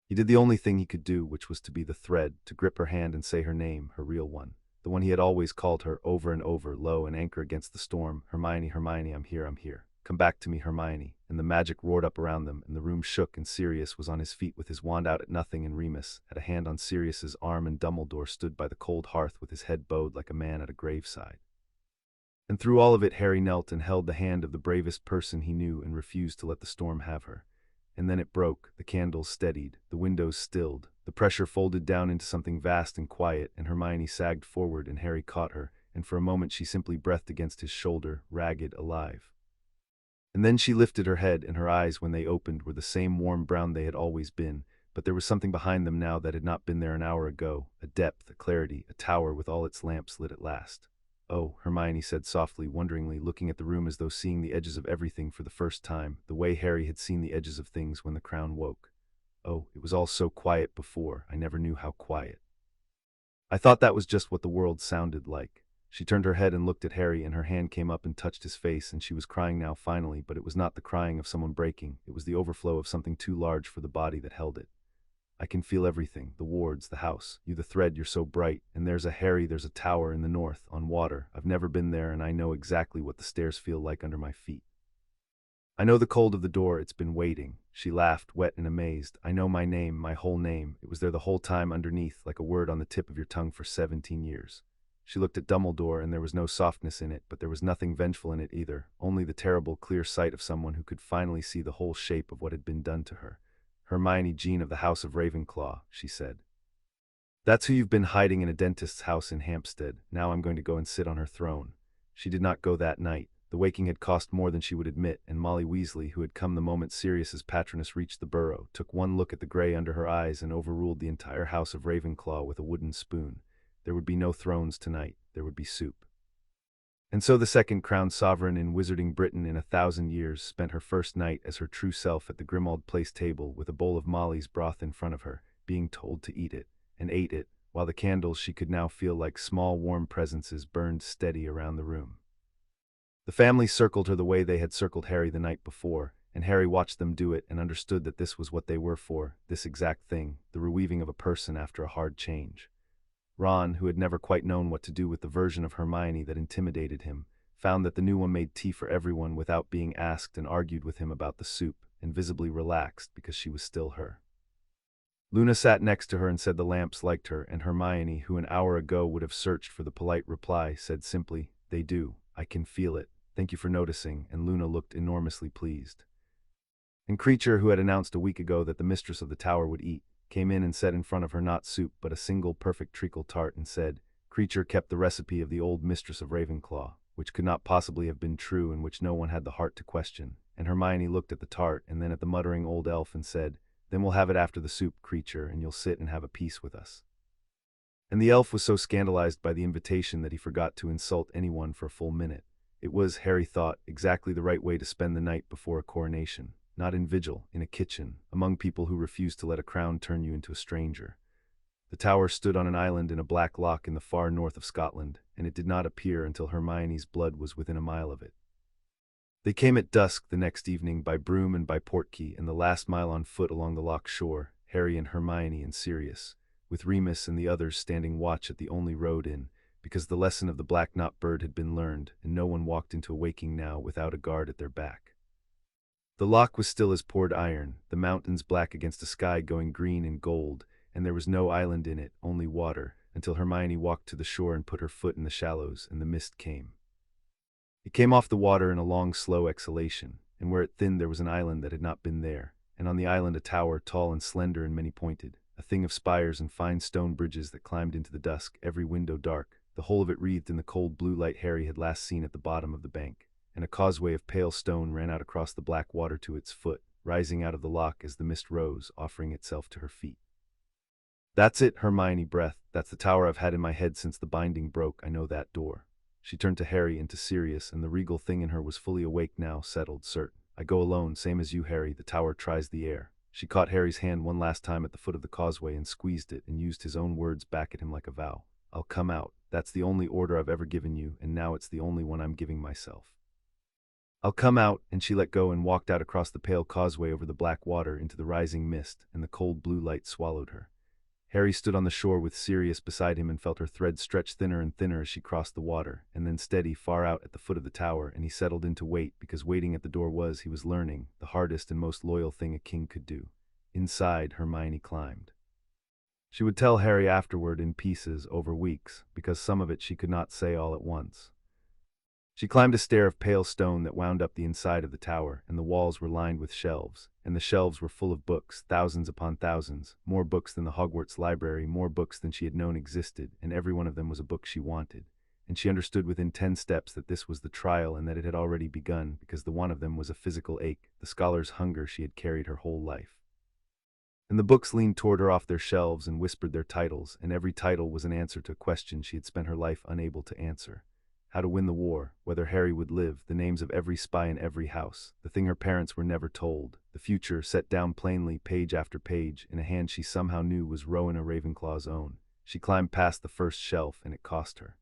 He did the only thing he could do, which was to be the thread, to grip her hand and say her name, her real one, the one he had always called her over and over, low, an anchor against the storm. Hermione, Hermione, I'm here, I'm here. Come back to me, Hermione. And the magic roared up around them, and the room shook, and Sirius was on his feet with his wand out at nothing, and Remus had a hand on Sirius's arm, and Dumbledore stood by the cold hearth with his head bowed like a man at a graveside. And through all of it, Harry knelt and held the hand of the bravest person he knew and refused to let the storm have her. And then it broke, the candles steadied, the windows stilled, the pressure folded down into something vast and quiet, and Hermione sagged forward and Harry caught her, and for a moment she simply breathed against his shoulder, ragged, alive. And then she lifted her head, and her eyes, when they opened, were the same warm brown they had always been, but there was something behind them now that had not been there an hour ago, a depth, a clarity, a tower with all its lamps lit at last. Oh, Hermione said softly, wonderingly, looking at the room as though seeing the edges of everything for the first time, the way Harry had seen the edges of things when the crown woke. Oh, it was all so quiet before, I never knew how quiet. I thought that was just what the world sounded like. She turned her head and looked at Harry, and her hand came up and touched his face, and she was crying now finally, but it was not the crying of someone breaking, it was the overflow of something too large for the body that held it. I can feel everything, the wards, the house, you the thread, you're so bright, and there's a Harry, there's a tower in the north, on water. I've never been there, and I know exactly what the stairs feel like under my feet. I know the cold of the door, it's been waiting. She laughed, wet and amazed. I know my name, my whole name. It was there the whole time underneath, like a word on the tip of your tongue for 17 years. She looked at Dumbledore, and there was no softness in it, but there was nothing vengeful in it either, only the terrible, clear sight of someone who could finally see the whole shape of what had been done to her. Hermione Jean of the House of Ravenclaw, she said. That's who you've been hiding in a dentist's house in Hampstead. Now I'm going to go and sit on her throne. She did not go that night. The waking had cost more than she would admit, and Molly Weasley, who had come the moment Sirius's patroness reached the burrow, took one look at the grey under her eyes and overruled the entire House of Ravenclaw with a wooden spoon. There would be no thrones tonight. There would be soup. And so the second crowned sovereign in Wizarding Britain in 1,000 years spent her first night as her true self at the Grimmauld Place table with a bowl of Molly's broth in front of her, being told to eat it, and ate it, while the candles she could now feel like small warm presences burned steady around the room. The family circled her the way they had circled Harry the night before, and Harry watched them do it and understood that this was what they were for, this exact thing, the reweaving of a person after a hard change. Ron, who had never quite known what to do with the version of Hermione that intimidated him, found that the new one made tea for everyone without being asked and argued with him about the soup, and visibly relaxed because she was still her. Luna sat next to her and said the lamps liked her, and Hermione, who an hour ago would have searched for the polite reply, said simply, "They do. I can feel it. Thank you for noticing, and Luna looked enormously pleased. And Creature, who had announced a week ago that the mistress of the tower would eat, came in and set in front of her not soup but a single perfect treacle tart and said, Creature kept the recipe of the old mistress of Ravenclaw, which could not possibly have been true and which no one had the heart to question. And Hermione looked at the tart and then at the muttering old elf and said, Then we'll have it after the soup, Creature, and you'll sit and have a peace with us. And the elf was so scandalized by the invitation that he forgot to insult anyone for a full minute. It was, Harry thought, exactly the right way to spend the night before a coronation, not in vigil, in a kitchen, among people who refused to let a crown turn you into a stranger. The tower stood on an island in a black loch in the far north of Scotland, and it did not appear until Hermione's blood was within a mile of it. They came at dusk the next evening by broom and by portkey, and the last mile on foot along the loch shore, Harry and Hermione and Sirius, with Remus and the others standing watch at the only road in, because the lesson of the black-knot bird had been learned, and no one walked into Awaking now without a guard at their back. The loch was still as poured iron, the mountains black against a sky going green and gold, and there was no island in it, only water, until Hermione walked to the shore and put her foot in the shallows, and the mist came. It came off the water in a long, slow exhalation, and where it thinned there was an island that had not been there, and on the island a tower, tall and slender and many-pointed, a thing of spires and fine stone bridges that climbed into the dusk, every window dark, the whole of it wreathed in the cold blue light Harry had last seen at the bottom of the bank, and a causeway of pale stone ran out across the black water to its foot, rising out of the loch as the mist rose, offering itself to her feet. That's it, Hermione breathed. That's the tower I've had in my head since the binding broke. I know that door. She turned to Harry and to Sirius, and the regal thing in her was fully awake now, settled, certain. I go alone, same as you, Harry. The tower tries the air. She caught Harry's hand one last time at the foot of the causeway and squeezed it, and used his own words back at him like a vow. I'll come out. That's the only order I've ever given you, and now it's the only one I'm giving myself. I'll come out, and she let go and walked out across the pale causeway over the black water into the rising mist, and the cold blue light swallowed her. Harry stood on the shore with Sirius beside him and felt her thread stretch thinner and thinner as she crossed the water, and then steady far out at the foot of the tower, and he settled in to wait, because waiting at the door was, he was learning, the hardest and most loyal thing a king could do. Inside, Hermione climbed. She would tell Harry afterward in pieces over weeks, because some of it she could not say all at once. She climbed a stair of pale stone that wound up the inside of the tower, and the walls were lined with shelves, and the shelves were full of books, thousands upon thousands, more books than the Hogwarts library, more books than she had known existed, and every one of them was a book she wanted. And she understood within 10 steps that this was the trial and that it had already begun, because the one of them was a physical ache, the scholar's hunger she had carried her whole life. And the books leaned toward her off their shelves and whispered their titles, and every title was an answer to a question she had spent her life unable to answer. How to win the war, whether Harry would live, the names of every spy in every house, the thing her parents were never told, the future set down plainly page after page in a hand she somehow knew was Rowena Ravenclaw's own. She climbed past the first shelf, and it cost her.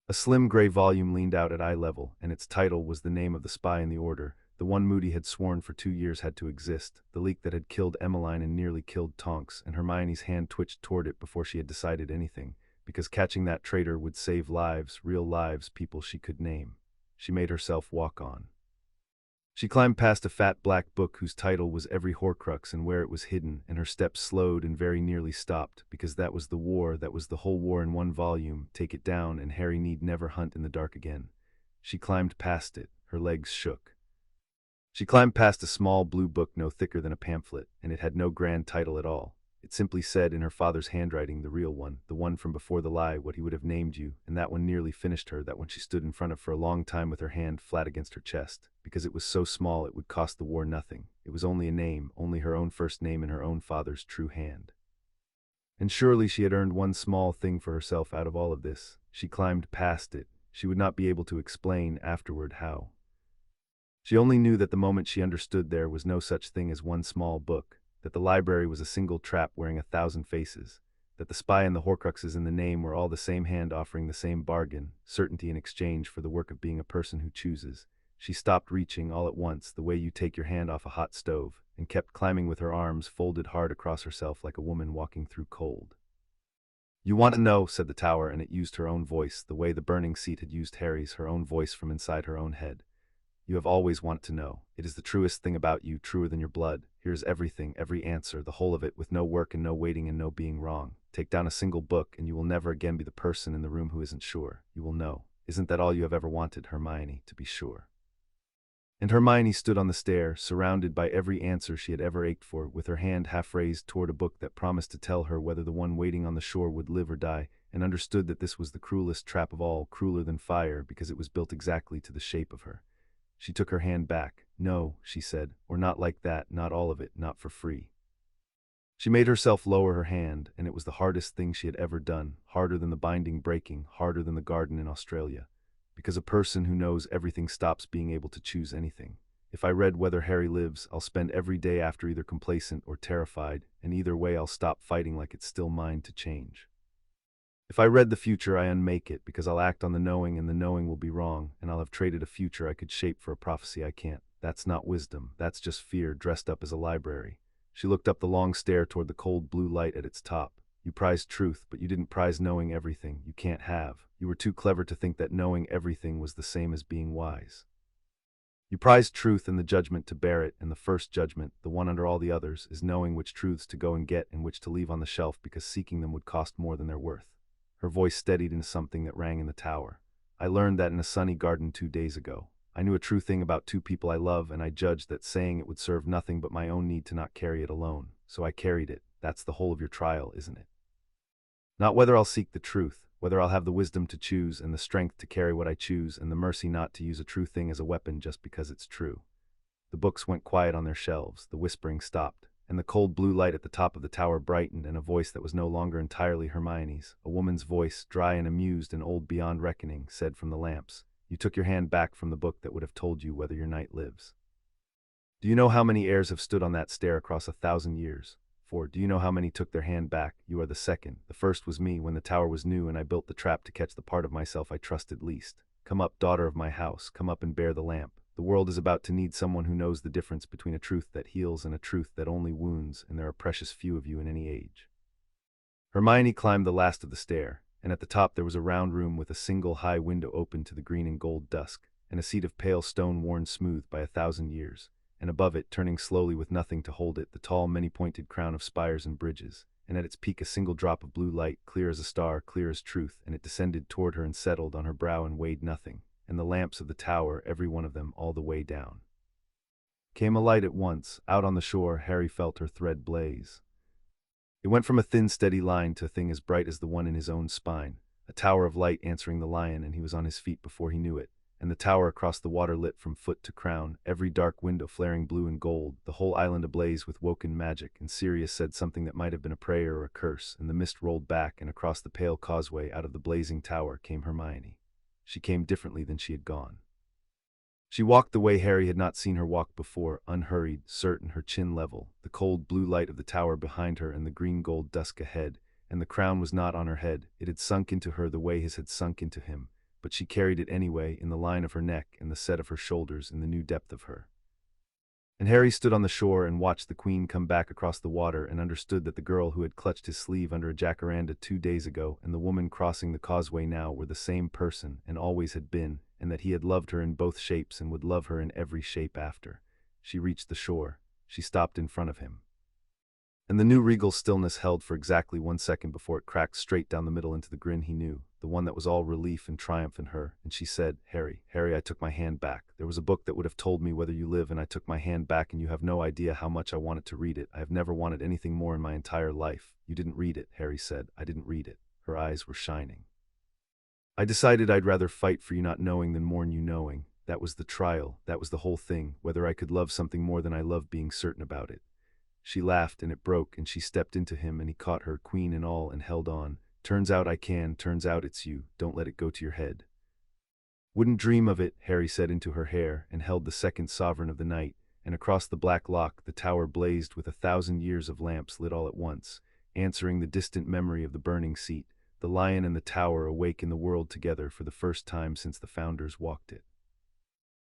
A slim gray volume leaned out at eye level, and its title was the name of the spy in the order, the one Moody had sworn for 2 years had to exist, the leak that had killed Emmeline and nearly killed Tonks, and Hermione's hand twitched toward it before she had decided anything, because catching that traitor would save lives, real lives, people she could name. She made herself walk on. She climbed past a fat black book whose title was Every Horcrux and where it was hidden, and her steps slowed and very nearly stopped, because that was the war, that was the whole war in one volume. Take it down, and Harry need never hunt in the dark again. She climbed past it, her legs shook. She climbed past a small blue book no thicker than a pamphlet, and it had no grand title at all. It simply said in her father's handwriting, the real one, the one from before the lie, what he would have named you, and that one nearly finished her, that one she stood in front of for a long time with her hand flat against her chest, because it was so small it would cost the war nothing. It was only a name, only her own first name in her own father's true hand. And surely she had earned one small thing for herself out of all of this. She climbed past it. She would not be able to explain afterward how. She only knew that the moment she understood there was no such thing as one small book, that the library was a single trap wearing 1,000 faces, that the spy and the Horcruxes in the name were all the same hand offering the same bargain, certainty in exchange for the work of being a person who chooses. She stopped reaching all at once, the way you take your hand off a hot stove, and kept climbing with her arms folded hard across herself like a woman walking through cold. You want to know, said the tower, and it used her own voice, the way the burning seat had used Harry's, her own voice from inside her own head. You have always wanted to know. It is the truest thing about you, truer than your blood. Here's everything, every answer, the whole of it, with no work and no waiting and no being wrong. Take down a single book, and you will never again be the person in the room who isn't sure. You will know. Isn't that all you have ever wanted, Hermione, to be sure? And Hermione stood on the stair, surrounded by every answer she had ever ached for, with her hand half raised toward a book that promised to tell her whether the one waiting on the shore would live or die, and understood that this was the cruelest trap of all, crueler than fire, because it was built exactly to the shape of her. She took her hand back. "No," she said, "or not like that, not all of it, not for free." She made herself lower her hand, and it was the hardest thing she had ever done, harder than the binding breaking, harder than the garden in Australia. Because a person who knows everything stops being able to choose anything. If I read Whether Harry Lives, I'll spend every day after either complacent or terrified, and either way I'll stop fighting like it's still mine to change. If I read the future, I unmake it, because I'll act on the knowing, and the knowing will be wrong, and I'll have traded a future I could shape for a prophecy I can't. That's not wisdom, that's just fear dressed up as a library. She looked up the long stair toward the cold blue light at its top. You prized truth, but you didn't prize knowing everything. You can't have. You were too clever to think that knowing everything was the same as being wise. You prized truth and the judgment to bear it, and the first judgment, the one under all the others, is knowing which truths to go and get and which to leave on the shelf because seeking them would cost more than they're worth. Her voice steadied into something that rang in the tower. I learned that in a sunny garden 2 days ago. I knew a true thing about two people I love, and I judged that saying it would serve nothing but my own need to not carry it alone. So I carried it. That's the whole of your trial, isn't it? Not whether I'll seek the truth, whether I'll have the wisdom to choose and the strength to carry what I choose and the mercy not to use a true thing as a weapon just because it's true. The books went quiet on their shelves, the whispering stopped, and the cold blue light at the top of the tower brightened, and a voice that was no longer entirely Hermione's, a woman's voice, dry and amused and old beyond reckoning, said from the lamps, "You took your hand back from the book that would have told you whether your knight lives. Do you know how many heirs have stood on that stair across 1,000 years? For, do you know how many took their hand back? You are the second. The first was me when the tower was new and I built the trap to catch the part of myself I trusted least. Come up, daughter of my house, come up and bear the lamp. The world is about to need someone who knows the difference between a truth that heals and a truth that only wounds, and there are precious few of you in any age." Hermione climbed the last of the stair, and at the top there was a round room with a single high window open to the green and gold dusk, and a seat of pale stone worn smooth by 1,000 years, and above it, turning slowly with nothing to hold it, the tall, many-pointed crown of spires and bridges, and at its peak a single drop of blue light, clear as a star, clear as truth, and it descended toward her and settled on her brow and weighed nothing, and the lamps of the tower, every one of them, all the way down, came alight at once. Out on the shore, Harry felt her thread blaze. It went from a thin, steady line to a thing as bright as the one in his own spine, a tower of light answering the lion, and he was on his feet before he knew it, and the tower across the water lit from foot to crown, every dark window flaring blue and gold, the whole island ablaze with woken magic, and Sirius said something that might have been a prayer or a curse, and the mist rolled back, and across the pale causeway out of the blazing tower came Hermione. She came differently than she had gone. She walked the way Harry had not seen her walk before, unhurried, certain, her chin level, the cold blue light of the tower behind her and the green-gold dusk ahead, and the crown was not on her head. It had sunk into her the way his had sunk into him, but she carried it anyway, in the line of her neck and the set of her shoulders, in the new depth of her. And Harry stood on the shore and watched the queen come back across the water, and understood that the girl who had clutched his sleeve under a jacaranda 2 days ago and the woman crossing the causeway now were the same person, and always had been, and that he had loved her in both shapes and would love her in every shape after. She reached the shore. She stopped in front of him. And the new regal stillness held for exactly 1 second before it cracked straight down the middle into the grin he knew, the one that was all relief and triumph in her, and she said, "Harry, Harry, I took my hand back. There was a book that would have told me whether you live, and I took my hand back, and you have no idea how much I wanted to read it. I have never wanted anything more in my entire life." "You didn't read it," Harry said. "I didn't read it." Her eyes were shining. "I decided I'd rather fight for you not knowing than mourn you knowing. That was the trial, that was the whole thing, whether I could love something more than I love being certain about it." She laughed, and it broke, and she stepped into him, and he caught her, queen and all, and held on. "Turns out I can, turns out it's you. Don't let it go to your head." "Wouldn't dream of it," Harry said into her hair, and held the second sovereign of the night, and across the black lock the tower blazed with 1,000 years of lamps lit all at once, answering the distant memory of the burning seat, the lion and the tower awake in the world together for the first time since the founders walked it.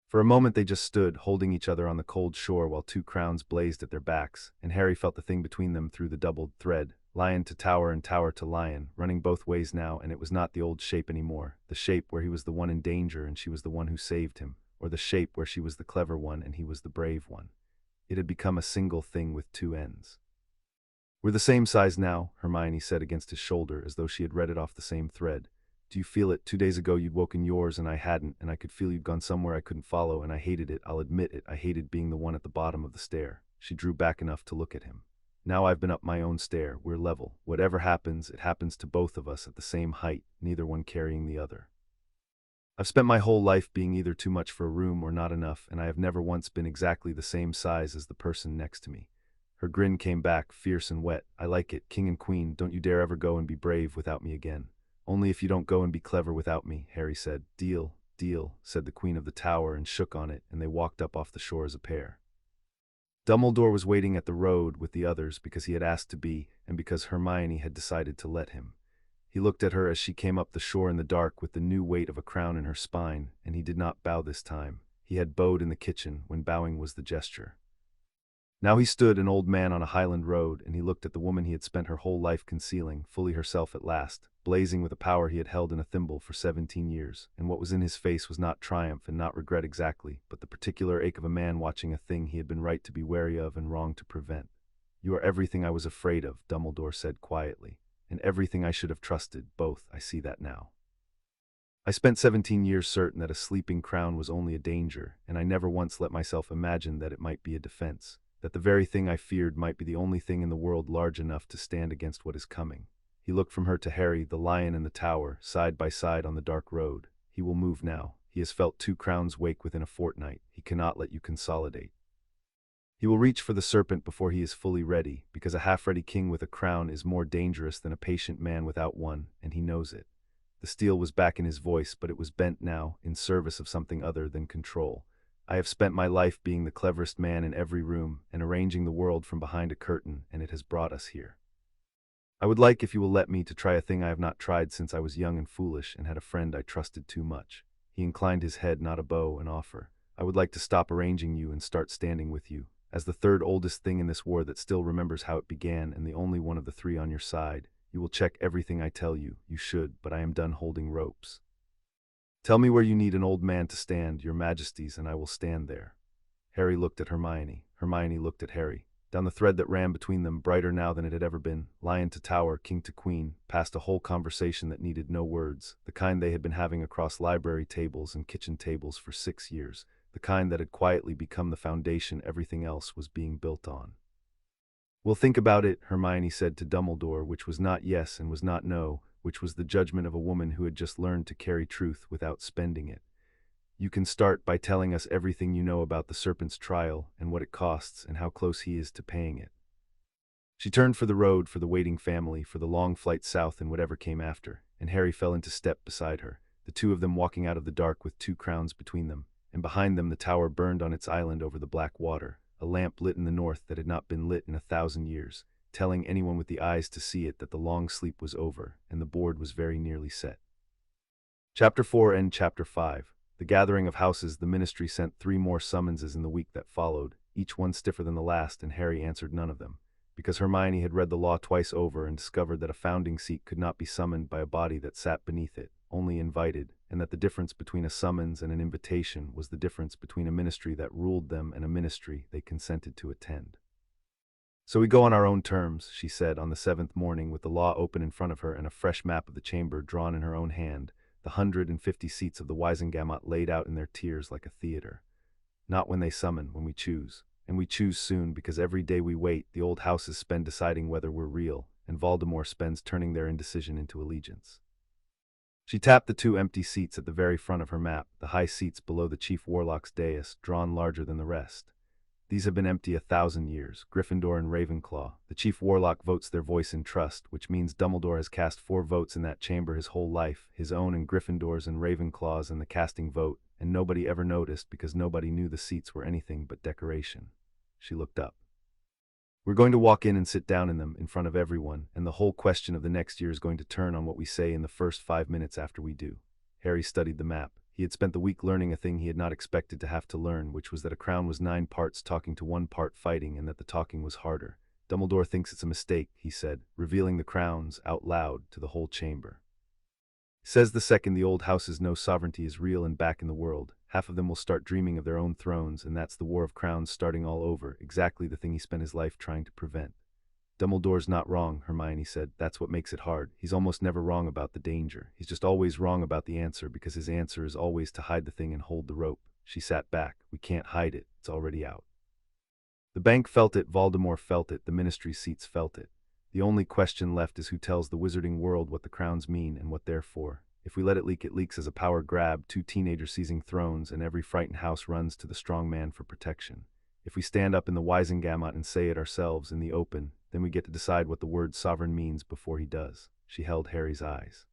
For a moment they just stood, holding each other on the cold shore while 2 crowns blazed at their backs, and Harry felt the thing between them through the doubled thread, lion to tower and tower to lion, running both ways now, and it was not the old shape anymore, the shape where he was the one in danger and she was the one who saved him, or the shape where she was the clever one and he was the brave one. It had become a single thing with 2 ends. "We're the same size now," Hermione said against his shoulder, as though she had read it off the same thread. Do you feel it? 2 days ago you'd woken yours and I hadn't, and I could feel you'd gone somewhere I couldn't follow, and I hated it. I'll admit it. I hated being the one at the bottom of the stair. She drew back enough to look at him. Now I've been up my own stair. We're level. Whatever happens, it happens to both of us at the same height, neither one carrying the other. I've spent my whole life being either too much for a room or not enough, and I have never once been exactly the same size as the person next to me. Her grin came back, fierce and wet. I like it. King and queen, don't you dare ever go and be brave without me again. Only if you don't go and be clever without me, Harry said. Deal, deal, said the queen of the tower and shook on it, and they walked up off the shore as a pair. Dumbledore was waiting at the road with the others because he had asked to be, and because Hermione had decided to let him. He looked at her as she came up the shore in the dark with the new weight of a crown in her spine, and he did not bow this time. He had bowed in the kitchen when bowing was the gesture. Now he stood an old man on a Highland road, and he looked at the woman he had spent her whole life concealing, fully herself at last, blazing with a power he had held in a thimble for 17 years, and what was in his face was not triumph and not regret exactly, but the particular ache of a man watching a thing he had been right to be wary of and wrong to prevent. You are everything I was afraid of, Dumbledore said quietly, and everything I should have trusted, both. I see that now. I spent 17 years certain that a sleeping crown was only a danger, and I never once let myself imagine that it might be a defense, that the very thing I feared might be the only thing in the world large enough to stand against what is coming. He looked from her to Harry, the lion and the tower, side by side on the dark road. He will move now. He has felt 2 crowns wake within a fortnight. He cannot let you consolidate. He will reach for the serpent before he is fully ready, because a half-ready king with a crown is more dangerous than a patient man without one, and he knows it. The steel was back in his voice, but it was bent now, in service of something other than control. I have spent my life being the cleverest man in every room, and arranging the world from behind a curtain, and it has brought us here. I would like, if you will let me, to try a thing I have not tried since I was young and foolish and had a friend I trusted too much. He inclined his head, not a bow, an offer. I would like to stop arranging you and start standing with you, as the third oldest thing in this war that still remembers how it began and the only one of the 3 on your side. You will check everything I tell you. You should, but I am done holding ropes. Tell me where you need an old man to stand, your majesties, and I will stand there. Harry looked at Hermione. Hermione looked at Harry. Down the thread that ran between them, brighter now than it had ever been, lion to tower, king to queen, passed a whole conversation that needed no words, the kind they had been having across library tables and kitchen tables for 6 years, the kind that had quietly become the foundation everything else was being built on. We'll think about it, Hermione said to Dumbledore, which was not yes and was not no, which was the judgment of a woman who had just learned to carry truth without spending it. You can start by telling us everything you know about the serpent's trial and what it costs and how close he is to paying it. She turned for the road, for the waiting family, for the long flight south and whatever came after, and Harry fell into step beside her, the 2 of them walking out of the dark with 2 crowns between them, and behind them the tower burned on its island over the black water, a lamp lit in the north that had not been lit in 1,000 years, telling anyone with the eyes to see it that the long sleep was over, and the board was very nearly set. Chapter 4 and Chapter 5. The gathering of houses. The ministry sent 3 more summonses in the week that followed, each one stiffer than the last, and Harry answered none of them, because Hermione had read the law twice over and discovered that a founding seat could not be summoned by a body that sat beneath it, only invited, and that the difference between a summons and an invitation was the difference between a ministry that ruled them and a ministry they consented to attend. So we go on our own terms, she said on the 7th morning, with the law open in front of her and a fresh map of the chamber drawn in her own hand, the 150 seats of the Wisengamot laid out in their tiers like a theater. Not when they summon, when we choose. And we choose soon, because every day we wait, the old houses spend deciding whether we're real, and Voldemort spends turning their indecision into allegiance. She tapped the 2 empty seats at the very front of her map, the high seats below the chief warlock's dais, drawn larger than the rest. These have been empty 1,000 years, Gryffindor and Ravenclaw. The chief warlock votes their voice in trust, which means Dumbledore has cast 4 votes in that chamber his whole life, his own and Gryffindor's and Ravenclaw's and the casting vote, and nobody ever noticed because nobody knew the seats were anything but decoration. She looked up. We're going to walk in and sit down in them, in front of everyone, and the whole question of the next year is going to turn on what we say in the first 5 minutes after we do. Harry studied the map. He had spent the week learning a thing he had not expected to have to learn, which was that a crown was 9 parts talking to 1 part fighting, and that the talking was harder. Dumbledore thinks it's a mistake, he said, revealing the crowns out loud to the whole chamber. Says the second the old houses know sovereignty is real and back in the world, half of them will start dreaming of their own thrones, and that's the War of Crowns starting all over, exactly the thing he spent his life trying to prevent. Dumbledore's not wrong, Hermione said. That's what makes it hard. He's almost never wrong about the danger. He's just always wrong about the answer because his answer is always to hide the thing and hold the rope. She sat back. We can't hide it. It's already out. The bank felt it, Voldemort felt it, the ministry seats felt it. The only question left is who tells the wizarding world what the crowns mean and what they're for. If we let it leaks as a power grab, two teenagers seizing thrones, and every frightened house runs to the strong man for protection. If we stand up in the Wisengamot and say it ourselves in the open, then we get to decide what the word sovereign means before he does. She held Harry's eyes.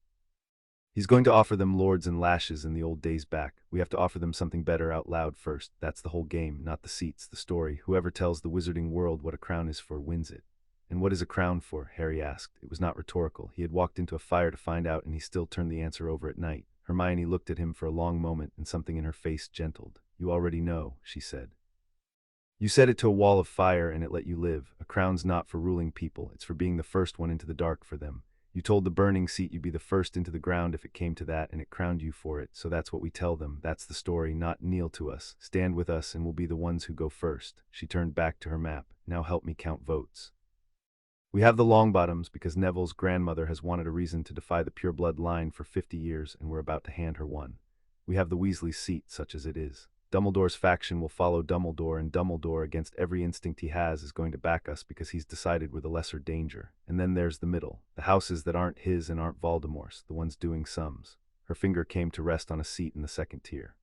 He's going to offer them lords and lashes in the old days back. We have to offer them something better out loud first. That's the whole game, not the seats, the story. Whoever tells the wizarding world what a crown is for wins it. And what is a crown for? Harry asked. It was not rhetorical. He had walked into a fire to find out, and he still turned the answer over at night. Hermione looked at him for a long moment, and something in her face gentled. You already know, she said. You said it to a wall of fire, and it let you live. A crown's not for ruling people. It's for being the first one into the dark for them. You told the burning seat you'd be the first into the ground if it came to that, and it crowned you for it. So that's what we tell them. That's the story. Not kneel to us. Stand with us, and we'll be the ones who go first. She turned back to her map. Now help me count votes. We have the Longbottoms because Neville's grandmother has wanted a reason to defy the pure blood line for 50 years, and we're about to hand her one. We have the Weasley seat, such as it is. Dumbledore's faction will follow Dumbledore, and Dumbledore, against every instinct he has, is going to back us because he's decided we're the lesser danger. And then there's the middle, the houses that aren't his and aren't Voldemort's, the ones doing sums. Her finger came to rest on a seat in the second tier.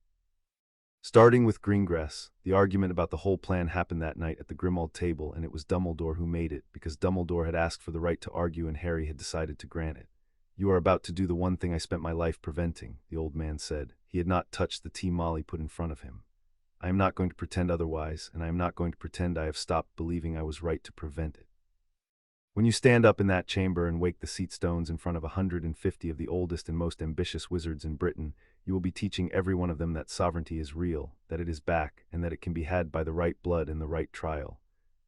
Starting with Gringotts, the argument about the whole plan happened that night at the Grimmauld table, and it was Dumbledore who made it, because Dumbledore had asked for the right to argue and Harry had decided to grant it. You are about to do the one thing I spent my life preventing, the old man said. He had not touched the tea Molly put in front of him. I am not going to pretend otherwise, and I am not going to pretend I have stopped believing I was right to prevent it. When you stand up in that chamber and wake the seat stones in front of 150 of the oldest and most ambitious wizards in Britain, you will be teaching every one of them that sovereignty is real, that it is back, and that it can be had by the right blood in the right trial.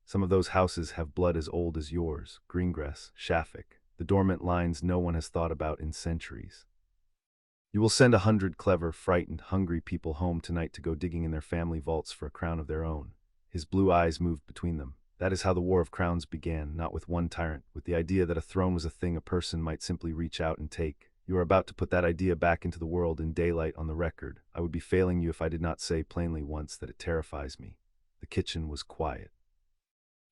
Some of those houses have blood as old as yours, Gringotts, Shafik, the dormant lines no one has thought about in centuries. You will send 100 clever, frightened, hungry people home tonight to go digging in their family vaults for a crown of their own. His blue eyes moved between them. That is how the War of Crowns began, not with one tyrant, with the idea that a throne was a thing a person might simply reach out and take. You are about to put that idea back into the world in daylight on the record. I would be failing you if I did not say plainly once that it terrifies me. The kitchen was quiet.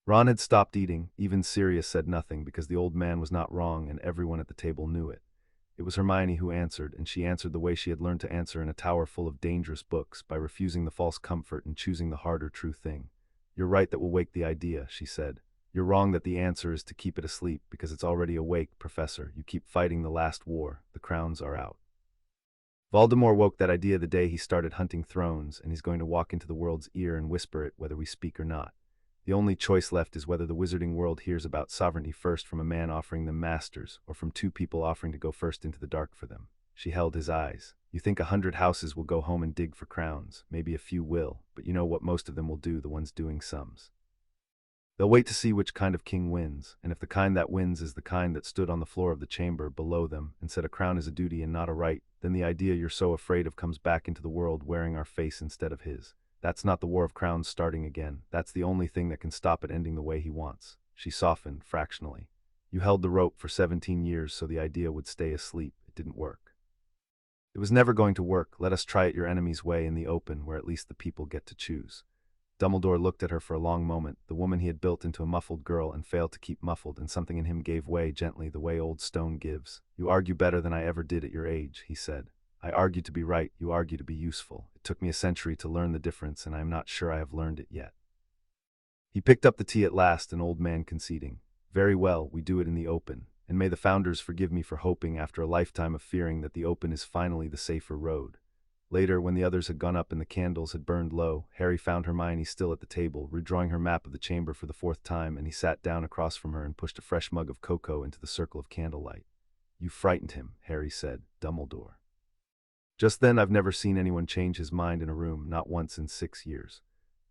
Ron had stopped eating. Even Sirius said nothing because the old man was not wrong and everyone at the table knew it. It was Hermione who answered, and she answered the way she had learned to answer in a tower full of dangerous books, by refusing the false comfort and choosing the harder true thing. You're right that will wake the idea, she said. You're wrong that the answer is to keep it asleep, because it's already awake, Professor. You keep fighting the last war. The crowns are out. Voldemort woke that idea the day he started hunting thrones, and he's going to walk into the world's ear and whisper it, whether we speak or not. The only choice left is whether the wizarding world hears about sovereignty first from a man offering them masters, or from two people offering to go first into the dark for them. She held his eyes. You think 100 houses will go home and dig for crowns. Maybe a few will, but you know what most of them will do, the ones doing sums. They'll wait to see which kind of king wins, and if the kind that wins is the kind that stood on the floor of the chamber below them and said a crown is a duty and not a right, then the idea you're so afraid of comes back into the world wearing our face instead of his. That's not the War of Crowns starting again. That's the only thing that can stop it ending the way he wants. She softened, fractionally. You held the rope for 17 years so the idea would stay asleep. It didn't work. It was never going to work. Let us try it your enemy's way in the open, where at least the people get to choose. Dumbledore looked at her for a long moment, the woman he had built into a muffled girl and failed to keep muffled, and something in him gave way gently, the way old stone gives. You argue better than I ever did at your age, he said. I argue to be right, you argue to be useful. It took me a century to learn the difference, and I am not sure I have learned it yet. He picked up the tea at last, an old man conceding. Very well, we do it in the open, and may the founders forgive me for hoping after a lifetime of fearing that the open is finally the safer road. Later, when the others had gone up and the candles had burned low, Harry found Hermione still at the table, redrawing her map of the chamber for the 4th time, and he sat down across from her and pushed a fresh mug of cocoa into the circle of candlelight. You frightened him, Harry said. Dumbledore. Just then I've never seen anyone change his mind in a room, not once in 6 years.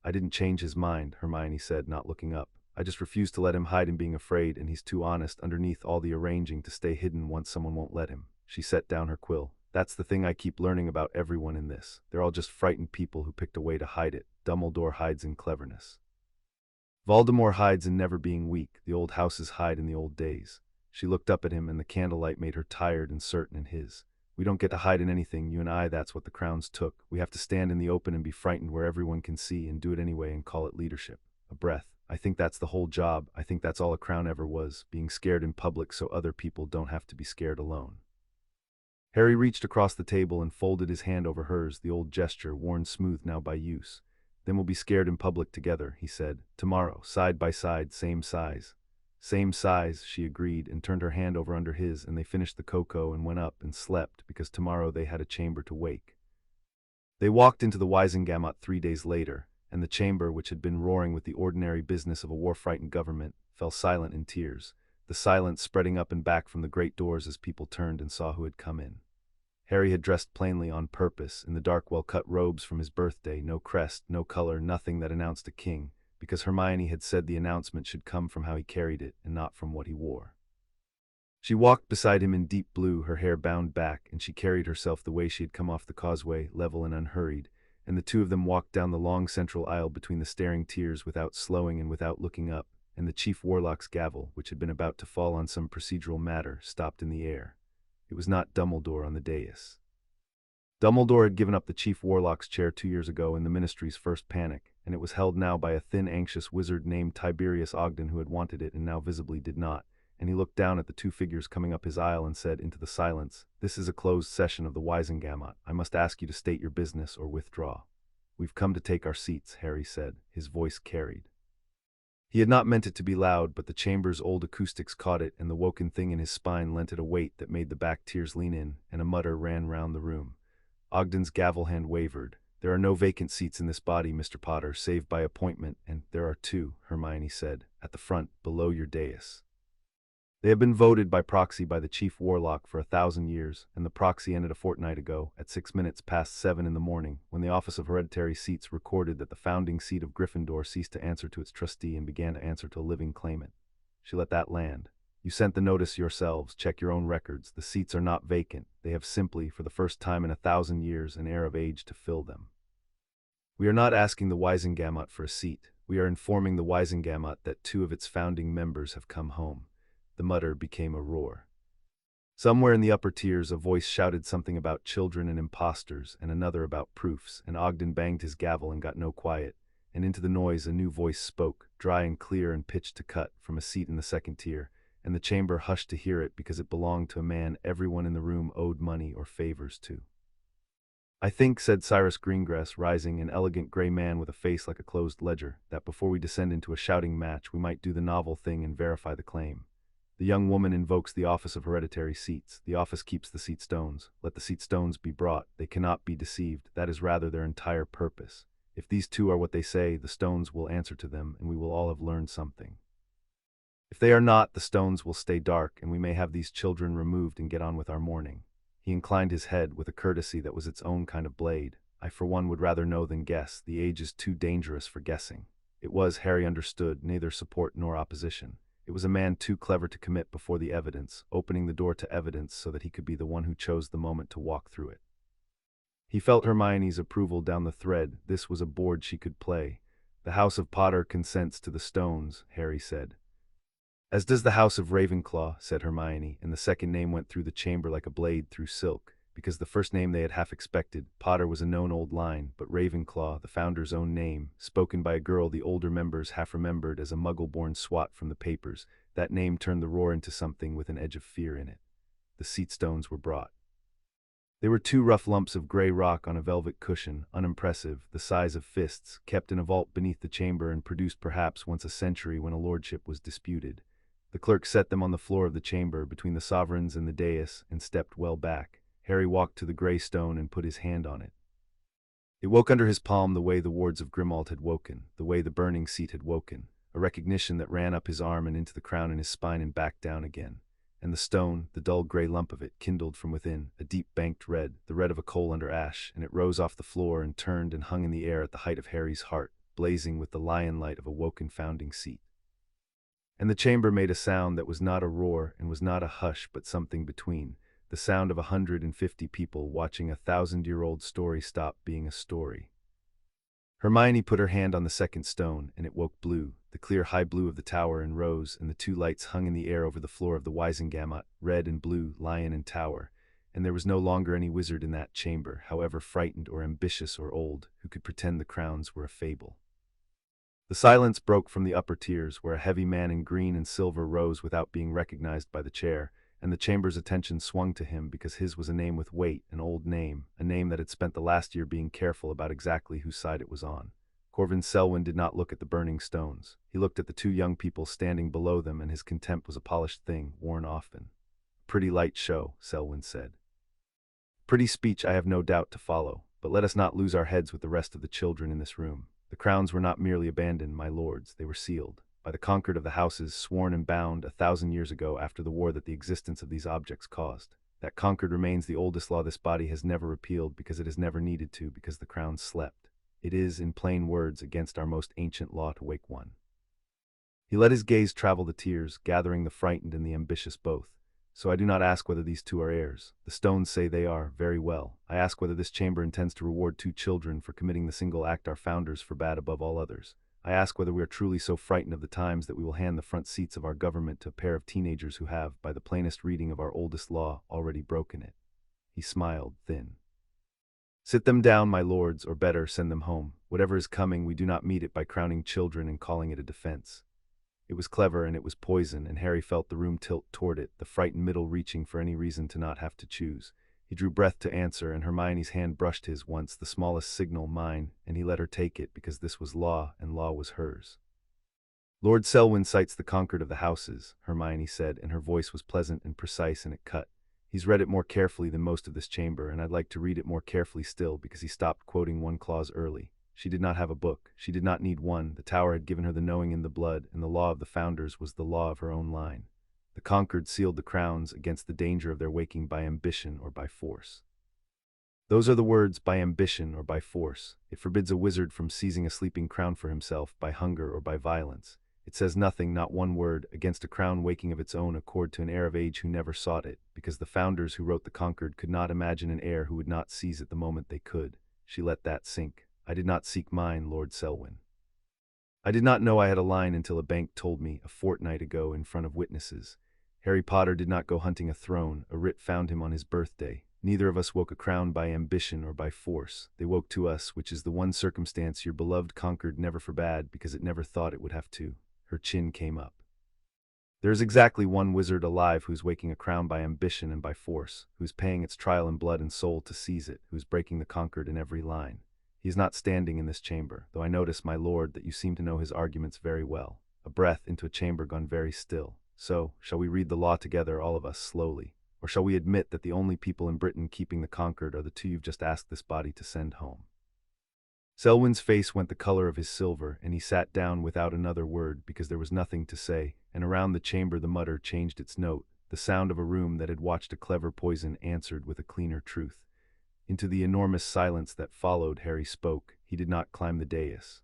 I didn't change his mind, Hermione said, not looking up. I just refuse to let him hide in being afraid, and he's too honest underneath all the arranging to stay hidden once someone won't let him. She set down her quill. That's the thing I keep learning about everyone in this. They're all just frightened people who picked a way to hide it. Dumbledore hides in cleverness. Voldemort hides in never being weak, the old houses hide in the old days. She looked up at him, and the candlelight made her tired and certain in his. We don't get to hide in anything, you and I, that's what the crowns took. We have to stand in the open and be frightened where everyone can see and do it anyway and call it leadership. A breath. I think that's the whole job. I think that's all a crown ever was, being scared in public so other people don't have to be scared alone. Harry reached across the table and folded his hand over hers, the old gesture, worn smooth now by use. Then we'll be scared in public together, he said. Tomorrow, side by side, same size. Same size, she agreed, and turned her hand over under his, and they finished the cocoa and went up and slept, because tomorrow they had a chamber to wake. They walked into the Wisengamot 3 days later, and the chamber, which had been roaring with the ordinary business of a war-frightened government, fell silent in tears, the silence spreading up and back from the great doors as people turned and saw who had come in. Harry had dressed plainly on purpose, in the dark well-cut robes from his birthday, no crest, no color, nothing that announced a king, because Hermione had said the announcement should come from how he carried it and not from what he wore. She walked beside him in deep blue, her hair bound back, and she carried herself the way she had come off the causeway, level and unhurried, and the two of them walked down the long central aisle between the staring tiers without slowing and without looking up, and the chief warlock's gavel, which had been about to fall on some procedural matter, stopped in the air. It was not Dumbledore on the dais. Dumbledore had given up the chief warlock's chair 2 years ago in the Ministry's first panic, and it was held now by a thin, anxious wizard named Tiberius Ogden who had wanted it and now visibly did not, and he looked down at the two figures coming up his aisle and said into the silence, "This is a closed session of the Wisengamot. I must ask you to state your business or withdraw." "We've come to take our seats," Harry said, his voice carried. He had not meant it to be loud, but the chamber's old acoustics caught it, and the woken thing in his spine lent it a weight that made the back tiers lean in, and a mutter ran round the room. Ogden's gavel hand wavered. "There are no vacant seats in this body, Mr. Potter, save by appointment, and there are two," Hermione said, "at the front, below your dais. They have been voted by proxy by the chief warlock for 1,000 years, and the proxy ended a fortnight ago, at 6 minutes past 7 in the morning, when the Office of Hereditary Seats recorded that the founding seat of Gryffindor ceased to answer to its trustee and began to answer to a living claimant. She let that land. You sent the notice yourselves, check your own records. The seats are not vacant. They have simply, for the first time in 1,000 years, an air of age to fill them. We are not asking the Wisengamot for a seat. We are informing the Wisengamot that 2 of its founding members have come home." The mutter became a roar. Somewhere in the upper tiers, a voice shouted something about children and impostors, and another about proofs, and Ogden banged his gavel and got no quiet, and into the noise a new voice spoke, dry and clear and pitched to cut, from a seat in the second tier, and the chamber hushed to hear it because it belonged to a man everyone in the room owed money or favors to. "I think," said Cyrus Greengrass, rising, an elegant gray man with a face like a closed ledger, "that before we descend into a shouting match, we might do the novel thing and verify the claim. The young woman invokes the Office of Hereditary Seats. The office keeps the seat stones. Let the seat stones be brought. They cannot be deceived. That is rather their entire purpose. If these two are what they say, the stones will answer to them, and we will all have learned something. If they are not, the stones will stay dark, and we may have these children removed and get on with our mourning." He inclined his head with a courtesy that was its own kind of blade. "I for one would rather know than guess. The age is too dangerous for guessing." It was, Harry understood, neither support nor opposition. It was a man too clever to commit before the evidence, opening the door to evidence so that he could be the one who chose the moment to walk through it. He felt Hermione's approval down the thread. This was a board she could play. "The House of Potter consents to the stones," Harry said. "As does the House of Ravenclaw," said Hermione, and the second name went through the chamber like a blade through silk, because the first name they had half expected. Potter was a known old line, but Ravenclaw, the founder's own name, spoken by a girl the older members half remembered as a muggle-born swat from the papers, that name turned the roar into something with an edge of fear in it. The seat stones were brought. They were 2 rough lumps of gray rock on a velvet cushion, unimpressive, the size of fists, kept in a vault beneath the chamber and produced perhaps once a century when a lordship was disputed. The clerk set them on the floor of the chamber, between the sovereigns and the dais, and stepped well back. Harry walked to the grey stone and put his hand on it. It woke under his palm the way the wards of Grimmauld had woken, the way the burning seat had woken, a recognition that ran up his arm and into the crown in his spine and back down again. And the stone, the dull grey lump of it, kindled from within, a deep banked red, the red of a coal under ash, and it rose off the floor and turned and hung in the air at the height of Harry's heart, blazing with the lion light of a woken founding seat. And the chamber made a sound that was not a roar and was not a hush but something between, the sound of 150 people watching a 1,000-year-old story stop being a story. Hermione put her hand on the second stone, and it woke blue, the the clear high blue of the tower and rose, and the two lights hung in the air over the floor of the Wielding, red and blue, lion and tower, and there was no longer any wizard in that chamber, however frightened or ambitious or old, who could pretend the crowns were a fable. The silence broke from the upper tiers, where a heavy man in green and silver rose without being recognized by the chair, and the chamber's attention swung to him because his was a name with weight, an old name, a name that had spent the last year being careful about exactly whose side it was on. Corvin Selwyn did not look at the burning stones. He looked at the two young people standing below them, and his contempt was a polished thing, worn often. "Pretty light show," Selwyn said. "Pretty speech, I have no doubt, to follow, but let us not lose our heads with the rest of the children in this room. The crowns were not merely abandoned, my lords, they were sealed by the conquered of the houses, sworn and bound 1,000 years ago after the war that the existence of these objects caused. That conquered remains the oldest law this body has never repealed because it has never needed to, because the crowns slept. It is, in plain words, against our most ancient law to wake one." He let his gaze travel the tiers, gathering the frightened and the ambitious both. "So I do not ask whether these two are heirs. The stones say they are, very well. I ask whether this chamber intends to reward two children for committing the single act our founders forbade above all others. I ask whether we are truly so frightened of the times that we will hand the front seats of our government to a pair of teenagers who have, by the plainest reading of our oldest law, already broken it." He smiled, thin. "Sit them down, my lords, or better, send them home. Whatever is coming, we do not meet it by crowning children and calling it a defense." It was clever and it was poison, and Harry felt the room tilt toward it, the frightened middle reaching for any reason to not have to choose. He drew breath to answer, and Hermione's hand brushed his once, the smallest signal, mine, and he let her take it because this was law, and law was hers. "Lord Selwyn cites the conquered of the houses," Hermione said, and her voice was pleasant and precise, and it cut. "He's read it more carefully than most of this chamber, and I'd like to read it more carefully still, because he stopped quoting one clause early. She did not have a book. She did not need one. The tower had given her the knowing in the blood, and the law of the founders was the law of her own line. The conquered sealed the crowns against the danger of their waking by ambition or by force. Those are the words, by ambition or by force. It forbids a wizard from seizing a sleeping crown for himself by hunger or by violence. It says nothing, not one word, against a crown waking of its own accord to an heir of age who never sought it, because the founders who wrote the conquered could not imagine an heir who would not seize it the moment they could." She let that sink. "I did not seek mine, Lord Selwyn. I did not know I had a line until a bank told me a fortnight ago in front of witnesses. Harry Potter did not go hunting a throne. A writ found him on his birthday. Neither of us woke a crown by ambition or by force. They woke to us, which is the one circumstance your beloved conquered never forbade because it never thought it would have to." Her chin came up. "There is exactly one wizard alive who is waking a crown by ambition and by force, who is paying its trial in blood and soul to seize it, who is breaking the conquered in every line. He is not standing in this chamber, though I notice, my lord, that you seem to know his arguments very well. A breath into a chamber gone very still. So, shall we read the law together, all of us, slowly? Or shall we admit that the only people in Britain keeping the conquered are the two you've just asked this body to send home?" Selwyn's face went the color of his silver, and he sat down without another word because there was nothing to say, and around the chamber the mutter changed its note. The sound of a room that had watched a clever poison answered with a cleaner truth. Into the enormous silence that followed, Harry spoke. He did not climb the dais.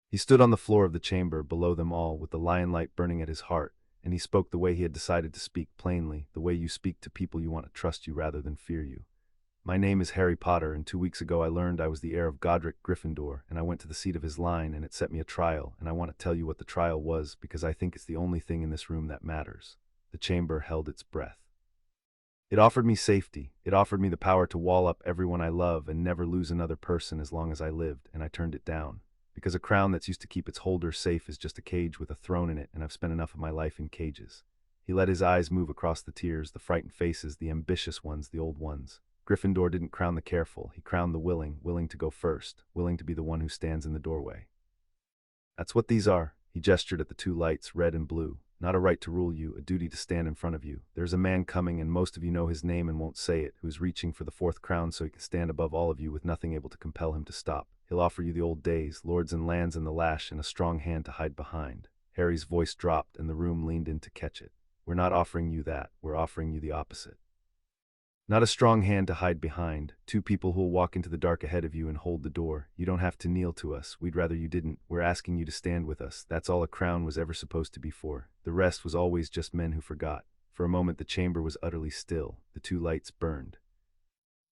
He stood on the floor of the chamber, below them all, with the lion light burning at his heart, and he spoke the way he had decided to speak, plainly, the way you speak to people you want to trust you rather than fear you. "My name is Harry Potter, and 2 weeks ago I learned I was the heir of Godric Gryffindor, and I went to the seat of his line, and it set me a trial, and I want to tell you what the trial was, because I think it's the only thing in this room that matters." The chamber held its breath. "It offered me safety. It offered me the power to wall up everyone I love and never lose another person as long as I lived, and I turned it down. Because a crown that's used to keep its holder safe is just a cage with a throne in it, and I've spent enough of my life in cages." He let his eyes move across the tiers, the frightened faces, the ambitious ones, the old ones. Gryffindor didn't crown the careful, he crowned the willing, willing to go first, willing to be the one who stands in the doorway. "That's what these are." He gestured at the two lights, red and blue. "Not a right to rule you, a duty to stand in front of you. There's a man coming, and most of you know his name and won't say it, who's reaching for the 4th crown so he can stand above all of you with nothing able to compel him to stop. He'll offer you the old days, lords and lands and the lash, and a strong hand to hide behind." Harry's voice dropped, and the room leaned in to catch it. "We're not offering you that, we're offering you the opposite. Not a strong hand to hide behind, 2 people who'll walk into the dark ahead of you and hold the door. You don't have to kneel to us, we'd rather you didn't. We're asking you to stand with us. That's all a crown was ever supposed to be for. The rest was always just men who forgot." For a moment the chamber was utterly still. The 2 lights burned.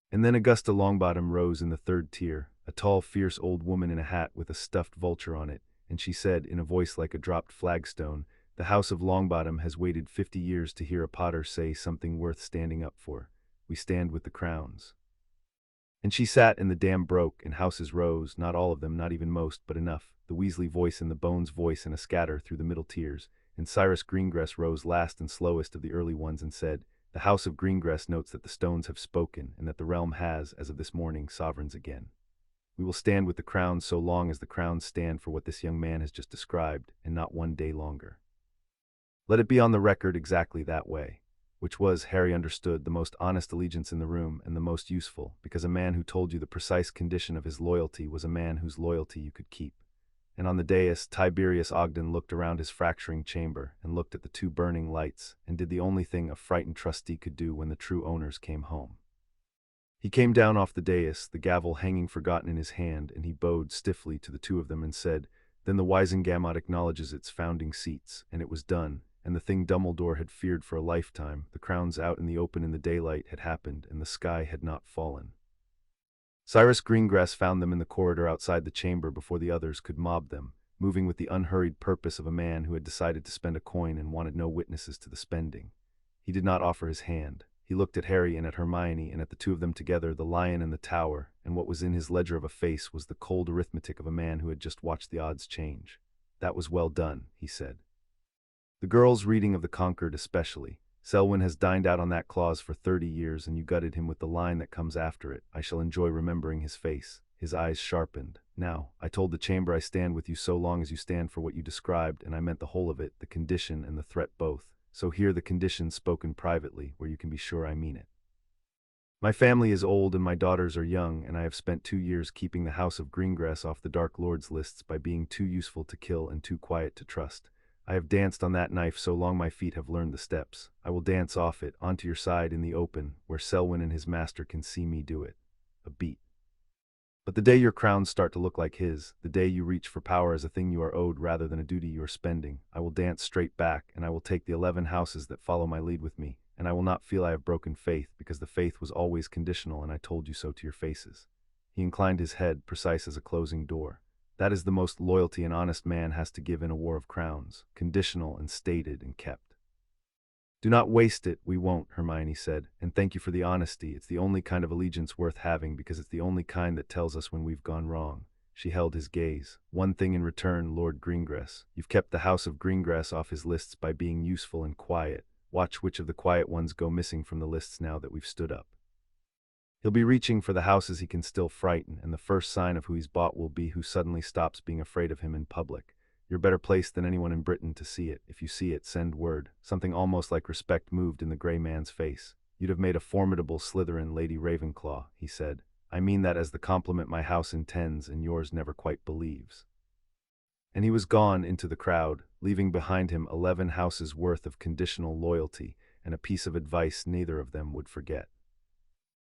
And then Augusta Longbottom rose in the 3rd tier, a tall, fierce old woman in a hat with a stuffed vulture on it. and she said, in a voice like a dropped flagstone, "The House of Longbottom has waited 50 years to hear a Potter say something worth standing up for. We stand with the crowns." And she sat, and the dam broke, and houses rose, not all of them, not even most, but enough, the Weasley voice and the Bones voice, and a scatter through the middle tiers, and Cyrus Greengrass rose last and slowest of the early ones and said, "The House of Greengrass notes that the stones have spoken, and that the realm has, as of this morning, sovereigns again. We will stand with the crowns so long as the crowns stand for what this young man has just described, and not one day longer. Let it be on the record exactly that way." Which was, Harry understood, the most honest allegiance in the room, and the most useful, because a man who told you the precise condition of his loyalty was a man whose loyalty you could keep. And on the dais, Tiberius Ogden looked around his fracturing chamber, and looked at the two burning lights, and did the only thing a frightened trustee could do when the true owners came home. He came down off the dais, the gavel hanging forgotten in his hand, and he bowed stiffly to the two of them and said, "Then the Wizengamot acknowledges its founding seats," and it was done. And the thing Dumbledore had feared for a lifetime, the crowns out in the open in the daylight, had happened, and the sky had not fallen. Cyrus Greengrass found them in the corridor outside the chamber before the others could mob them, moving with the unhurried purpose of a man who had decided to spend a coin and wanted no witnesses to the spending. He did not offer his hand. He looked at Harry and at Hermione, and at the two of them together, the lion and the tower, and what was in his ledger of a face was the cold arithmetic of a man who had just watched the odds change. "That was well done," he said. "The girl's reading of the Conquered especially. Selwyn has dined out on that clause for 30 years, and you gutted him with the line that comes after it. I shall enjoy remembering his face." His eyes sharpened. "Now, I told the chamber I stand with you so long as you stand for what you described, and I meant the whole of it, the condition and the threat both. So here the condition spoken privately, where you can be sure I mean it. My family is old and my daughters are young, and I have spent 2 years keeping the House of Greengrass off the Dark Lord's lists by being too useful to kill and too quiet to trust. I have danced on that knife so long my feet have learned the steps. I will dance off it, onto your side in the open, where Selwyn and his master can see me do it. A beat. But the day your crowns start to look like his, the day you reach for power as a thing you are owed rather than a duty you are spending, I will dance straight back, and I will take the 11 houses that follow my lead with me, and I will not feel I have broken faith, because the faith was always conditional and I told you so to your faces." He inclined his head, precise as a closing door. "That is the most loyalty an honest man has to give in a war of crowns, conditional and stated and kept." "Do not waste it, we won't," Hermione said, "and thank you for the honesty. It's the only kind of allegiance worth having, because it's the only kind that tells us when we've gone wrong." She held his gaze. "One thing in return, Lord Greengrass. You've kept the House of Greengrass off his lists by being useful and quiet. Watch which of the quiet ones go missing from the lists now that we've stood up. He'll be reaching for the houses he can still frighten, and the first sign of who he's bought will be who suddenly stops being afraid of him in public. You're better placed than anyone in Britain to see it. If you see it, send word." Something almost like respect moved in the gray man's face. "You'd have made a formidable Slytherin, Lady Ravenclaw," he said. "I mean that as the compliment my house intends and yours never quite believes." And he was gone into the crowd, leaving behind him 11 houses worth of conditional loyalty and a piece of advice neither of them would forget.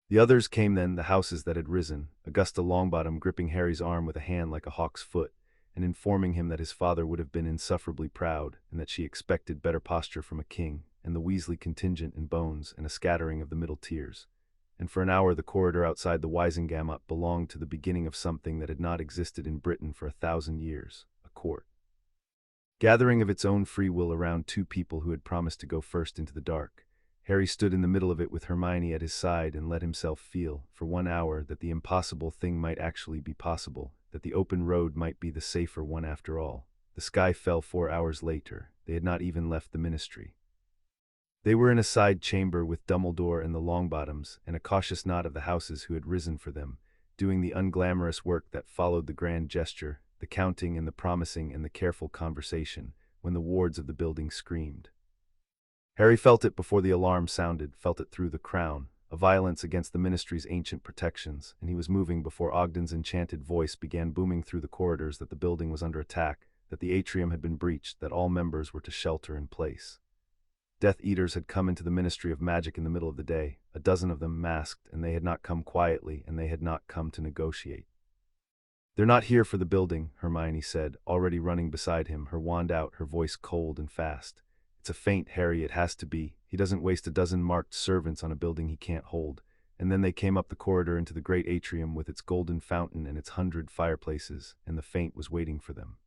The others came then, the houses that had risen, Augusta Longbottom gripping Harry's arm with a hand like a hawk's foot, and informing him that his father would have been insufferably proud, and that she expected better posture from a king, and the Weasley contingent in Bones, and a scattering of the middle tiers. And for an hour the corridor outside the Wizengamot belonged to the beginning of something that had not existed in Britain for 1,000 years, a court. Gathering of its own free will around two people who had promised to go first into the dark. Harry stood in the middle of it with Hermione at his side and let himself feel, for 1 hour, that the impossible thing might actually be possible, that the open road might be the safer one after all. The sky fell 4 hours later. They had not even left the ministry. They were in a side chamber with Dumbledore and the Longbottoms, and a cautious knot of the houses who had risen for them, doing the unglamorous work that followed the grand gesture, the counting and the promising and the careful conversation, when the wards of the building screamed. Harry felt it before the alarm sounded, felt it through the crown, a violence against the ministry's ancient protections, and he was moving before Ogden's enchanted voice began booming through the corridors that the building was under attack, that the atrium had been breached, that all members were to shelter in place. Death Eaters had come into the Ministry of Magic in the middle of the day, a dozen of them masked, and they had not come quietly, and they had not come to negotiate. "They're not here for the building," Hermione said, already running beside him, her wand out, her voice cold and fast. "It's a feint, Harry, it has to be. He doesn't waste a dozen marked servants on a building he can't hold." And then they came up the corridor into the great atrium with its golden fountain and its 100 fireplaces, and the feint was waiting for them.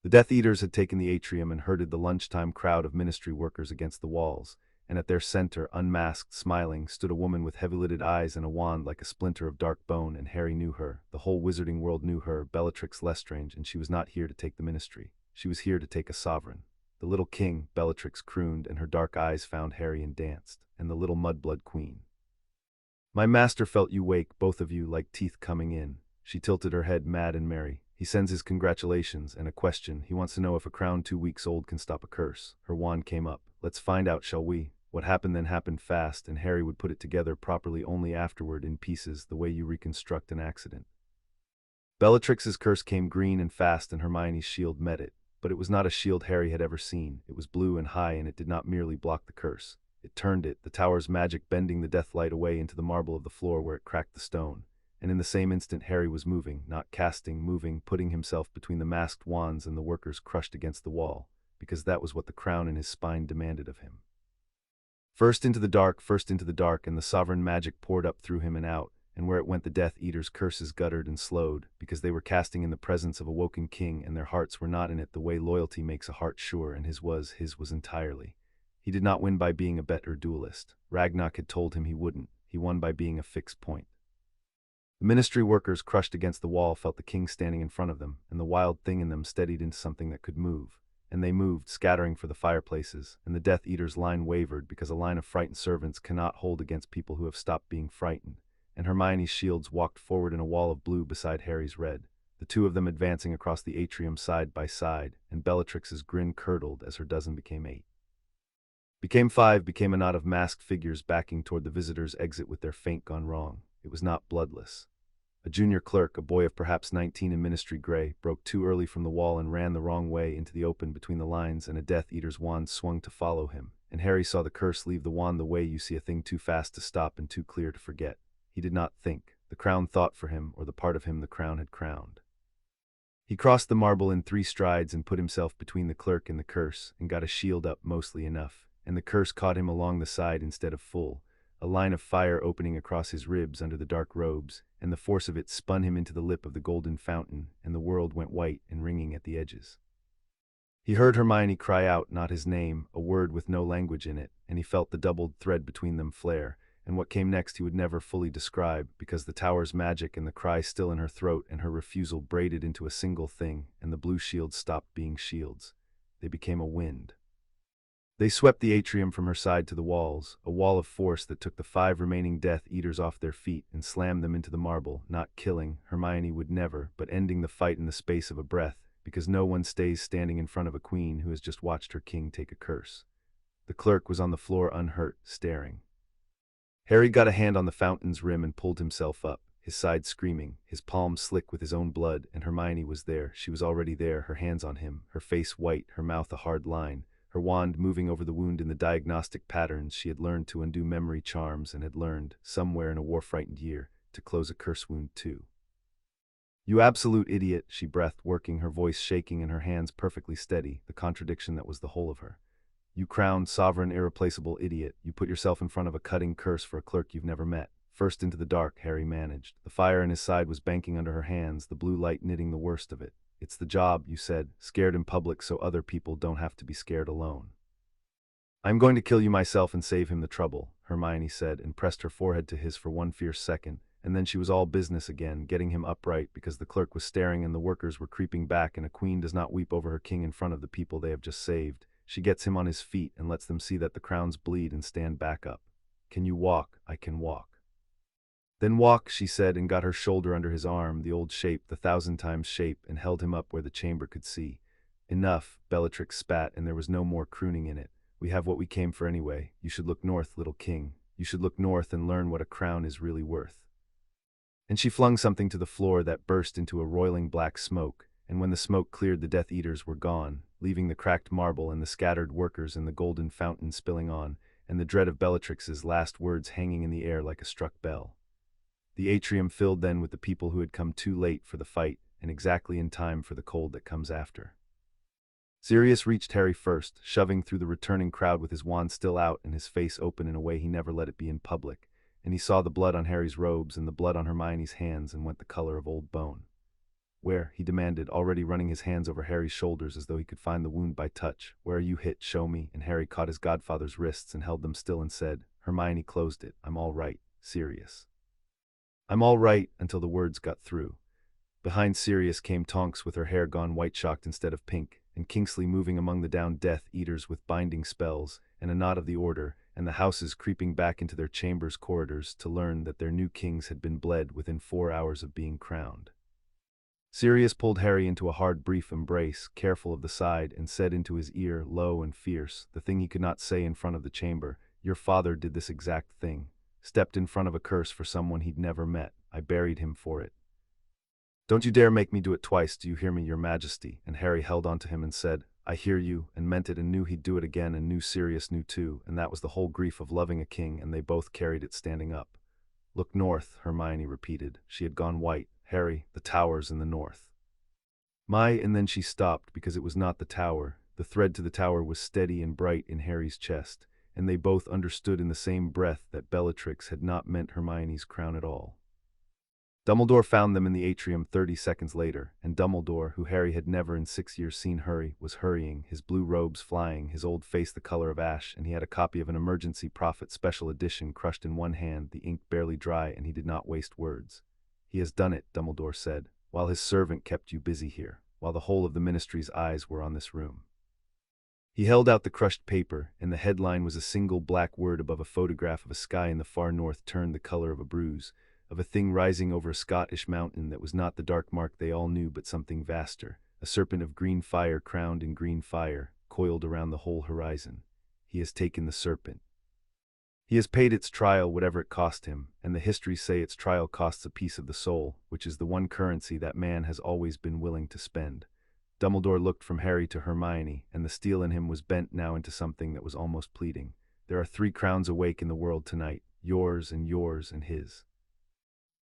The Death Eaters had taken the atrium and herded the lunchtime crowd of ministry workers against the walls, and at their center, unmasked, smiling, stood a woman with heavy-lidded eyes and a wand like a splinter of dark bone, and Harry knew her. The whole wizarding world knew her, Bellatrix Lestrange, and she was not here to take the ministry. She was here to take a sovereign. The little king, Bellatrix crooned, and her dark eyes found Harry and danced, and the little mudblood queen. My master felt you wake, both of you, like teeth coming in. She tilted her head, mad and merry. He sends his congratulations and a question. He wants to know if a crown 2 weeks old can stop a curse. Her wand came up. Let's find out, shall we? What happened then happened fast, and Harry would put it together properly only afterward in pieces, the way you reconstruct an accident. Bellatrix's curse came green and fast, and Hermione's shield met it. But it was not a shield Harry had ever seen. It was blue and high, and it did not merely block the curse. It turned it, the tower's magic bending the death light away into the marble of the floor where it cracked the stone. And in the same instant Harry was moving, not casting, moving, putting himself between the masked wands and the workers crushed against the wall, because that was what the crown in his spine demanded of him. First into the dark, and the sovereign magic poured up through him and out, and where it went the Death Eaters' curses guttered and slowed, because they were casting in the presence of a woken king, and their hearts were not in it the way loyalty makes a heart sure, and his was entirely. He did not win by being a better duelist. Ragnarok had told him he wouldn't. He won by being a fixed point. The ministry workers, crushed against the wall, felt the king standing in front of them, and the wild thing in them steadied into something that could move. And they moved, scattering for the fireplaces, and the Death Eaters' line wavered, because a line of frightened servants cannot hold against people who have stopped being frightened. And Hermione's shields walked forward in a wall of blue beside Harry's red, the two of them advancing across the atrium side by side, and Bellatrix's grin curdled as her dozen became 8. Became 5, became a knot of masked figures backing toward the visitors' exit with their feint gone wrong. It was not bloodless. A junior clerk, a boy of perhaps 19 in ministry gray, broke too early from the wall and ran the wrong way into the open between the lines, and a Death Eater's wand swung to follow him, and Harry saw the curse leave the wand the way you see a thing too fast to stop and too clear to forget. He did not think. The crown thought for him, or the part of him the crown had crowned. He crossed the marble in 3 strides and put himself between the clerk and the curse, and got a shield up mostly enough, and the curse caught him along the side instead of full, a line of fire opening across his ribs under the dark robes, and the force of it spun him into the lip of the golden fountain, and the world went white and ringing at the edges. He heard Hermione cry out, not his name, a word with no language in it, and he felt the doubled thread between them flare, and what came next he would never fully describe, because the tower's magic and the cry still in her throat and her refusal braided into a single thing, and the blue shields stopped being shields. They became a wind. They swept the atrium from her side to the walls, a wall of force that took the 5 remaining Death Eaters off their feet and slammed them into the marble, not killing, Hermione would never, but ending the fight in the space of a breath, because no one stays standing in front of a queen who has just watched her king take a curse. The clerk was on the floor unhurt, staring. Harry got a hand on the fountain's rim and pulled himself up, his side screaming, his palms slick with his own blood, and Hermione was there. She was already there, her hands on him, her face white, her mouth a hard line, her wand moving over the wound in the diagnostic patterns she had learned to undo memory charms and had learned, somewhere in a war-frightened year, to close a curse wound too. You absolute idiot, she breathed, working, her voice shaking and her hands perfectly steady, the contradiction that was the whole of her. You crowned, sovereign, irreplaceable idiot, you put yourself in front of a cutting curse for a clerk you've never met. First into the dark, Harry managed. The fire in his side was banking under her hands, the blue light knitting the worst of it. It's the job, you said, scared in public so other people don't have to be scared alone. I'm going to kill you myself and save him the trouble, Hermione said, and pressed her forehead to his for one fierce second, and then she was all business again, getting him upright because the clerk was staring and the workers were creeping back, and a queen does not weep over her king in front of the people they have just saved. She gets him on his feet and lets them see that the crowns bleed and stand back up. Can you walk? I can walk. Then walk, she said, and got her shoulder under his arm, the old shape, the 1,000 times shape, and held him up where the chamber could see. Enough, Bellatrix spat, and there was no more crooning in it. We have what we came for anyway. You should look north, little king. You should look north and learn what a crown is really worth. And she flung something to the floor that burst into a roiling black smoke, and when the smoke cleared the Death Eaters were gone, leaving the cracked marble and the scattered workers and the golden fountain spilling on, and the dread of Bellatrix's last words hanging in the air like a struck bell. The atrium filled then with the people who had come too late for the fight, and exactly in time for the cold that comes after. Sirius reached Harry first, shoving through the returning crowd with his wand still out and his face open in a way he never let it be in public, and he saw the blood on Harry's robes and the blood on Hermione's hands and went the color of old bone. Where? He demanded, already running his hands over Harry's shoulders as though he could find the wound by touch. Where are you hit? Show me. And Harry caught his godfather's wrists and held them still and said, Hermione closed it. I'm all right, Sirius. I'm all right, until the words got through. Behind Sirius came Tonks with her hair gone white-shocked instead of pink, and Kingsley moving among the downed Death Eaters with binding spells, and a nod of the order, and the houses creeping back into their chambers' corridors to learn that their new kings had been bled within 4 hours of being crowned. Sirius pulled Harry into a hard, brief embrace, careful of the side, and said into his ear, low and fierce, the thing he could not say in front of the chamber, Your father did this exact thing. Stepped in front of a curse for someone he'd never met. I buried him for it. Don't you dare make me do it twice, do you hear me, your majesty? And Harry held on to him and said, I hear you, and meant it and knew he'd do it again and knew Sirius knew too, and that was the whole grief of loving a king, and they both carried it standing up. Look north, Hermione repeated. She had gone white. Harry, the tower's in the north. And then she stopped because it was not the tower. The thread to the tower was steady and bright in Harry's chest, and they both understood in the same breath that Bellatrix had not meant Hermione's crown at all. Dumbledore found them in the atrium 30 seconds later, and Dumbledore, who Harry had never in 6 years seen hurry, was hurrying, his blue robes flying, his old face the color of ash, and he had a copy of an Emergency Prophet Special Edition crushed in one hand, the ink barely dry, and he did not waste words. He has done it, Dumbledore said, while his servant kept you busy here, while the whole of the Ministry's eyes were on this room. He held out the crushed paper, and the headline was a single black word above a photograph of a sky in the far north turned the color of a bruise, of a thing rising over a Scottish mountain that was not the dark mark they all knew but something vaster, a serpent of green fire crowned in green fire, coiled around the whole horizon. He has taken the serpent. He has paid its trial whatever it cost him, and the histories say its trial costs a piece of the soul, which is the one currency that man has always been willing to spend. Dumbledore looked from Harry to Hermione, and the steel in him was bent now into something that was almost pleading. There are 3 crowns awake in the world tonight, yours and his.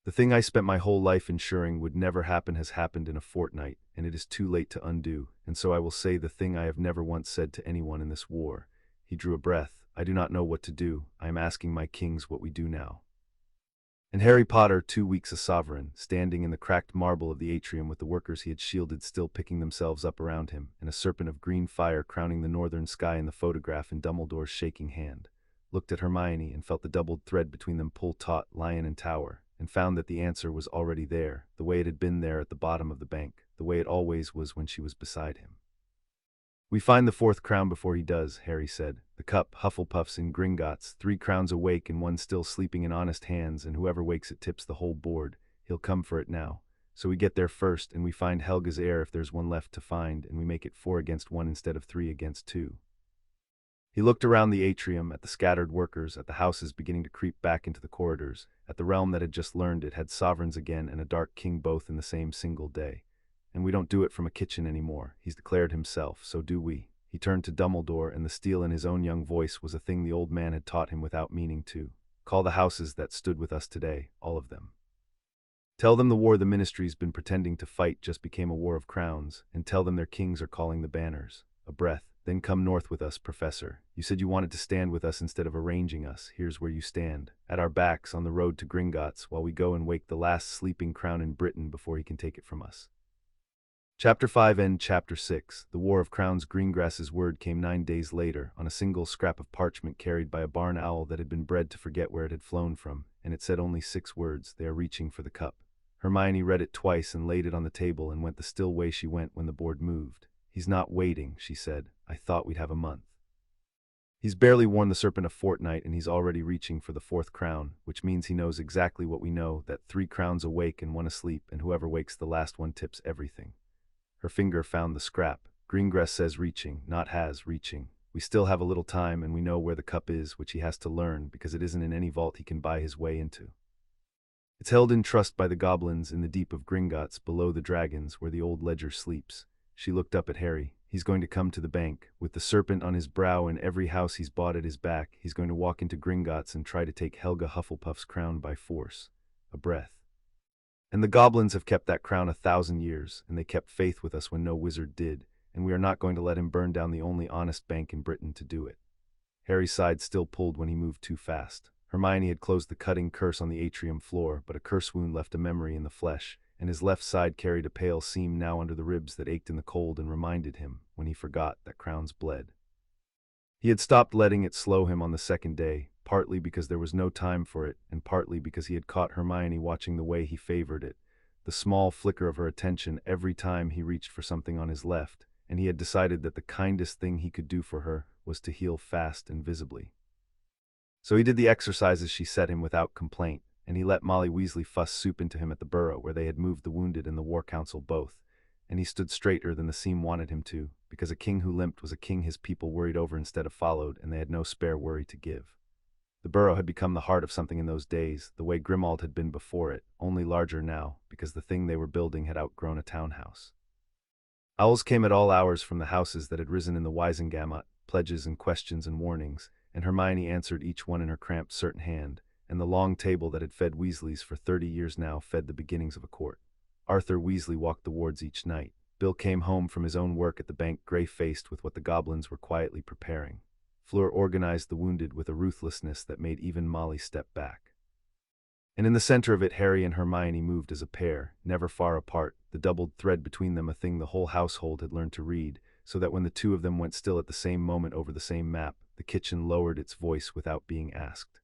The thing I spent my whole life ensuring would never happen has happened in a fortnight, and it is too late to undo, and so I will say the thing I have never once said to anyone in this war. He drew a breath. I do not know what to do. I am asking my kings what we do now. And Harry Potter, 2 weeks a sovereign, standing in the cracked marble of the atrium with the workers he had shielded still picking themselves up around him, and a serpent of green fire crowning the northern sky in the photograph in Dumbledore's shaking hand, looked at Hermione and felt the doubled thread between them pull taut, lion and tower, and found that the answer was already there, the way it had been there at the bottom of the bank, the way it always was when she was beside him. We find the 4th crown before he does, Harry said. The cup, Hufflepuff's in Gringotts, 3 crowns awake and 1 still sleeping in honest hands, and whoever wakes it tips the whole board. He'll come for it now. So we get there first, and we find Helga's heir if there's one left to find, and we make it 4 against 1 instead of 3 against 2. He looked around the atrium, at the scattered workers, at the houses beginning to creep back into the corridors, at the realm that had just learned it had sovereigns again and a dark king both in the same single day. And we don't do it from a kitchen anymore, he's declared himself, so do we. He turned to Dumbledore, and the steel in his own young voice was a thing the old man had taught him without meaning to. Call the houses that stood with us today, all of them. Tell them the war the Ministry's been pretending to fight just became a war of crowns, and tell them their kings are calling the banners. A breath. Then come north with us, Professor. You said you wanted to stand with us instead of arranging us. Here's where you stand, at our backs on the road to Gringotts, while we go and wake the last sleeping crown in Britain before he can take it from us. Chapter 5 and Chapter 6. The War of Crowns. Greengrass's word came 9 days later, on a single scrap of parchment carried by a barn owl that had been bred to forget where it had flown from, and it said only 6 words, they are reaching for the cup. Hermione read it twice and laid it on the table and went the still way she went when the board moved. He's not waiting, she said. I thought we'd have a month. He's barely worn the serpent a fortnight and he's already reaching for the 4th crown, which means he knows exactly what we know, that 3 crowns awake and 1 asleep, and whoever wakes the last one tips everything. Her finger found the scrap. Greengrass says reaching, not has, reaching. We still have a little time and we know where the cup is, which he has to learn because it isn't in any vault he can buy his way into. It's held in trust by the goblins in the deep of Gringotts below the dragons where the old ledger sleeps. She looked up at Harry. He's going to come to the bank, with the serpent on his brow and every house he's bought at his back. He's going to walk into Gringotts and try to take Helga Hufflepuff's crown by force. A breath. And the goblins have kept that crown 1,000 years, and they kept faith with us when no wizard did, and we are not going to let him burn down the only honest bank in Britain to do it. Harry's side still pulled when he moved too fast. Hermione had closed the cutting curse on the atrium floor, but a curse wound left a memory in the flesh, and his left side carried a pale seam now under the ribs that ached in the cold and reminded him, when he forgot, that crowns bled. He had stopped letting it slow him on the second day, partly because there was no time for it, and partly because he had caught Hermione watching the way he favored it, the small flicker of her attention every time he reached for something on his left, and he had decided that the kindest thing he could do for her was to heal fast and visibly. So he did the exercises she set him without complaint, and he let Molly Weasley fuss soup into him at the burrow where they had moved the wounded and the War Council both, and he stood straighter than the seam wanted him to, because a king who limped was a king his people worried over instead of followed, and they had no spare worry to give. The burrow had become the heart of something in those days, the way Grimmauld had been before it, only larger now, because the thing they were building had outgrown a townhouse. Owls came at all hours from the houses that had risen in the Wisengamot, pledges and questions and warnings, and Hermione answered each one in her cramped certain hand, and the long table that had fed Weasleys for 30 years now fed the beginnings of a court. Arthur Weasley walked the wards each night. Bill came home from his own work at the bank gray-faced with what the goblins were quietly preparing. Fleur organized the wounded with a ruthlessness that made even Molly step back. And in the center of it, Harry and Hermione moved as a pair, never far apart, the doubled thread between them a thing the whole household had learned to read, so that when the two of them went still at the same moment over the same map, the kitchen lowered its voice without being asked.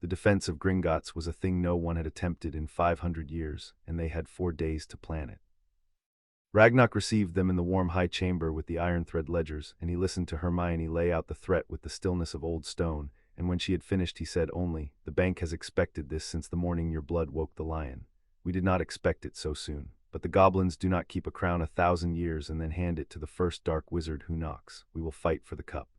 The defense of Gringotts was a thing no one had attempted in 500 years, and they had 4 days to plan it. Ragnarok received them in the warm high chamber with the iron thread ledgers, and he listened to Hermione lay out the threat with the stillness of old stone, and when she had finished he said only, "The bank has expected this since the morning your blood woke the lion. We did not expect it so soon, but the goblins do not keep a crown 1,000 years and then hand it to the first dark wizard who knocks. We will fight for the cup.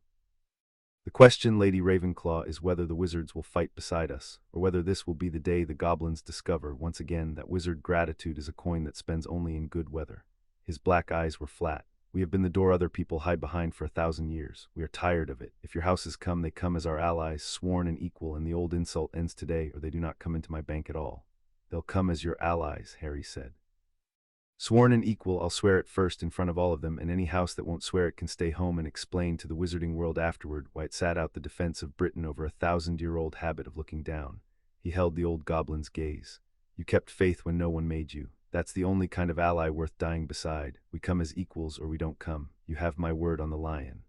The question, Lady Ravenclaw, is whether the wizards will fight beside us, or whether this will be the day the goblins discover, once again, that wizard gratitude is a coin that spends only in good weather." His black eyes were flat. "We have been the door other people hide behind for 1,000 years. We are tired of it. If your houses come, they come as our allies, sworn and equal, and the old insult ends today, or they do not come into my bank at all." "They'll come as your allies," Harry said. "Sworn and equal, I'll swear it first in front of all of them, and any house that won't swear it can stay home and explain to the wizarding world afterward why it sat out the defense of Britain over a 1,000-year-old habit of looking down." He held the old goblin's gaze. "You kept faith when no one made you. That's the only kind of ally worth dying beside. We come as equals or we don't come. You have my word on the lion."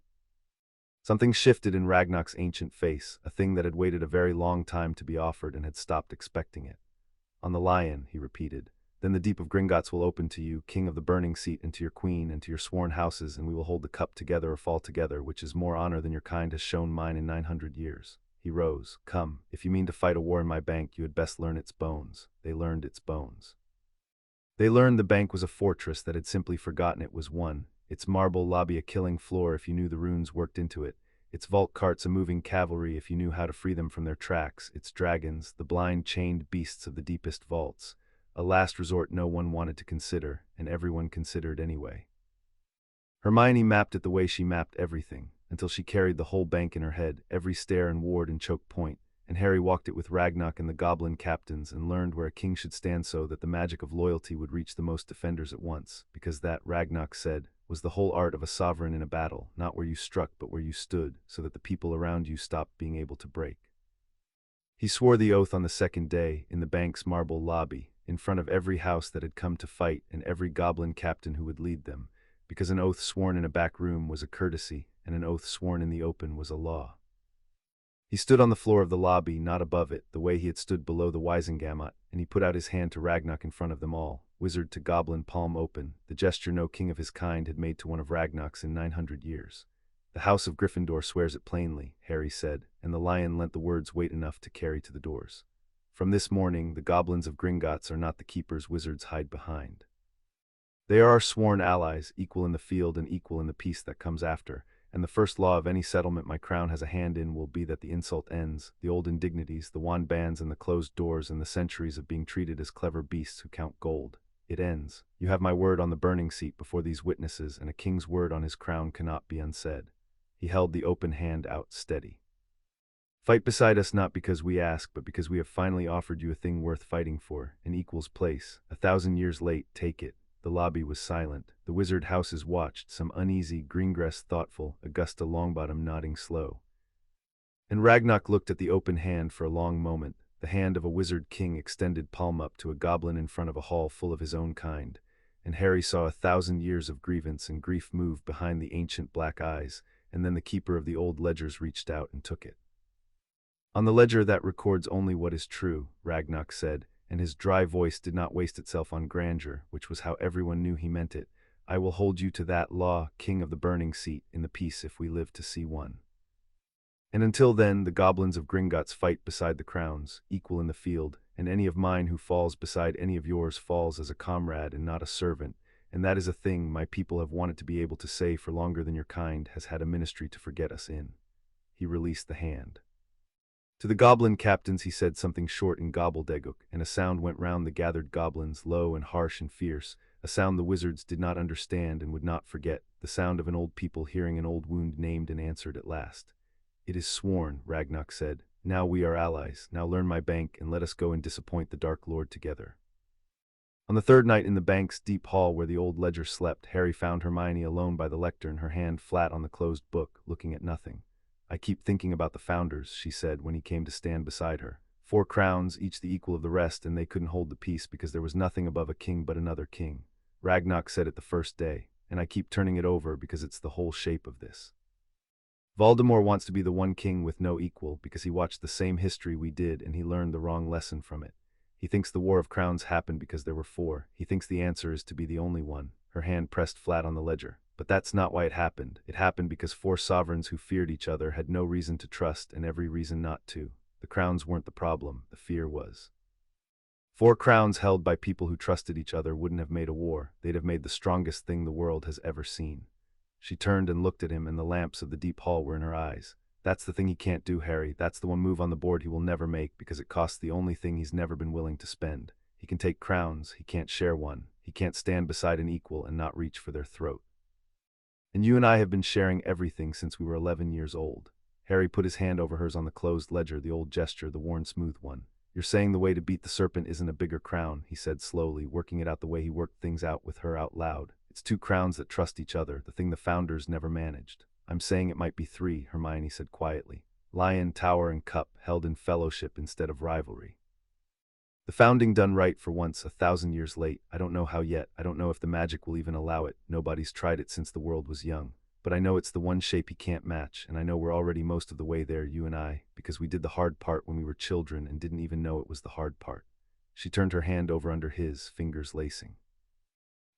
Something shifted in Ragnarok's ancient face, a thing that had waited a very long time to be offered and had stopped expecting it. "On the lion," he repeated. "Then the deep of Gringotts will open to you, king of the burning seat, and to your queen, and to your sworn houses, and we will hold the cup together or fall together, which is more honor than your kind has shown mine in 900 years. He rose. "Come, if you mean to fight a war in my bank, you had best learn its bones." They learned its bones. They learned the bank was a fortress that had simply forgotten it was one, its marble lobby a killing floor if you knew the runes worked into it, its vault carts a moving cavalry if you knew how to free them from their tracks, its dragons, the blind chained beasts of the deepest vaults, a last resort no one wanted to consider, and everyone considered anyway. Hermione mapped it the way she mapped everything, until she carried the whole bank in her head, every stair and ward and choke point, and Harry walked it with Ragnarok and the goblin captains and learned where a king should stand so that the magic of loyalty would reach the most defenders at once, because that, Ragnarok said, was the whole art of a sovereign in a battle, not where you struck but where you stood, so that the people around you stopped being able to break. He swore the oath on the second day, in the bank's marble lobby, in front of every house that had come to fight and every goblin captain who would lead them, because an oath sworn in a back room was a courtesy, and an oath sworn in the open was a law. He stood on the floor of the lobby, not above it, the way he had stood below the Wisengamot, and he put out his hand to Ragnarok in front of them all, wizard to goblin, palm open, the gesture no king of his kind had made to one of Ragnarok's in 900 years. "The House of Gryffindor swears it plainly," Harry said, and the lion lent the words weight enough to carry to the doors. "From this morning, the goblins of Gringotts are not the keepers wizards hide behind. They are our sworn allies, equal in the field and equal in the peace that comes after, and the first law of any settlement my crown has a hand in will be that the insult ends, the old indignities, the wand bands and the closed doors and the centuries of being treated as clever beasts who count gold. It ends. You have my word on the burning seat before these witnesses, and a king's word on his crown cannot be unsaid." He held the open hand out steady. "Fight beside us not because we ask, but because we have finally offered you a thing worth fighting for, an equal's place. 1,000 years late, take it." The lobby was silent. The wizard houses watched, some uneasy, Greengrass thoughtful, Augusta Longbottom nodding slow. And Ragnarok looked at the open hand for a long moment, the hand of a wizard king extended palm up to a goblin in front of a hall full of his own kind, and Harry saw 1,000 years of grievance and grief move behind the ancient black eyes, and then the keeper of the old ledgers reached out and took it. On the ledger that records only what is true, Ragnarok said, and his dry voice did not waste itself on grandeur, which was how everyone knew he meant it. I will hold you to that law, king of the burning seat, in the peace if we live to see one. And until then, the goblins of Gringotts fight beside the crowns, equal in the field, and any of mine who falls beside any of yours falls as a comrade and not a servant, and that is a thing my people have wanted to be able to say for longer than your kind has had a ministry to forget us in. He released the hand. To the goblin captains he said something short in gobbledygook, and a sound went round the gathered goblins, low and harsh and fierce, a sound the wizards did not understand and would not forget, the sound of an old people hearing an old wound named and answered at last. It is sworn, Ragnarok said. Now we are allies. Now learn my bank, and let us go and disappoint the Dark Lord together. On the third night in the bank's deep hall where the old ledger slept, Harry found Hermione alone by the lectern, her hand flat on the closed book, looking at nothing. I keep thinking about the founders, she said when he came to stand beside her. 4 crowns, each the equal of the rest, and they couldn't hold the peace because there was nothing above a king but another king. Ragnarok said it the first day, and I keep turning it over because it's the whole shape of this. Voldemort wants to be the one king with no equal because he watched the same history we did and he learned the wrong lesson from it. He thinks the War of Crowns happened because there were 4. He thinks the answer is to be the only one. Her hand pressed flat on the ledger. But that's not why it happened. It happened because 4 sovereigns who feared each other had no reason to trust and every reason not to. The crowns weren't the problem, the fear was. 4 crowns held by people who trusted each other wouldn't have made a war. They'd have made the strongest thing the world has ever seen. She turned and looked at him, and the lamps of the deep hall were in her eyes. That's the thing he can't do, Harry. That's the one move on the board he will never make because it costs the only thing he's never been willing to spend. He can take crowns, he can't share one. He can't stand beside an equal and not reach for their throat. And you and I have been sharing everything since we were 11 years old. Harry put his hand over hers on the closed ledger, the old gesture, the worn smooth one. You're saying the way to beat the serpent isn't a bigger crown, he said slowly, working it out the way he worked things out with her out loud. It's 2 crowns that trust each other, the thing the founders never managed. I'm saying it might be 3, Hermione said quietly. Lion, tower, and cup, held in fellowship instead of rivalry. The founding done right for once, 1,000 years late. I don't know how yet. I don't know if the magic will even allow it. Nobody's tried it since the world was young. But I know it's the one shape he can't match, and I know we're already most of the way there, you and I, because we did the hard part when we were children and didn't even know it was the hard part. She turned her hand over under his, fingers lacing.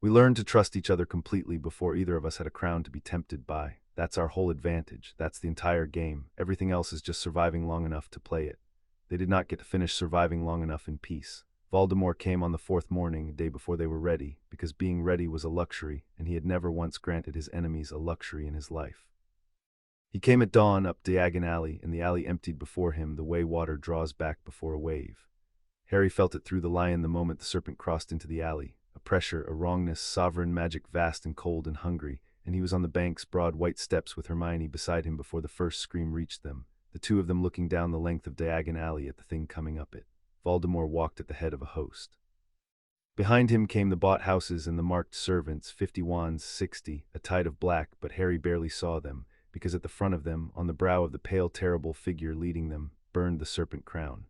We learned to trust each other completely before either of us had a crown to be tempted by. That's our whole advantage. That's the entire game. Everything else is just surviving long enough to play it. They did not get to finish surviving long enough in peace. Voldemort came on the 4th morning, a day before they were ready, because being ready was a luxury, and he had never once granted his enemies a luxury in his life. He came at dawn up Diagon Alley, and the alley emptied before him the way water draws back before a wave. Harry felt it through the lion the moment the serpent crossed into the alley. A pressure, a wrongness, sovereign magic vast and cold and hungry, and he was on the bank's broad white steps with Hermione beside him before the first scream reached them, the 2 of them looking down the length of Diagon Alley at the thing coming up it. Voldemort walked at the head of a host. Behind him came the bought houses and the marked servants, 50 wands, 60, a tide of black, but Harry barely saw them, because at the front of them, on the brow of the pale terrible figure leading them, burned the serpent crown.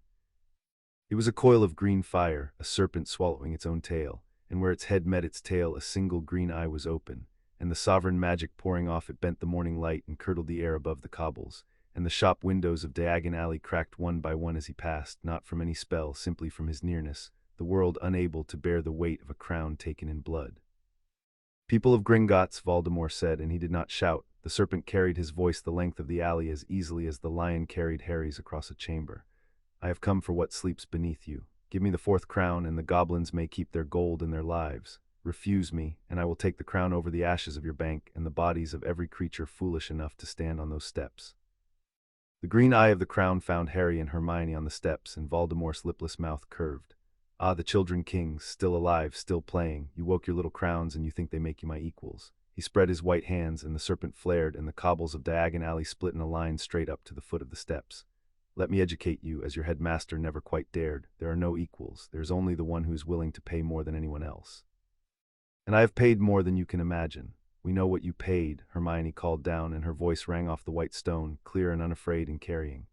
It was a coil of green fire, a serpent swallowing its own tail, and where its head met its tail a single green eye was open, and the sovereign magic pouring off it bent the morning light and curdled the air above the cobbles, and the shop windows of Diagon Alley cracked one by one as he passed, not from any spell, simply from his nearness, the world unable to bear the weight of a crown taken in blood. People of Gringotts, Voldemort said, and he did not shout. The serpent carried his voice the length of the alley as easily as the lion carried Harry's across a chamber. I have come for what sleeps beneath you. Give me the 4th crown, and the goblins may keep their gold and their lives. Refuse me, and I will take the crown over the ashes of your bank and the bodies of every creature foolish enough to stand on those steps. The green eye of the crown found Harry and Hermione on the steps, and Voldemort's lipless mouth curved. Ah, the children kings, still alive, still playing. You woke your little crowns and you think they make you my equals. He spread his white hands, and the serpent flared, and the cobbles of Diagon Alley split in a line straight up to the foot of the steps. Let me educate you, as your headmaster never quite dared. There are no equals. There is only the one who is willing to pay more than anyone else. And I have paid more than you can imagine. We know what you paid, Hermione called down, and her voice rang off the white stone, clear and unafraid and carrying.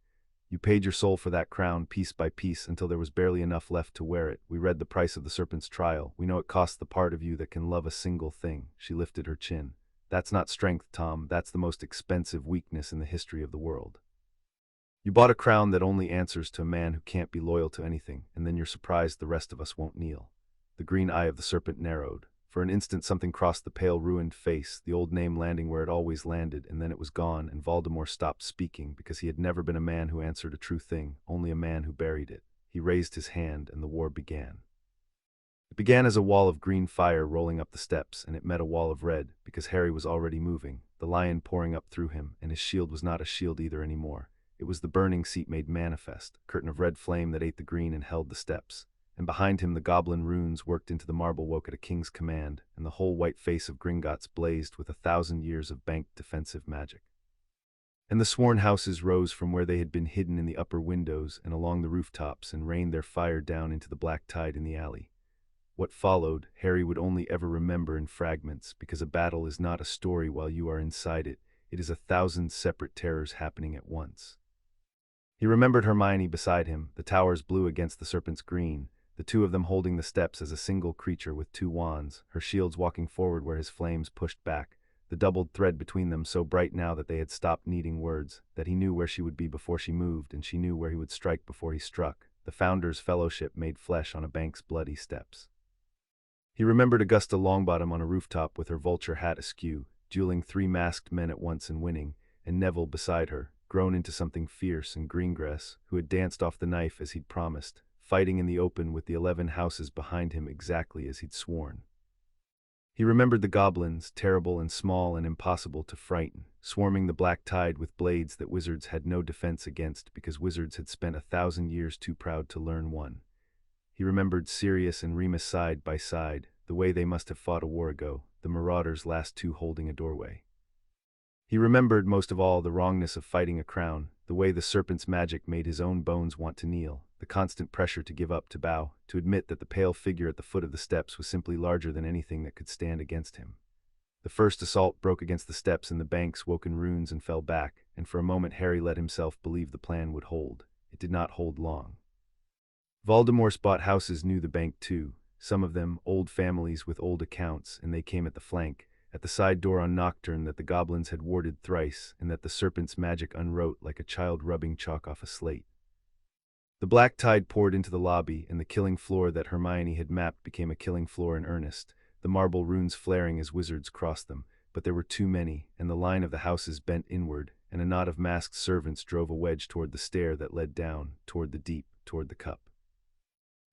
You paid your soul for that crown piece by piece until there was barely enough left to wear it. We read the price of the serpent's trial. We know it costs the part of you that can love a single thing." She lifted her chin. "That's not strength, Tom. That's the most expensive weakness in the history of the world. You bought a crown that only answers to a man who can't be loyal to anything, and then you're surprised the rest of us won't kneel." The green eye of the serpent narrowed. For an instant something crossed the pale, ruined face, the old name landing where it always landed, and then it was gone, and Voldemort stopped speaking because he had never been a man who answered a true thing, only a man who buried it. He raised his hand, and the war began. It began as a wall of green fire rolling up the steps, and it met a wall of red, because Harry was already moving, the lion pouring up through him, and his shield was not a shield either anymore. It was the burning seat made manifest, a curtain of red flame that ate the green and held the steps. And behind him the goblin runes worked into the marble woke at a king's command, and the whole white face of Gringotts blazed with 1,000 years of banked defensive magic. And the sworn houses rose from where they had been hidden in the upper windows and along the rooftops and rained their fire down into the black tide in the alley. What followed, Harry would only ever remember in fragments, because a battle is not a story while you are inside it. It is 1,000 separate terrors happening at once. He remembered Hermione beside him, the towers blue against the serpent's green, the two of them holding the steps as a single creature with two wands, her shields walking forward where his flames pushed back, the doubled thread between them so bright now that they had stopped needing words, that he knew where she would be before she moved, and she knew where he would strike before he struck, the Founders' Fellowship made flesh on a bank's bloody steps. He remembered Augusta Longbottom on a rooftop with her vulture hat askew, dueling 3 masked men at once and winning, and Neville beside her, grown into something fierce, and Greengrass, who had danced off the knife as he'd promised, fighting in the open with the 11 houses behind him exactly as he'd sworn. He remembered the goblins, terrible and small and impossible to frighten, swarming the black tide with blades that wizards had no defense against because wizards had spent 1,000 years too proud to learn one. He remembered Sirius and Remus side by side, the way they must have fought a war ago, the marauders last two holding a doorway. He remembered most of all the wrongness of fighting a crown, the way the serpent's magic made his own bones want to kneel, the constant pressure to give up, to bow, to admit that the pale figure at the foot of the steps was simply larger than anything that could stand against him. The first assault broke against the steps and the bank's woken runes and fell back, and for a moment Harry let himself believe the plan would hold. It did not hold long. Voldemort's bought houses knew the bank too, some of them old families with old accounts, and they came at the flank, at the side door on Nocturne that the goblins had warded thrice, and that the serpent's magic unwrote like a child rubbing chalk off a slate. The black tide poured into the lobby, and the killing floor that Hermione had mapped became a killing floor in earnest, the marble runes flaring as wizards crossed them, but there were too many, and the line of the houses bent inward, and a knot of masked servants drove a wedge toward the stair that led down, toward the deep, toward the cup.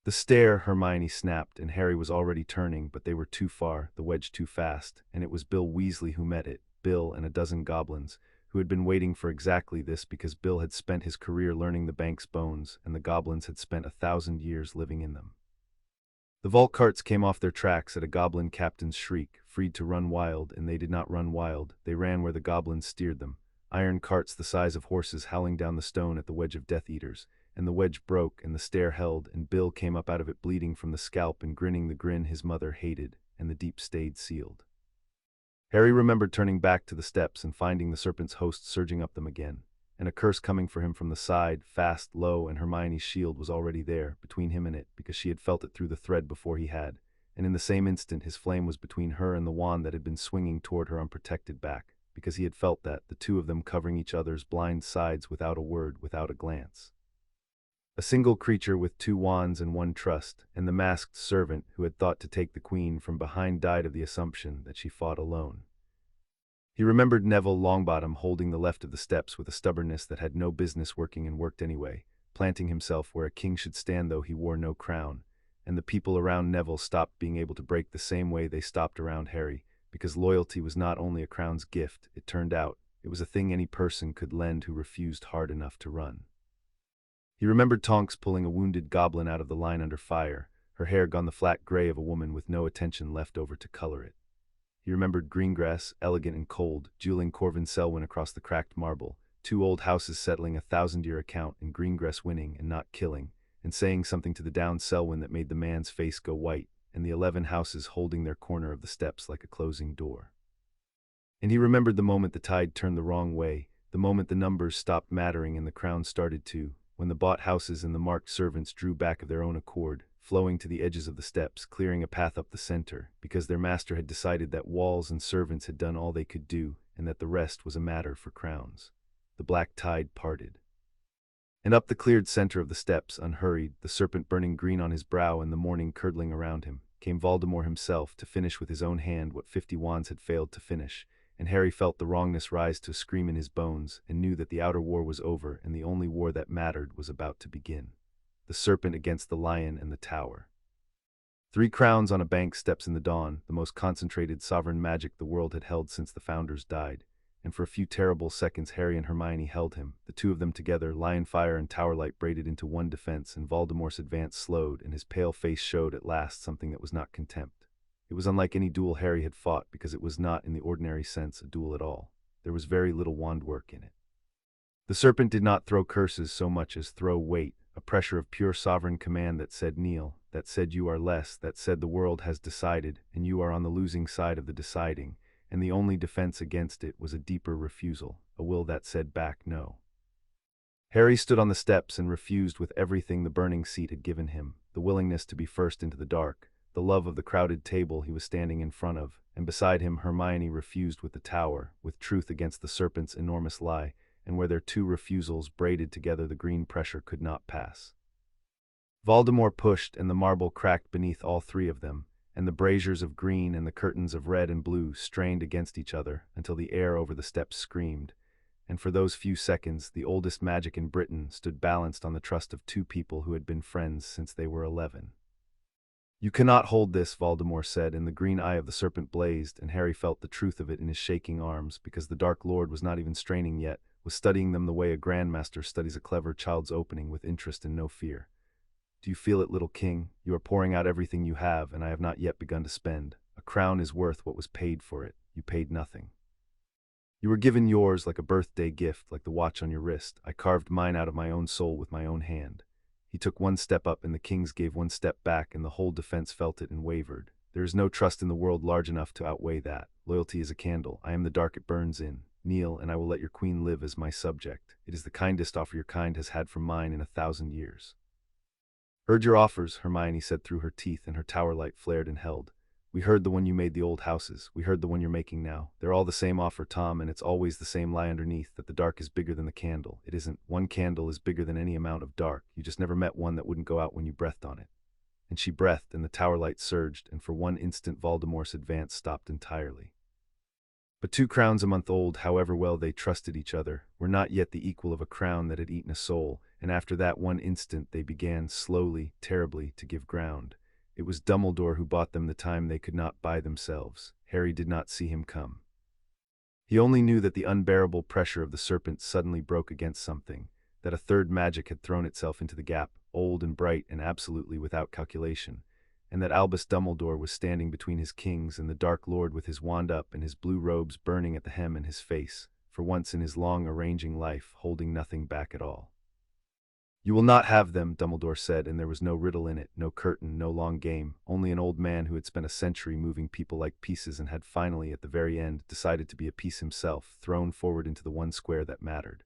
The stair, Hermione snapped, and Harry was already turning, but they were too far, the wedge too fast, and it was Bill Weasley who met it, Bill and a dozen goblins, who had been waiting for exactly this because Bill had spent his career learning the bank's bones, and the goblins had spent 1,000 years living in them. The vault carts came off their tracks at a goblin captain's shriek, freed to run wild, and they did not run wild, they ran where the goblins steered them, iron carts the size of horses howling down the stone at the wedge of Death Eaters, and the wedge broke and the stair held, and Bill came up out of it bleeding from the scalp and grinning the grin his mother hated, and the deep stayed sealed. Harry remembered turning back to the steps and finding the serpent's host surging up them again, and a curse coming for him from the side, fast, low, and Hermione's shield was already there, between him and it, because she had felt it through the thread before he had, and in the same instant his flame was between her and the wand that had been swinging toward her unprotected back, because he had felt that, the two of them covering each other's blind sides without a word, without a glance. A single creature with 2 wands and 1 trust, and the masked servant who had thought to take the queen from behind died of the assumption that she fought alone. He remembered Neville Longbottom holding the left of the steps with a stubbornness that had no business working and worked anyway, planting himself where a king should stand though he wore no crown, and the people around Neville stopped being able to break the same way they stopped around Harry, because loyalty was not only a crown's gift, it turned out, it was a thing any person could lend who refused hard enough to run. He remembered Tonks pulling a wounded goblin out of the line under fire, her hair gone the flat gray of a woman with no attention left over to color it. He remembered Greengrass, elegant and cold, dueling Corvin Selwyn across the cracked marble, 2 old houses settling a 1,000-year account and Greengrass winning and not killing, and saying something to the downed Selwyn that made the man's face go white, and the 11 houses holding their corner of the steps like a closing door. And he remembered the moment the tide turned the wrong way, the moment the numbers stopped mattering and the crown started to, when the bought houses and the marked servants drew back of their own accord, flowing to the edges of the steps, clearing a path up the center, because their master had decided that walls and servants had done all they could do, and that the rest was a matter for crowns. The black tide parted. And up the cleared center of the steps, unhurried, the serpent burning green on his brow and the morning curdling around him, came Voldemort himself to finish with his own hand what 50 wands had failed to finish, and Harry felt the wrongness rise to a scream in his bones, and knew that the outer war was over and the only war that mattered was about to begin. The serpent against the lion and the tower. 3 crowns on a bank steps in the dawn, the most concentrated sovereign magic the world had held since the founders died, and for a few terrible seconds Harry and Hermione held him, the two of them together, lion fire and tower light braided into one defense, and Voldemort's advance slowed, and his pale face showed at last something that was not contempt. It was unlike any duel Harry had fought, because it was not, in the ordinary sense, a duel at all. There was very little wand work in it. The serpent did not throw curses so much as throw weight, a pressure of pure sovereign command that said kneel, that said you are less, that said the world has decided, and you are on the losing side of the deciding, and the only defense against it was a deeper refusal, a will that said back no. Harry stood on the steps and refused with everything the burning seat had given him, the willingness to be first into the dark, the love of the crowded table he was standing in front of, and beside him Hermione refused with the tower, with truth against the serpent's enormous lie, and where their 2 refusals braided together the green pressure could not pass. Voldemort pushed, and the marble cracked beneath all 3 of them, and the braziers of green and the curtains of red and blue strained against each other until the air over the steps screamed, and for those few seconds the oldest magic in Britain stood balanced on the trust of 2 people who had been friends since they were 11. "You cannot hold this," Voldemort said, and the green eye of the serpent blazed, and Harry felt the truth of it in his shaking arms, because the Dark Lord was not even straining yet, was studying them the way a grandmaster studies a clever child's opening, with interest and no fear. "Do you feel it, little king? You are pouring out everything you have, and I have not yet begun to spend. A crown is worth what was paid for it. You paid nothing. You were given yours like a birthday gift, like the watch on your wrist. I carved mine out of my own soul with my own hand." He took 1 step up, and the kings gave 1 step back, and the whole defense felt it and wavered. There is no trust in the world large enough to outweigh that. Loyalty is a candle. I am the dark it burns in. Kneel, and I will let your queen live as my subject. It is the kindest offer your kind has had from mine in 1,000 years. "Heard your offers," Hermione said through her teeth, and her tower light flared and held. "We heard the one you made the old houses. We heard the one you're making now. They're all the same offer, Tom, and it's always the same lie underneath, that the dark is bigger than the candle. It isn't. One candle is bigger than any amount of dark. You just never met one that wouldn't go out when you breathed on it." And she breathed, and the tower light surged, and for 1 instant Voldemort's advance stopped entirely. But 2 crowns a month old, however well they trusted each other, were not yet the equal of a crown that had eaten a soul, and after that 1 instant they began, slowly, terribly, to give ground. It was Dumbledore who bought them the time they could not buy themselves. Harry did not see him come. He only knew that the unbearable pressure of the serpent suddenly broke against something, that a 3rd magic had thrown itself into the gap, old and bright and absolutely without calculation, and that Albus Dumbledore was standing between his kings and the Dark Lord with his wand up and his blue robes burning at the hem in his face, for once in his long arranging life, holding nothing back at all. "You will not have them," Dumbledore said, and there was no riddle in it, no curtain, no long game, only an old man who had spent a century moving people like pieces and had finally, at the very end, decided to be a piece himself, thrown forward into the one square that mattered.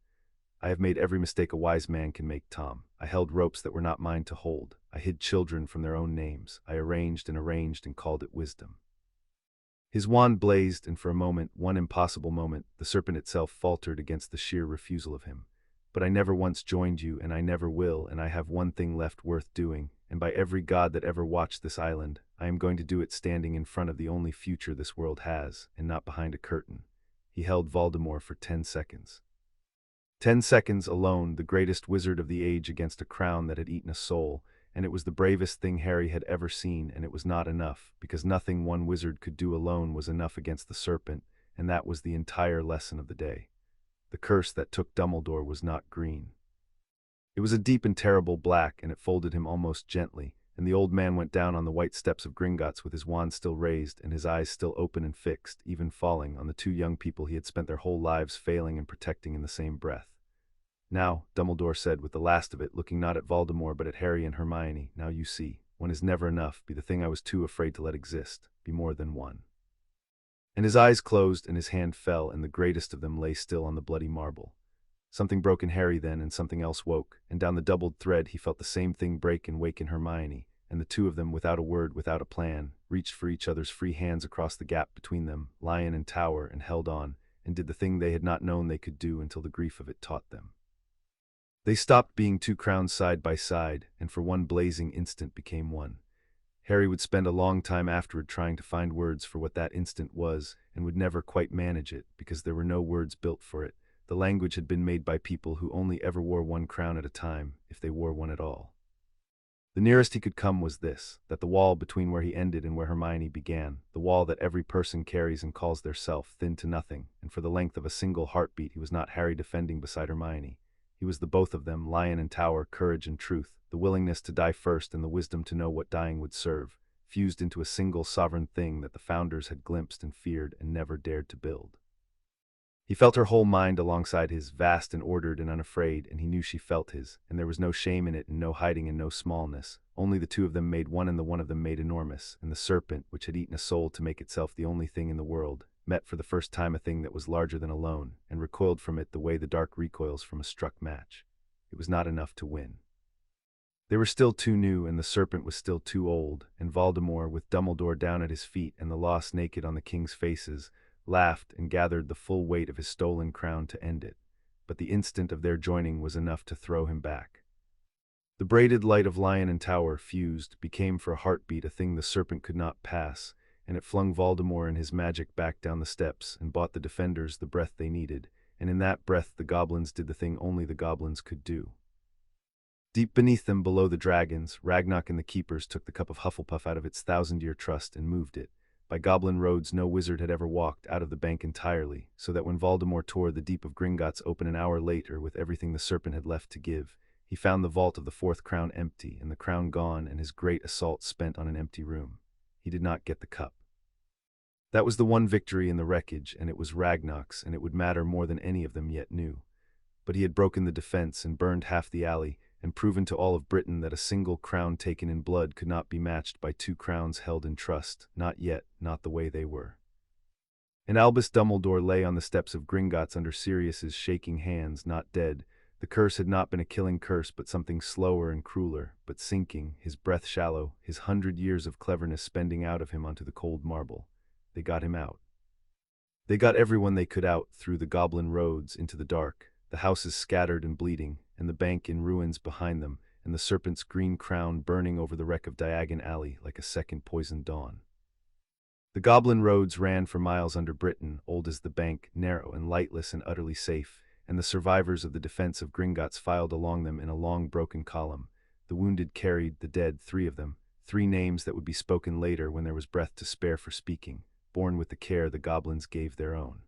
"I have made every mistake a wise man can make, Tom. I held ropes that were not mine to hold. I hid children from their own names. I arranged and called it wisdom." His wand blazed, and for a moment, one impossible moment, the serpent itself faltered against the sheer refusal of him. "But I never once joined you, and I never will, and I have one thing left worth doing, and by every god that ever watched this island, I am going to do it standing in front of the only future this world has, and not behind a curtain." He held Voldemort for 10 seconds. 10 seconds alone, the greatest wizard of the age against a crown that had eaten a soul, and it was the bravest thing Harry had ever seen, and it was not enough, because nothing one wizard could do alone was enough against the serpent, and that was the entire lesson of the day. The curse that took Dumbledore was not green. It was a deep and terrible black, and it folded him almost gently, and the old man went down on the white steps of Gringotts with his wand still raised and his eyes still open and fixed, even falling, on the 2 young people he had spent their whole lives failing and protecting in the same breath. "Now," Dumbledore said with the last of it, looking not at Voldemort but at Harry and Hermione, "now you see, one is never enough, be the thing I was too afraid to let exist, be more than one." And his eyes closed and his hand fell, and the greatest of them lay still on the bloody marble. Something broke in Harry then, and something else woke, and down the doubled thread he felt the same thing break and wake in Hermione, and the two of them, without a word, without a plan, reached for each other's free hands across the gap between them, lion and tower, and held on, and did the thing they had not known they could do until the grief of it taught them. They stopped being two crowns side by side, and for one blazing instant became one. Harry would spend a long time afterward trying to find words for what that instant was, and would never quite manage it, because there were no words built for it. The language had been made by people who only ever wore one crown at a time, if they wore one at all. The nearest he could come was this, that the wall between where he ended and where Hermione began, the wall that every person carries and calls their self, thinned to nothing, and for the length of a single heartbeat he was not Harry defending beside Hermione. He was the both of them, lion and tower, courage and truth, the willingness to die first and the wisdom to know what dying would serve, fused into a single sovereign thing that the founders had glimpsed and feared and never dared to build. He felt her whole mind alongside his, vast and ordered and unafraid, and he knew she felt his, and there was no shame in it and no hiding and no smallness. Only the two of them made one, and the one of them made enormous, and the serpent, which had eaten a soul to make itself the only thing in the world, met for the first time a thing that was larger than alone, and recoiled from it the way the dark recoils from a struck match. It was not enough to win. They were still too new, and the serpent was still too old, and Voldemort, with Dumbledore down at his feet and the lost naked on the king's faces, laughed and gathered the full weight of his stolen crown to end it, but the instant of their joining was enough to throw him back. The braided light of lion and tower fused, became for a heartbeat a thing the serpent could not pass, and it flung Voldemort and his magic back down the steps and bought the defenders the breath they needed, and in that breath the goblins did the thing only the goblins could do. Deep beneath them, below the dragons, Ragnarok and the keepers took the cup of Hufflepuff out of its thousand-year trust and moved it. By goblin roads no wizard had ever walked out of the bank entirely, so that when Voldemort tore the deep of Gringotts open an hour later with everything the serpent had left to give, he found the vault of the fourth crown empty, and the crown gone, and his great assault spent on an empty room. He did not get the cup. That was the one victory in the wreckage, and it was Ragnarok's, and it would matter more than any of them yet knew. But he had broken the defense and burned half the alley, and proven to all of Britain that a single crown taken in blood could not be matched by two crowns held in trust, not yet, not the way they were. And Albus Dumbledore lay on the steps of Gringotts under Sirius's shaking hands, not dead. The curse had not been a killing curse, but something slower and crueler, but sinking, his breath shallow, his 100 years of cleverness spending out of him onto the cold marble. They got him out. They got everyone they could out, through the goblin roads, into the dark, the houses scattered and bleeding, and the bank in ruins behind them, and the serpent's green crown burning over the wreck of Diagon Alley like a second poisoned dawn. The goblin roads ran for miles under Britain, old as the bank, narrow and lightless and utterly safe, and the survivors of the defense of Gringotts filed along them in a long broken column. The wounded carried, the dead, 3 of them, 3 names that would be spoken later when there was breath to spare for speaking, born with the care the goblins gave their own.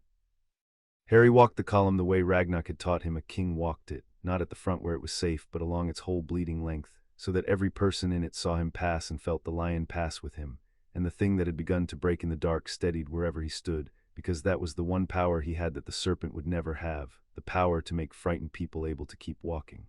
Harry walked the column the way Ragnarok had taught him a king walked it, not at the front where it was safe, but along its whole bleeding length, so that every person in it saw him pass and felt the lion pass with him, and the thing that had begun to break in the dark steadied wherever he stood, because that was the one power he had that the serpent would never have, the power to make frightened people able to keep walking.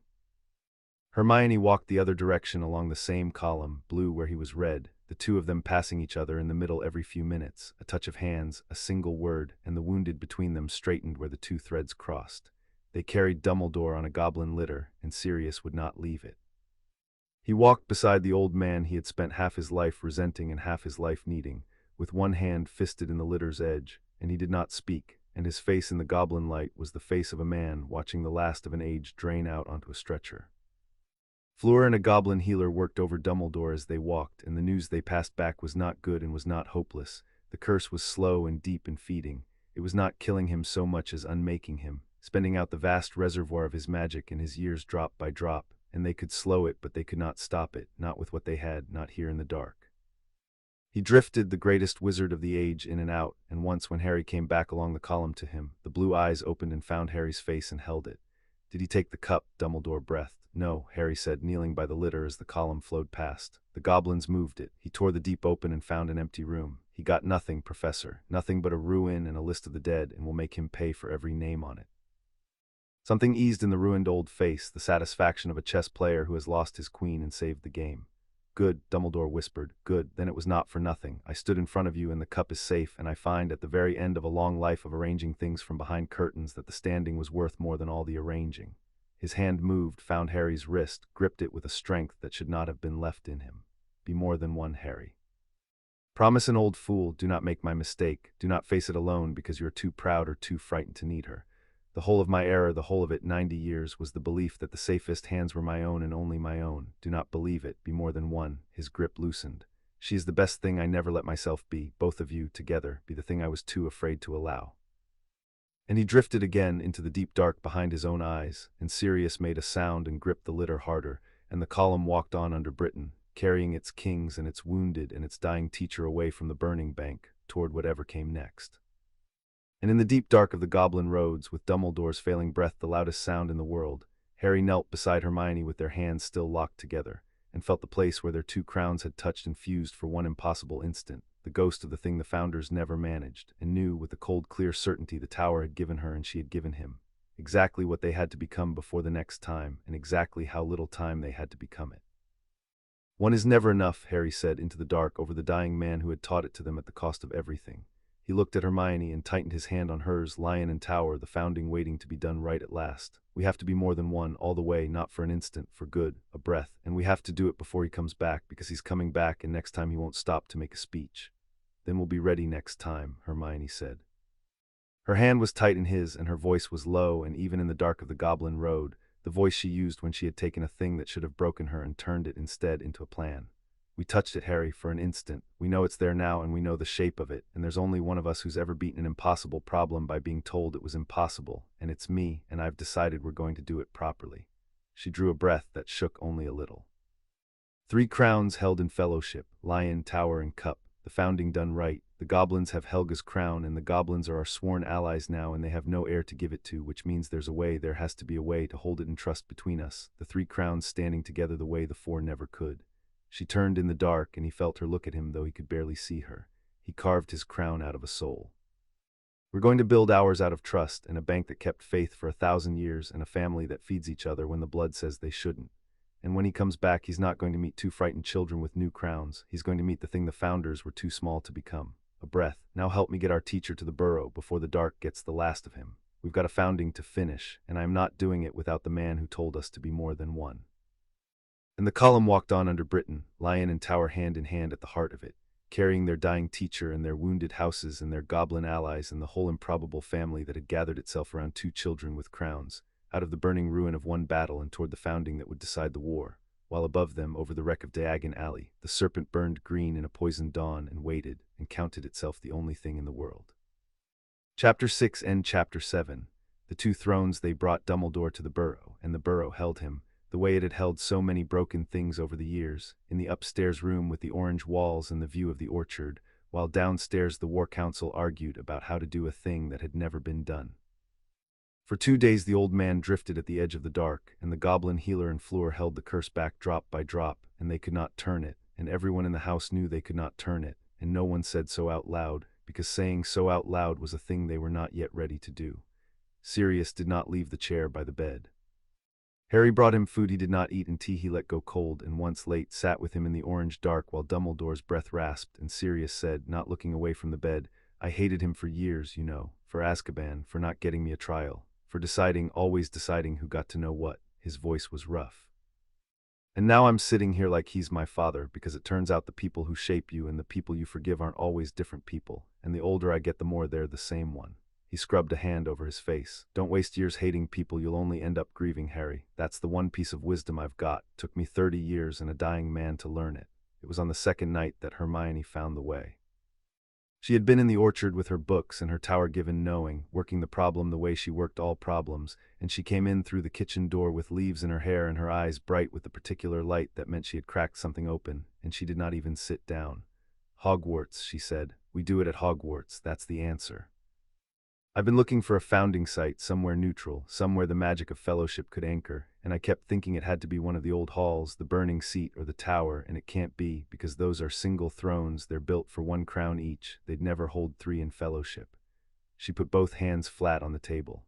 Hermione walked the other direction along the same column, blue where he was red, the two of them passing each other in the middle every few minutes, a touch of hands, a single word, and the wounded between them straightened where the 2 threads crossed. They carried Dumbledore on a goblin litter, and Sirius would not leave it. He walked beside the old man he had spent half his life resenting and half his life needing, with one hand fisted in the litter's edge, and he did not speak, and his face in the goblin light was the face of a man watching the last of an age drain out onto a stretcher. Fleur and a goblin healer worked over Dumbledore as they walked, and the news they passed back was not good and was not hopeless. The curse was slow and deep and feeding. It was not killing him so much as unmaking him, spending out the vast reservoir of his magic in his years drop by drop, and they could slow it but they could not stop it, not with what they had, not here in the dark. He drifted, the greatest wizard of the age, in and out, and once when Harry came back along the column to him, the blue eyes opened and found Harry's face and held it. Did he take the cup? Dumbledore breathed. No, Harry said, kneeling by the litter as the column flowed past. The goblins moved it. He tore the deep open and found an empty room. He got nothing, Professor, nothing but a ruin and a list of the dead, and we'll make him pay for every name on it. Something eased in the ruined old face, the satisfaction of a chess player who has lost his queen and saved the game. Good, Dumbledore whispered. Good, then it was not for nothing. I stood in front of you and the cup is safe, and I find at the very end of a long life of arranging things from behind curtains that the standing was worth more than all the arranging. His hand moved, found Harry's wrist, gripped it with a strength that should not have been left in him. Be more than one, Harry. Promise an old fool, do not make my mistake, do not face it alone because you are too proud or too frightened to need her. The whole of my error, the whole of it 90 years, was the belief that the safest hands were my own and only my own. Do not believe it, be more than one. His grip loosened. She is the best thing I never let myself be, both of you, together, be the thing I was too afraid to allow. And he drifted again into the deep dark behind his own eyes, and Sirius made a sound and gripped the litter harder, and the column walked on under Britain, carrying its kings and its wounded and its dying teacher away from the burning bank, toward whatever came next. And in the deep dark of the goblin roads, with Dumbledore's failing breath the loudest sound in the world, Harry knelt beside Hermione with their hands still locked together, and felt the place where their two crowns had touched and fused for one impossible instant, the ghost of the thing the Founders never managed, and knew with the cold clear certainty the tower had given her and she had given him, exactly what they had to become before the next time, and exactly how little time they had to become it. One is never enough, Harry said into the dark over the dying man who had taught it to them at the cost of everything. He looked at Hermione and tightened his hand on hers, lion and tower, the founding waiting to be done right at last. We have to be more than one, all the way, not for an instant, for good, a breath, and we have to do it before he comes back, because he's coming back and next time he won't stop to make a speech. Then we'll be ready next time, Hermione said. Her hand was tight in his and her voice was low, and even in the dark of the goblin road, the voice she used when she had taken a thing that should have broken her and turned it instead into a plan. We touched it, Harry, for an instant. We know it's there now and we know the shape of it, and there's only one of us who's ever beaten an impossible problem by being told it was impossible, and it's me, and I've decided we're going to do it properly. She drew a breath that shook only a little. 3 crowns held in fellowship, lion, tower, and cup, the founding done right. The goblins have Helga's crown, and the goblins are our sworn allies now, and they have no heir to give it to, which means there has to be a way to hold it in trust between us, the 3 crowns standing together the way the 4 never could. She turned in the dark, and he felt her look at him, though he could barely see her. He carved his crown out of a soul. We're going to build ours out of trust, and a bank that kept faith for 1,000 years, and a family that feeds each other when the blood says they shouldn't. And when he comes back, he's not going to meet 2 frightened children with new crowns. He's going to meet the thing the Founders were too small to become. A breath. Now help me get our teacher to the burrow before the dark gets the last of him. We've got a founding to finish, and I am not doing it without the man who told us to be more than one. And the column walked on under Britain, lion and tower hand in hand at the heart of it, carrying their dying teacher and their wounded houses and their goblin allies and the whole improbable family that had gathered itself around 2 children with crowns, out of the burning ruin of one battle and toward the founding that would decide the war, while above them, over the wreck of Diagon Alley, the serpent burned green in a poisoned dawn and waited, and counted itself the only thing in the world. Chapter 6 and Chapter 7. The 2 thrones. They brought Dumbledore to the burrow, and the burrow held him, the way it had held so many broken things over the years, in the upstairs room with the orange walls and the view of the orchard, while downstairs the War Council argued about how to do a thing that had never been done. For 2 days the old man drifted at the edge of the dark, and the goblin healer and Fleur held the curse back drop by drop, and they could not turn it, and everyone in the house knew they could not turn it, and no one said so out loud, because saying so out loud was a thing they were not yet ready to do. Sirius did not leave the chair by the bed. Harry brought him food he did not eat and tea he let go cold, and once late sat with him in the orange dark while Dumbledore's breath rasped, and Sirius said, not looking away from the bed, I hated him for years, you know, for Azkaban, for not getting me a trial, for deciding, always deciding who got to know what. His voice was rough. And now I'm sitting here like he's my father, because it turns out the people who shape you and the people you forgive aren't always different people, and the older I get the more they're the same one. He scrubbed a hand over his face. Don't waste years hating people, you'll only end up grieving, Harry. That's the one piece of wisdom I've got. Took me 30 years and a dying man to learn it. It was on the second night that Hermione found the way. She had been in the orchard with her books and her tower given knowing, working the problem the way she worked all problems, and she came in through the kitchen door with leaves in her hair and her eyes bright with the particular light that meant she had cracked something open, and she did not even sit down. Hogwarts, she said. We do it at Hogwarts, that's the answer. I've been looking for a founding site, somewhere neutral, somewhere the magic of fellowship could anchor, and I kept thinking it had to be one of the old halls, the burning seat, or the tower, and it can't be, because those are single thrones, they're built for 1 crown each, they'd never hold 3 in fellowship. She put both hands flat on the table.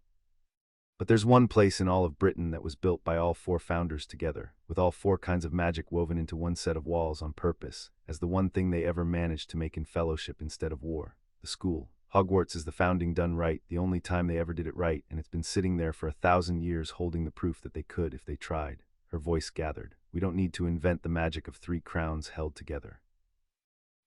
But there's one place in all of Britain that was built by all four founders together, with all four kinds of magic woven into one set of walls on purpose, as the one thing they ever managed to make in fellowship instead of war: the school. Hogwarts is the founding done right, the only time they ever did it right, and it's been sitting there for 1,000 years holding the proof that they could if they tried. Her voice gathered. We don't need to invent the magic of 3 crowns held together.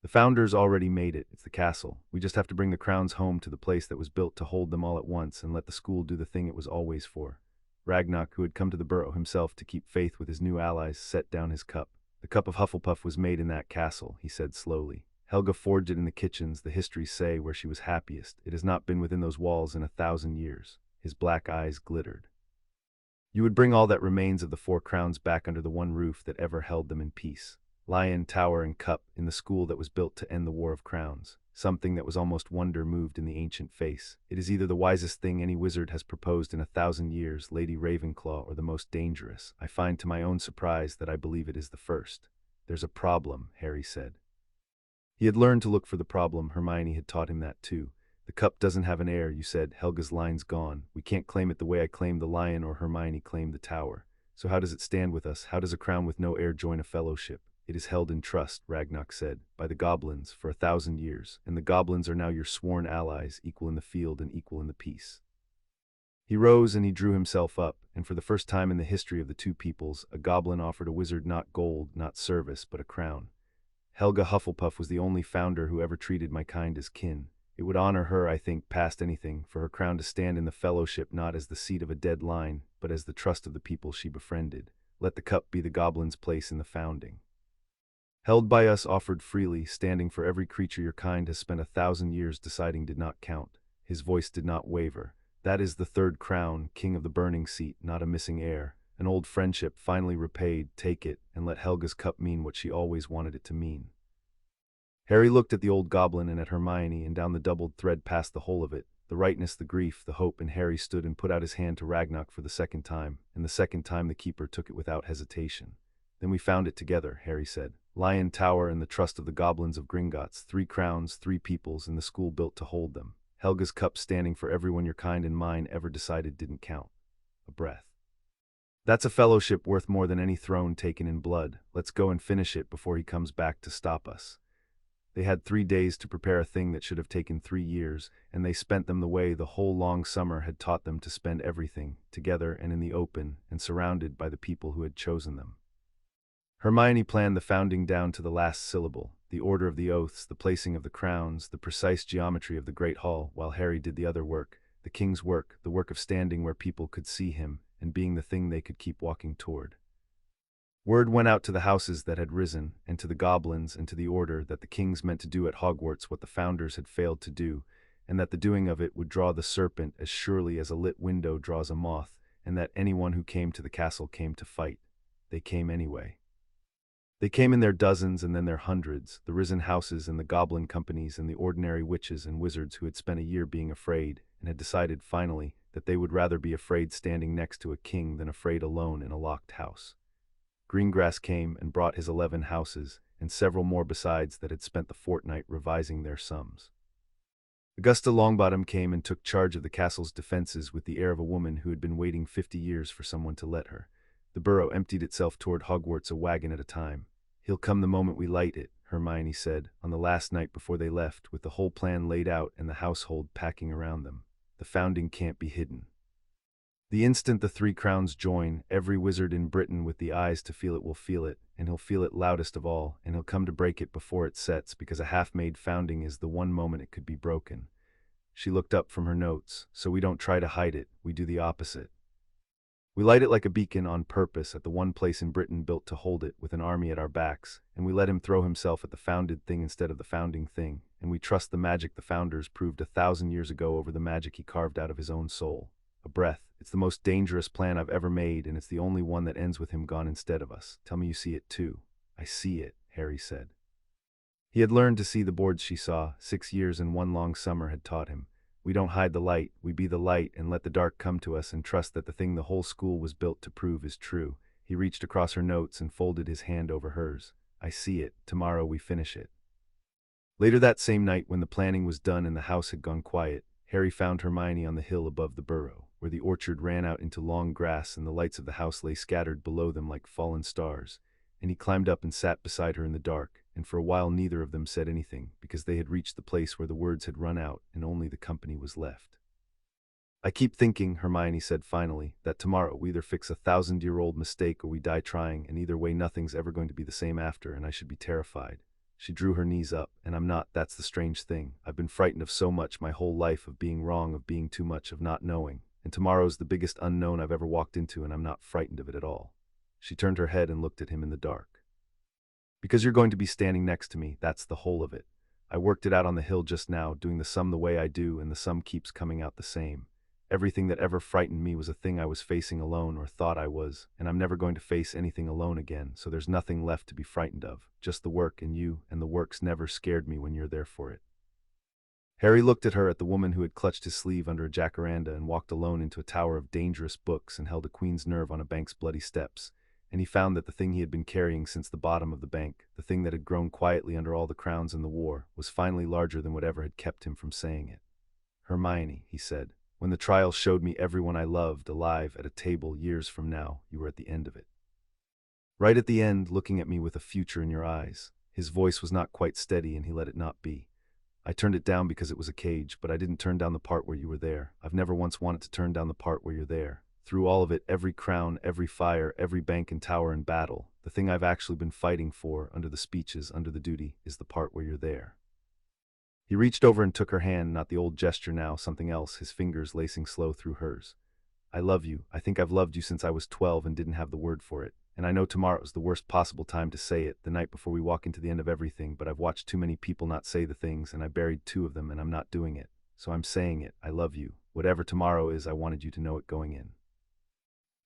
The founders already made it. It's the castle. We just have to bring the crowns home to the place that was built to hold them all at once and let the school do the thing it was always for. Ragnar, who had come to the burrow himself to keep faith with his new allies, set down his cup. The cup of Hufflepuff was made in that castle, he said slowly. Helga forged it in the kitchens, the histories say, where she was happiest. It has not been within those walls in 1,000 years. His black eyes glittered. You would bring all that remains of the 4 crowns back under the one roof that ever held them in peace. Lion, tower, and cup, in the school that was built to end the War of Crowns. Something that was almost wonder moved in the ancient face. It is either the wisest thing any wizard has proposed in 1,000 years, Lady Ravenclaw, or the most dangerous. I find to my own surprise that I believe it is the first. There's a problem, Harry said. He had learned to look for the problem. Hermione had taught him that too. The cup doesn't have an heir, you said. Helga's line's gone. We can't claim it the way I claimed the lion or Hermione claimed the tower. So how does it stand with us? How does a crown with no heir join a fellowship? It is held in trust, Ragnar said, by the goblins for 1,000 years, and the goblins are now your sworn allies, equal in the field and equal in the peace. He rose and he drew himself up, and for the first time in the history of the two peoples, a goblin offered a wizard not gold, not service, but a crown. Helga Hufflepuff was the only founder who ever treated my kind as kin. It would honor her, I think, past anything, for her crown to stand in the fellowship not as the seat of a dead line, but as the trust of the people she befriended. Let the cup be the goblin's place in the founding. Held by us, offered freely, standing for every creature your kind has spent 1,000 years deciding did not count. His voice did not waver. That is the 3rd crown, king of the burning seat, not a missing heir. An old friendship finally repaid. Take it, and let Helga's cup mean what she always wanted it to mean. Harry looked at the old goblin and at Hermione, and down the doubled thread past the whole of it. The rightness, the grief, the hope, and Harry stood and put out his hand to Ragnar for the 2nd time, and the 2nd time the keeper took it without hesitation. Then we found it together, Harry said. Lion, tower, and the trust of the goblins of Gringotts, 3 crowns, 3 peoples, and the school built to hold them. Helga's cup standing for everyone your kind and mine ever decided didn't count. A breath. That's a fellowship worth more than any throne taken in blood. Let's go and finish it before he comes back to stop us. They had 3 days to prepare a thing that should have taken 3 years, and they spent them the way the whole long summer had taught them to spend everything, together and in the open, and surrounded by the people who had chosen them. Hermione planned the founding down to the last syllable, the order of the oaths, the placing of the crowns, the precise geometry of the Great Hall, while Harry did the other work, the king's work, the work of standing where people could see him, and being the thing they could keep walking toward. Word went out to the houses that had risen, and to the goblins and to the order, that the kings meant to do at Hogwarts what the founders had failed to do, and that the doing of it would draw the serpent as surely as a lit window draws a moth, and that anyone who came to the castle came to fight. They came anyway. They came in their dozens and then their hundreds, the risen houses and the goblin companies and the ordinary witches and wizards who had spent a year being afraid, and had decided finally that they would rather be afraid standing next to a king than afraid alone in a locked house. Greengrass came and brought his 11 houses, and several more besides that had spent the fortnight revising their sums. Augusta Longbottom came and took charge of the castle's defenses with the air of a woman who had been waiting 50 years for someone to let her. The burrow emptied itself toward Hogwarts a wagon at a time. He'll come the moment we light it, Hermione said, on the last night before they left, with the whole plan laid out and the household packing around them. The founding can't be hidden. The instant the 3 crowns join, every wizard in Britain with the eyes to feel it will feel it, and he'll feel it loudest of all, and he'll come to break it before it sets, because a half-made founding is the one moment it could be broken. She looked up from her notes. So we don't try to hide it, we do the opposite. We light it like a beacon on purpose at the one place in Britain built to hold it, with an army at our backs, and we let him throw himself at the founded thing instead of the founding thing, and we trust the magic the founders proved 1,000 years ago over the magic he carved out of his own soul. A breath. It's the most dangerous plan I've ever made, and it's the only one that ends with him gone instead of us. Tell me you see it too. I see it, Harry said. He had learned to see the boards she saw. 6 years and 1 long summer had taught him. We don't hide the light, we be the light and let the dark come to us and trust that the thing the whole school was built to prove is true. He reached across her notes and folded his hand over hers. I see it. Tomorrow we finish it. Later that same night, when the planning was done and the house had gone quiet, Harry found Hermione on the hill above the burrow, where where the orchard ran out into long grass and the lights of the house lay scattered below them like fallen stars, and he climbed up and sat beside her in the dark, and for a while neither of them said anything, because they had reached the place where the words had run out and only the company was left. "I keep thinking," Hermione said finally, "that tomorrow we either fix a 1,000-year-old mistake or we die trying, and either way nothing's ever going to be the same after, and I should be terrified." She drew her knees up, "And I'm not, that's the strange thing. I've been frightened of so much my whole life, of being wrong, of being too much, of not knowing. And tomorrow's the biggest unknown I've ever walked into, and I'm not frightened of it at all." She turned her head and looked at him in the dark. "Because you're going to be standing next to me, that's the whole of it. I worked it out on the hill just now, doing the sum the way I do, and the sum keeps coming out the same. Everything that ever frightened me was a thing I was facing alone or thought I was, and I'm never going to face anything alone again, so there's nothing left to be frightened of, just the work and you, and the work's never scared me when you're there for it." Harry looked at her, at the woman who had clutched his sleeve under a jacaranda and walked alone into a tower of dangerous books and held a queen's nerve on a bank's bloody steps, and he found that the thing he had been carrying since the bottom of the bank, the thing that had grown quietly under all the crowns in the war, was finally larger than whatever had kept him from saying it. "Hermione," he said, "when the trial showed me everyone I loved alive at a table years from now, you were at the end of it. Right at the end, looking at me with a future in your eyes." His voice was not quite steady, and he let it not be. "I turned it down because it was a cage, but I didn't turn down the part where you were there. I've never once wanted to turn down the part where you're there. Through all of it, every crown, every fire, every bank and tower and battle, the thing I've actually been fighting for, under the speeches, under the duty, is the part where you're there." He reached over and took her hand, not the old gesture now, something else, his fingers lacing slow through hers. "I love you. I think I've loved you since I was 12 and didn't have the word for it. And I know tomorrow's the worst possible time to say it, the night before we walk into the end of everything, but I've watched too many people not say the things, and I buried 2 of them, and I'm not doing it. So I'm saying it. I love you. Whatever tomorrow is, I wanted you to know it going in."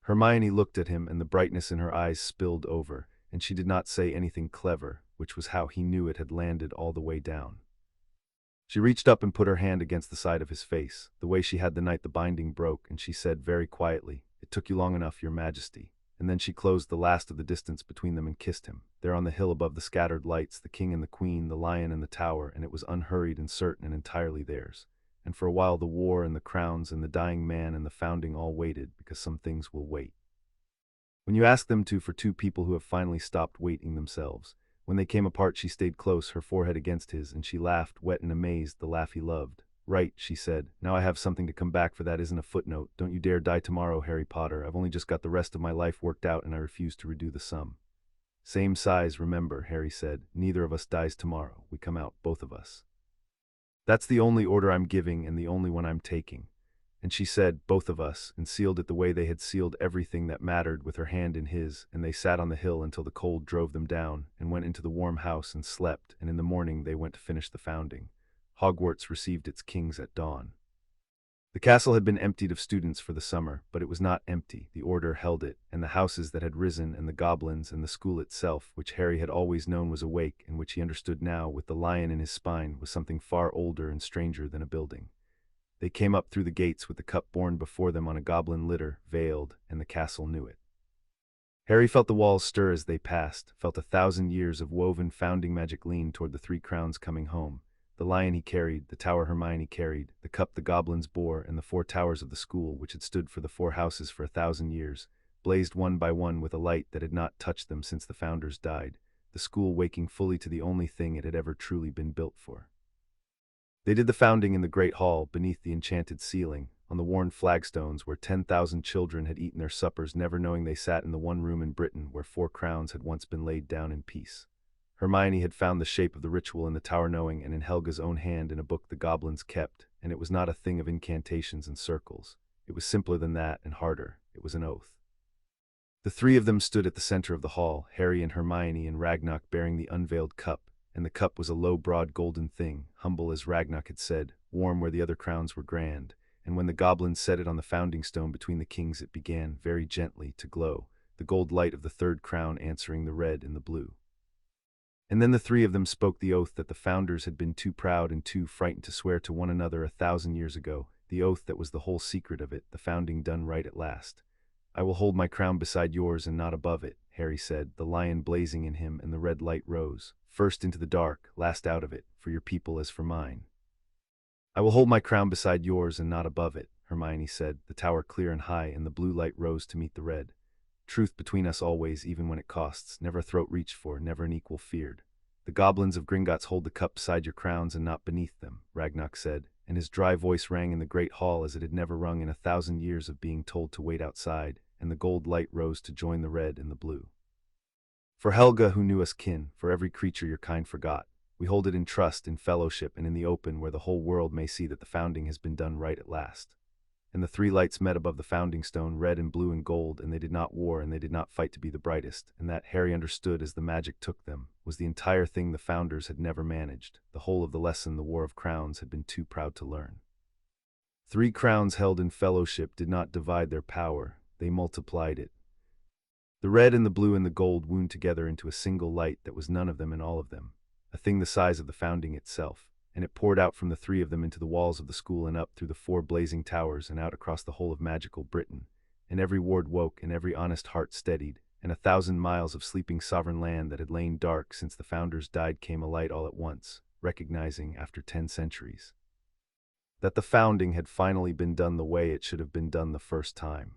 Hermione looked at him, and the brightness in her eyes spilled over, and she did not say anything clever, which was how he knew it had landed all the way down. She reached up and put her hand against the side of his face, the way she had the night the binding broke, and she said very quietly, "It took you long enough, Your Majesty." And then she closed the last of the distance between them and kissed him, there on the hill above the scattered lights, the king and the queen, the lion and the tower, and it was unhurried and certain and entirely theirs. And for a while the war and the crowns and the dying man and the founding all waited, because some things will wait. When you ask them to, for 2 people who have finally stopped waiting themselves. When they came apart, she stayed close, her forehead against his, and she laughed, wet and amazed, the laugh he loved. "Right," she said. "Now I have something to come back for. That isn't a footnote. Don't you dare die tomorrow, Harry Potter. I've only just got the rest of my life worked out, and I refuse to redo the sum." "Same size, remember," Harry said. "Neither of us dies tomorrow. We come out, both of us. That's the only order I'm giving and the only one I'm taking." And she said, "Both of us," and sealed it the way they had sealed everything that mattered, with her hand in his, and they sat on the hill until the cold drove them down, and went into the warm house and slept, and in the morning they went to finish the founding. Hogwarts received its kings at dawn. The castle had been emptied of students for the summer, but it was not empty. The order held it, and the houses that had risen, and the goblins, and the school itself, which Harry had always known was awake, and which he understood now, with the lion in his spine, was something far older and stranger than a building. They came up through the gates with the cup borne before them on a goblin litter, veiled, and the castle knew it. Harry felt the walls stir as they passed, felt 1,000 years of woven founding magic lean toward the 3 crowns coming home. The lion he carried, the tower Hermione carried, the cup the goblins bore, and the 4 towers of the school, which had stood for the 4 houses for 1,000 years, blazed one by one with a light that had not touched them since the founders died, the school waking fully to the only thing it had ever truly been built for. They did the founding in the great hall, beneath the enchanted ceiling, on the worn flagstones where 10,000 children had eaten their suppers, never knowing they sat in the one room in Britain where 4 crowns had once been laid down in peace. Hermione had found the shape of the ritual in the tower, knowing, and in Helga's own hand in a book the goblins kept, and it was not a thing of incantations and circles. It was simpler than that, and harder. It was an oath. The 3 of them stood at the center of the hall, Harry and Hermione and Ragnarok bearing the unveiled cup, and the cup was a low, broad, golden thing, humble as Ragnarok had said, warm where the other crowns were grand, and when the goblins set it on the founding stone between the kings, it began, very gently, to glow, the gold light of the 3rd crown answering the red and the blue. And then the 3 of them spoke the oath that the founders had been too proud and too frightened to swear to one another 1,000 years ago, the oath that was the whole secret of it, the founding done right at last. "I will hold my crown beside yours and not above it," Harry said, the lion blazing in him, and the red light rose, first into the dark, last out of it, "for your people as for mine." "I will hold my crown beside yours and not above it," Hermione said, the tower clear and high, and the blue light rose to meet the red. Truth between us always, even when it costs, never a throat reached for, never an equal feared. The goblins of Gringotts hold the cup beside your crowns and not beneath them, Ragnarok said, and his dry voice rang in the great hall as it had never rung in 1,000 years of being told to wait outside, and the gold light rose to join the red and the blue. For Helga, who knew us kin, for every creature your kind forgot, we hold it in trust, in fellowship, and in the open, where the whole world may see that the founding has been done right at last. And the three lights met above the founding stone, red and blue and gold, and they did not war and they did not fight to be the brightest, and that, Harry understood as the magic took them, was the entire thing the founders had never managed, the whole of the lesson the War of Crowns had been too proud to learn. 3 crowns held in fellowship did not divide their power, they multiplied it. The red and the blue and the gold wound together into a single light that was none of them and all of them, a thing the size of the founding itself, and it poured out from the 3 of them into the walls of the school and up through the 4 blazing towers and out across the whole of magical Britain, and every ward woke and every honest heart steadied, and 1,000 miles of sleeping sovereign land that had lain dark since the founders died came alight all at once, recognizing, after 10 centuries, that the founding had finally been done the way it should have been done the first time.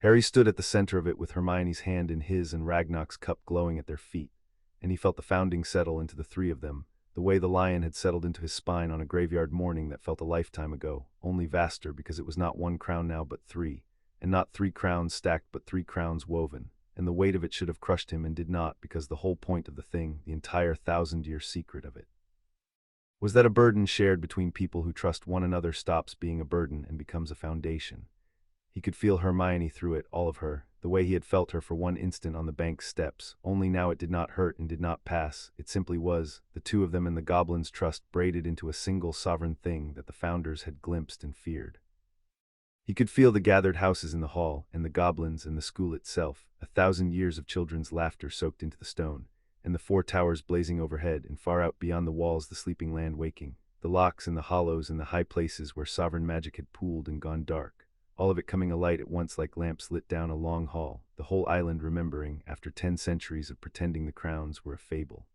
Harry stood at the center of it with Hermione's hand in his and Ragnarok's cup glowing at their feet, and he felt the founding settle into the 3 of them, the way the lion had settled into his spine on a graveyard morning that felt a lifetime ago, only vaster because it was not 1 crown now but 3, and not 3 crowns stacked but 3 crowns woven, and the weight of it should have crushed him and did not, because the whole point of the thing, the entire 1,000-year secret of it, was that a burden shared between people who trust one another stops being a burden and becomes a foundation. He could feel Hermione through it, all of her, the way he had felt her for one instant on the bank's steps, only now it did not hurt and did not pass, it simply was, the 2 of them and the goblins' trust braided into a single sovereign thing that the founders had glimpsed and feared. He could feel the gathered houses in the hall, and the goblins and the school itself, 1,000 years of children's laughter soaked into the stone, and the 4 towers blazing overhead, and far out beyond the walls the sleeping land waking, the locks and the hollows and the high places where sovereign magic had pooled and gone dark, all of it coming alight at once like lamps lit down a long hall, the whole island remembering, after 10 centuries of pretending the crowns were a fable,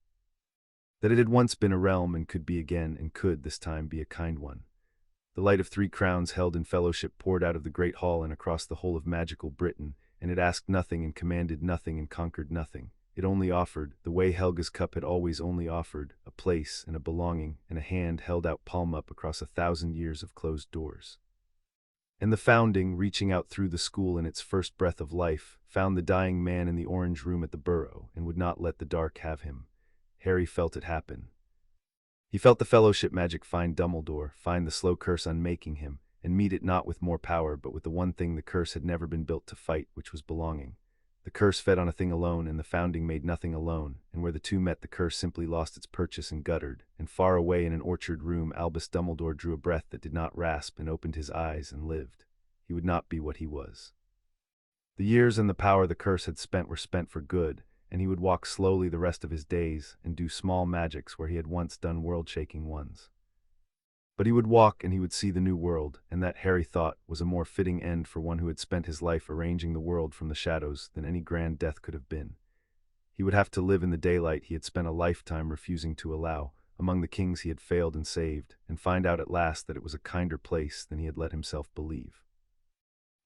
that it had once been a realm and could be again and could, this time, be a kind one. The light of 3 crowns held in fellowship poured out of the great hall and across the whole of magical Britain, and it asked nothing and commanded nothing and conquered nothing. It only offered, the way Helga's cup had always only offered, a place and a belonging and a hand held out palm up across 1,000 years of closed doors. And the founding, reaching out through the school in its first breath of life, found the dying man in the orange room at the burrow and would not let the dark have him. Harry felt it happen. He felt the fellowship magic find Dumbledore, find the slow curse unmaking him, and meet it not with more power but with the one thing the curse had never been built to fight, which was belonging. The curse fed on a thing alone, and the founding made nothing alone, and where the 2 met the curse simply lost its purchase and guttered, and far away in an orchard room Albus Dumbledore drew a breath that did not rasp and opened his eyes and lived. He would not be what he was. The years and the power the curse had spent were spent for good, and he would walk slowly the rest of his days and do small magics where he had once done world-shaking ones. But he would walk and he would see the new world, and that, Harry thought, was a more fitting end for one who had spent his life arranging the world from the shadows than any grand death could have been. He would have to live in the daylight he had spent a lifetime refusing to allow, among the kings he had failed and saved, and find out at last that it was a kinder place than he had let himself believe.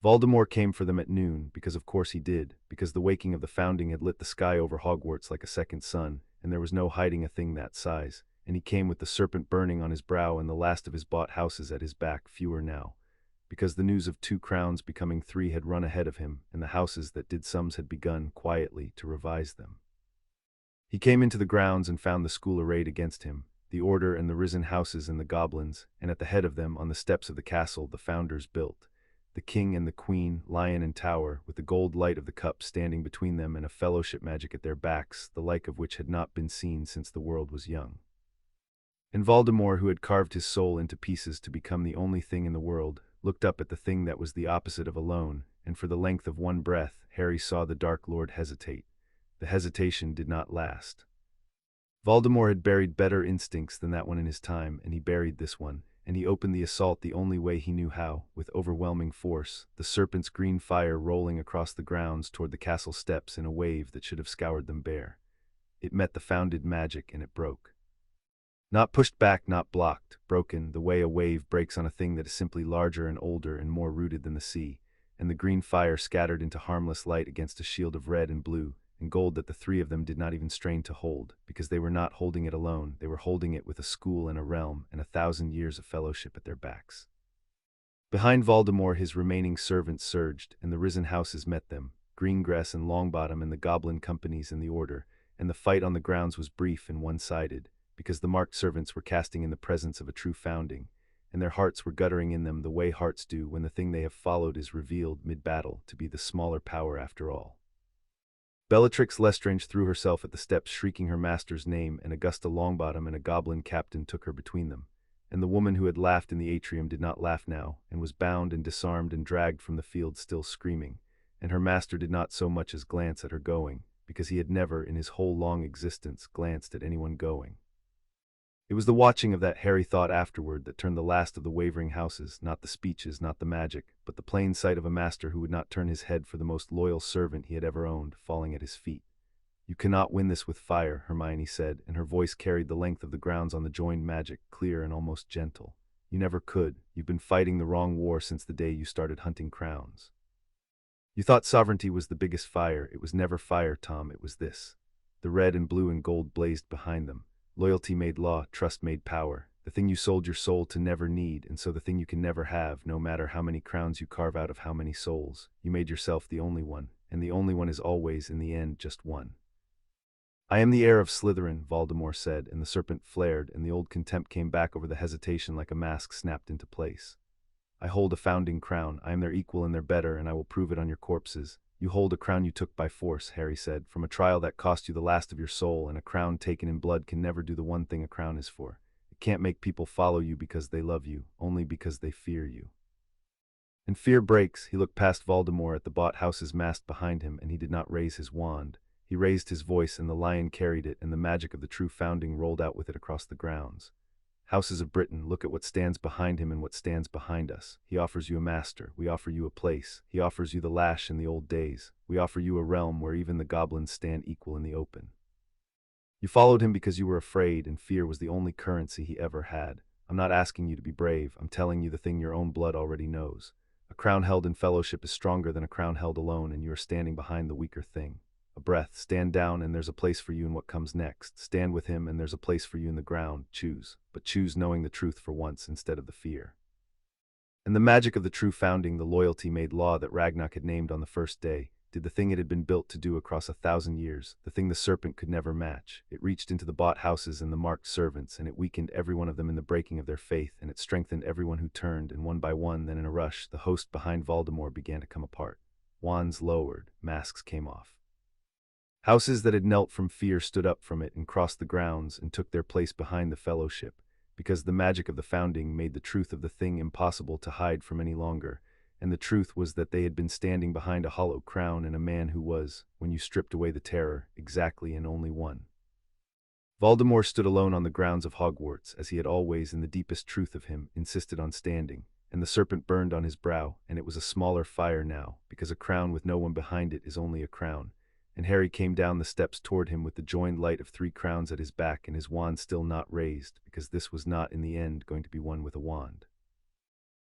Voldemort came for them at noon, because of course he did, because the waking of the founding had lit the sky over Hogwarts like a second sun, and there was no hiding a thing that size, and he came with the serpent burning on his brow and the last of his bought houses at his back, fewer now, because the news of 2 crowns becoming 3 had run ahead of him, and the houses that did sums had begun, quietly, to revise them. He came into the grounds and found the school arrayed against him, the order and the risen houses and the goblins, and at the head of them, on the steps of the castle, the founders built, the king and the queen, lion and tower, with the gold light of the cup standing between them and a fellowship magic at their backs, the like of which had not been seen since the world was young. And Voldemort, who had carved his soul into pieces to become the only thing in the world, looked up at the thing that was the opposite of alone, and for the length of one breath, Harry saw the Dark Lord hesitate. The hesitation did not last. Voldemort had buried better instincts than that one in his time, and he buried this one, and he opened the assault the only way he knew how, with overwhelming force, the serpent's green fire rolling across the grounds toward the castle steps in a wave that should have scoured them bare. It met the founded magic and it broke. Not pushed back, not blocked, broken, the way a wave breaks on a thing that is simply larger and older and more rooted than the sea, and the green fire scattered into harmless light against a shield of red and blue and gold that the three of them did not even strain to hold, because they were not holding it alone, they were holding it with a school and a realm and 1,000 years of fellowship at their backs. Behind Voldemort his remaining servants surged, and the risen houses met them, Greengrass and Longbottom and the goblin companies in the order, and the fight on the grounds was brief and one-sided, because the marked servants were casting in the presence of a true founding, and their hearts were guttering in them the way hearts do when the thing they have followed is revealed mid-battle to be the smaller power after all. Bellatrix Lestrange threw herself at the steps shrieking her master's name, and Augusta Longbottom and a goblin captain took her between them. And the woman who had laughed in the atrium did not laugh now, and was bound and disarmed and dragged from the field still screaming, and her master did not so much as glance at her going, because he had never in his whole long existence glanced at anyone going. It was the watching of that Harry thought afterward that turned the last of the wavering houses, not the speeches, not the magic, but the plain sight of a master who would not turn his head for the most loyal servant he had ever owned, falling at his feet. "You cannot win this with fire," Hermione said, and her voice carried the length of the grounds on the joined magic, clear and almost gentle. "You never could. You've been fighting the wrong war since the day you started hunting crowns. You thought sovereignty was the biggest fire. It was never fire, Tom, it was this." The red and blue and gold blazed behind them. Loyalty made law, trust made power, the thing you sold your soul to never need, and so the thing you can never have, no matter how many crowns you carve out of how many souls. You made yourself the only one, and the only one is always, in the end, just one. "I am the heir of Slytherin," Voldemort said, and the serpent flared, and the old contempt came back over the hesitation like a mask snapped into place. "I hold a founding crown. I am their equal and their better, and I will prove it on your corpses." "You hold a crown you took by force," Harry said, "from a trial that cost you the last of your soul, and a crown taken in blood can never do the one thing a crown is for. It can't make people follow you because they love you, only because they fear you." And fear breaks. He looked past Voldemort at the bought houses massed behind him, and he did not raise his wand. He raised his voice, and the lion carried it, and the magic of the true founding rolled out with it across the grounds. "Houses of Britain, look at what stands behind him and what stands behind us. He offers you a master. We offer you a place. He offers you the lash in the old days. We offer you a realm where even the goblins stand equal in the open. You followed him because you were afraid, and fear was the only currency he ever had. I'm not asking you to be brave. I'm telling you the thing your own blood already knows. A crown held in fellowship is stronger than a crown held alone, and you are standing behind the weaker thing. A breath. Stand down, and there's a place for you in what comes next. Stand with him, and there's a place for you in the ground. Choose. But choose knowing the truth for once instead of the fear." And the magic of the true founding, the loyalty made law that Ragnarok had named on the first day, did the thing it had been built to do across 1,000 years, the thing the serpent could never match. It reached into the bought houses and the marked servants, and it weakened every one of them in the breaking of their faith, and it strengthened everyone who turned, and one by one, then in a rush, the host behind Voldemort began to come apart. Wands lowered, masks came off. Houses that had knelt from fear stood up from it and crossed the grounds and took their place behind the fellowship, because the magic of the founding made the truth of the thing impossible to hide from any longer, and the truth was that they had been standing behind a hollow crown and a man who was, when you stripped away the terror, exactly and only one. Voldemort stood alone on the grounds of Hogwarts, as he had always, in the deepest truth of him, insisted on standing, and the serpent burned on his brow, and it was a smaller fire now, because a crown with no one behind it is only a crown. And Harry came down the steps toward him with the joined light of 3 crowns at his back and his wand still not raised, because this was not in the end going to be won with a wand.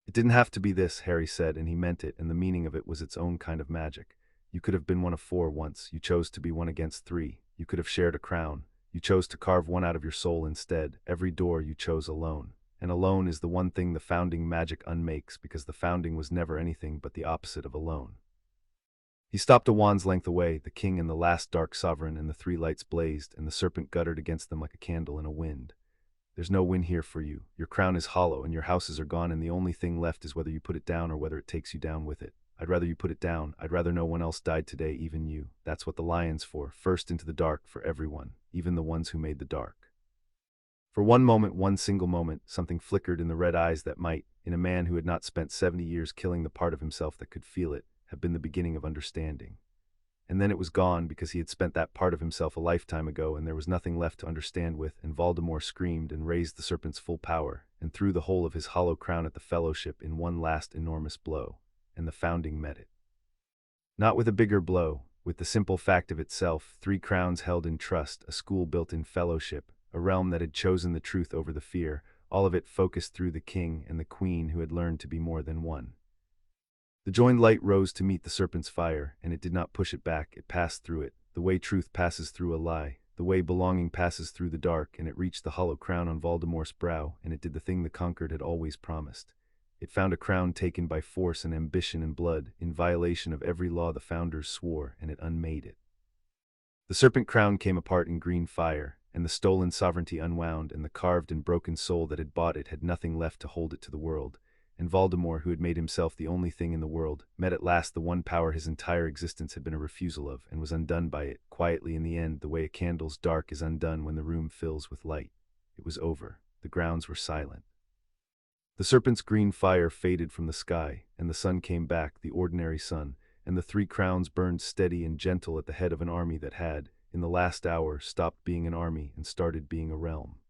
"It didn't have to be this," Harry said, and he meant it, and the meaning of it was its own kind of magic. "You could have been one of 4 once. You chose to be one against 3. You could have shared a crown. You chose to carve one out of your soul instead. Every door you chose alone. And alone is the one thing the founding magic unmakes, because the founding was never anything but the opposite of alone." He stopped a wand's length away, the king and the last dark sovereign, and the 3 lights blazed, and the serpent guttered against them like a candle in a wind. "There's no win here for you. Your crown is hollow, and your houses are gone, and the only thing left is whether you put it down or whether it takes you down with it. I'd rather you put it down. I'd rather no one else died today, even you. That's what the lion's for, first into the dark for everyone, even the ones who made the dark." For one moment, one single moment, something flickered in the red eyes that might, in a man who had not spent 70 years killing the part of himself that could feel it, have been the beginning of understanding. And then it was gone, because he had spent that part of himself a lifetime ago, and there was nothing left to understand with, and Voldemort screamed and raised the serpent's full power, and threw the whole of his hollow crown at the fellowship in one last enormous blow, and the founding met it. Not with a bigger blow, with the simple fact of itself, 3 crowns held in trust, a school built in fellowship, a realm that had chosen the truth over the fear, all of it focused through the king and the queen who had learned to be more than one. The joined light rose to meet the serpent's fire, and it did not push it back, it passed through it, the way truth passes through a lie, the way belonging passes through the dark, and it reached the hollow crown on Voldemort's brow, and it did the thing the conquered had always promised. It found a crown taken by force and ambition and blood, in violation of every law the founders swore, and it unmade it. The serpent crown came apart in green fire, and the stolen sovereignty unwound, and the carved and broken soul that had bought it had nothing left to hold it to the world. And Voldemort, who had made himself the only thing in the world, met at last the one power his entire existence had been a refusal of, and was undone by it, quietly in the end, the way a candle's dark is undone when the room fills with light. It was over. The grounds were silent. The serpent's green fire faded from the sky, and the sun came back, the ordinary sun, and the three crowns burned steady and gentle at the head of an army that had, in the last hour, stopped being an army and started being a realm.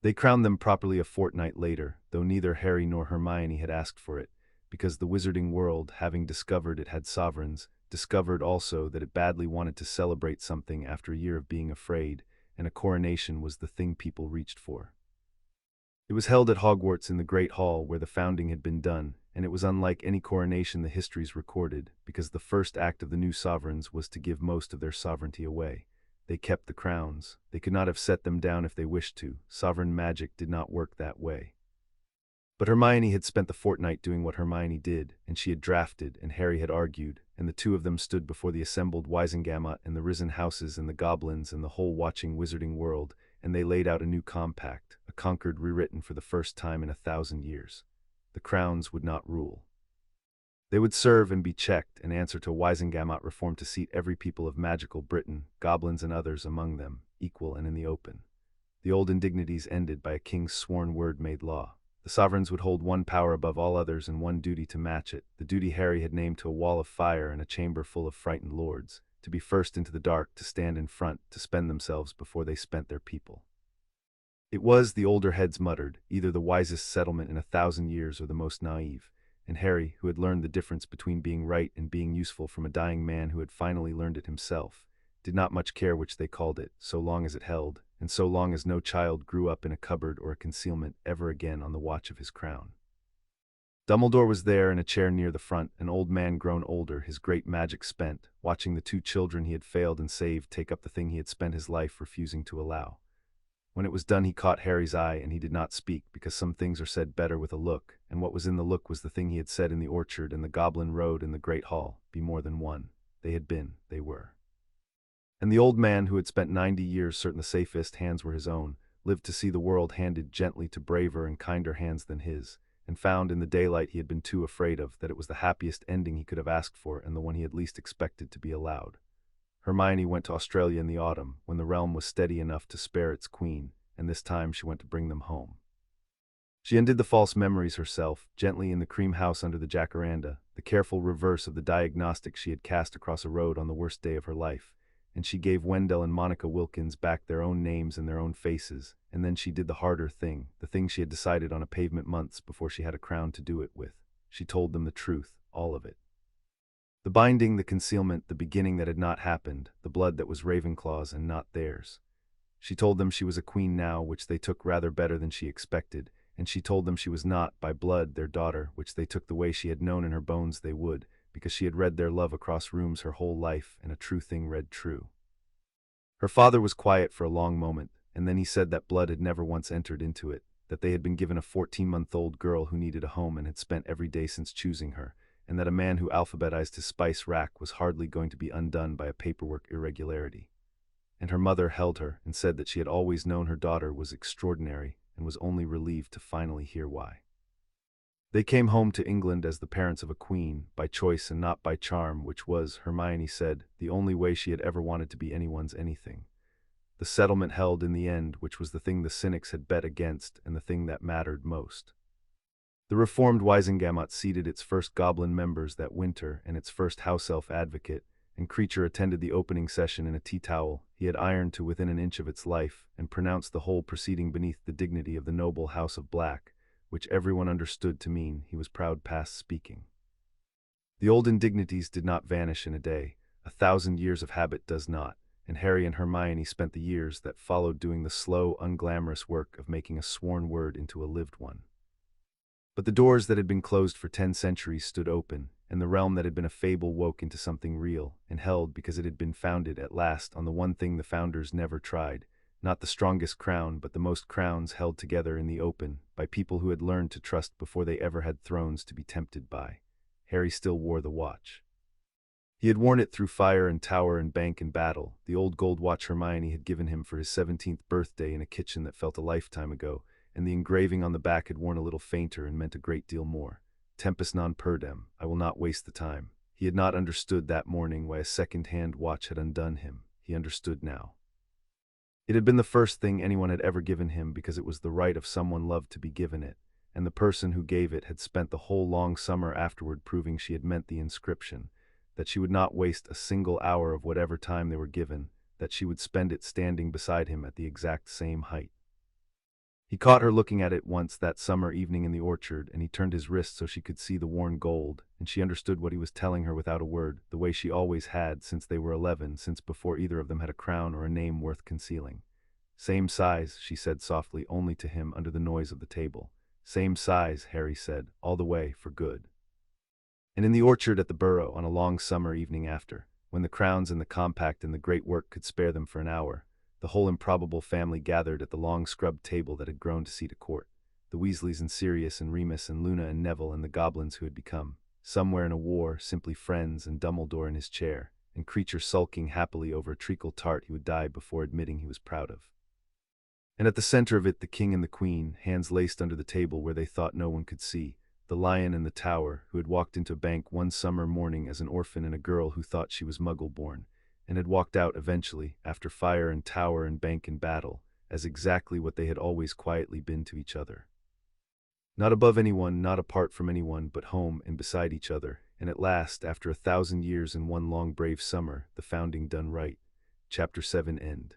They crowned them properly a fortnight later, though neither Harry nor Hermione had asked for it, because the wizarding world, having discovered it had sovereigns, discovered also that it badly wanted to celebrate something after a year of being afraid, and a coronation was the thing people reached for. It was held at Hogwarts in the Great Hall where the founding had been done, and it was unlike any coronation the histories recorded, because the first act of the new sovereigns was to give most of their sovereignty away. They kept the crowns. They could not have set them down if they wished to. Sovereign magic did not work that way. But Hermione had spent the fortnight doing what Hermione did, and she had drafted, and Harry had argued, and the two of them stood before the assembled Wisengamot and the risen houses and the goblins and the whole watching wizarding world, and they laid out a new compact, a conquered rewritten for the first time in 1,000 years. The crowns would not rule. They would serve and be checked and answer to Wisengamot reform to seat every people of magical Britain, goblins and others among them, equal and in the open. The old indignities ended by a king's sworn word made law. The sovereigns would hold one power above all others and one duty to match it, the duty Harry had named to a wall of fire and a chamber full of frightened lords, to be first into the dark, to stand in front, to spend themselves before they spent their people. It was, the older heads muttered, either the wisest settlement in 1,000 years or the most naive, and Harry, who had learned the difference between being right and being useful from a dying man who had finally learned it himself, did not much care which they called it, so long as it held, and so long as no child grew up in a cupboard or a concealment ever again on the watch of his crown. Dumbledore was there in a chair near the front, an old man grown older, his great magic spent, watching the two children he had failed and saved take up the thing he had spent his life refusing to allow. When it was done he caught Harry's eye, and he did not speak, because some things are said better with a look, and what was in the look was the thing he had said in the orchard and the Goblin Road and the Great Hall, be more than one. They had been, they were. And the old man, who had spent 90 years certain the safest hands were his own, lived to see the world handed gently to braver and kinder hands than his, and found in the daylight he had been too afraid of that it was the happiest ending he could have asked for and the one he had least expected to be allowed. Hermione went to Australia in the autumn, when the realm was steady enough to spare its queen, and this time she went to bring them home. She undid the false memories herself, gently in the cream house under the jacaranda, the careful reverse of the diagnostic she had cast across a road on the worst day of her life, and she gave Wendell and Monica Wilkins back their own names and their own faces, and then she did the harder thing, the thing she had decided on a pavement months before she had a crown to do it with. She told them the truth, all of it. The binding, the concealment, the beginning that had not happened, the blood that was Ravenclaw's and not theirs. She told them she was a queen now, which they took rather better than she expected, and she told them she was not, by blood, their daughter, which they took the way she had known in her bones they would, because she had read their love across rooms her whole life, and a true thing read true. Her father was quiet for a long moment, and then he said that blood had never once entered into it, that they had been given a 14-month-old girl who needed a home and had spent every day since choosing her, and that a man who alphabetized his spice rack was hardly going to be undone by a paperwork irregularity. And her mother held her and said that she had always known her daughter was extraordinary and was only relieved to finally hear why. They came home to England as the parents of a queen, by choice and not by charm, which was, Hermione said, the only way she had ever wanted to be anyone's anything. The settlement held in the end, which was the thing the cynics had bet against and the thing that mattered most. The reformed Wisengamot seated its first goblin members that winter and its first house elf advocate, and Creature attended the opening session in a tea towel he had ironed to within an inch of its life, and pronounced the whole proceeding beneath the dignity of the noble House of Black, which everyone understood to mean he was proud past speaking. The old indignities did not vanish in a day. 1,000 years of habit does not, and Harry and Hermione spent the years that followed doing the slow, unglamorous work of making a sworn word into a lived one. But the doors that had been closed for 10 centuries stood open, and the realm that had been a fable woke into something real, and held because it had been founded at last on the one thing the founders never tried, not the strongest crown but the most crowns held together in the open, by people who had learned to trust before they ever had thrones to be tempted by. Harry still wore the watch. He had worn it through fire and tower and bank and battle, the old gold watch Hermione had given him for his 17th birthday in a kitchen that felt a lifetime ago, and the engraving on the back had worn a little fainter and meant a great deal more. Tempus non perdem, I will not waste the time. He had not understood that morning why a second-hand watch had undone him. He understood now. It had been the first thing anyone had ever given him because it was the right of someone loved to be given it, and the person who gave it had spent the whole long summer afterward proving she had meant the inscription, that she would not waste a single hour of whatever time they were given, that she would spend it standing beside him at the exact same height. He caught her looking at it once that summer evening in the orchard, and he turned his wrist so she could see the worn gold, and she understood what he was telling her without a word, the way she always had since they were 11, since before either of them had a crown or a name worth concealing. Same size, she said softly, only to him under the noise of the table. Same size, Harry said, all the way, for good. And in the orchard at the Burrow on a long summer evening after, when the crowns and the compact and the great work could spare them for an hour, the whole improbable family gathered at the long scrubbed table that had grown to seat a court, the Weasleys and Sirius and Remus and Luna and Neville and the goblins who had become, somewhere in a war, simply friends, and Dumbledore in his chair, and Creature sulking happily over a treacle tart he would die before admitting he was proud of. And at the center of it the king and the queen, hands laced under the table where they thought no one could see, the lion in the tower, who had walked into a bank one summer morning as an orphan and a girl who thought she was Muggle-born, and had walked out eventually, after fire and tower and bank and battle, as exactly what they had always quietly been to each other. Not above anyone, not apart from anyone, but home and beside each other, and at last, after 1,000 years and one long brave summer, the founding done right. Chapter 7 End.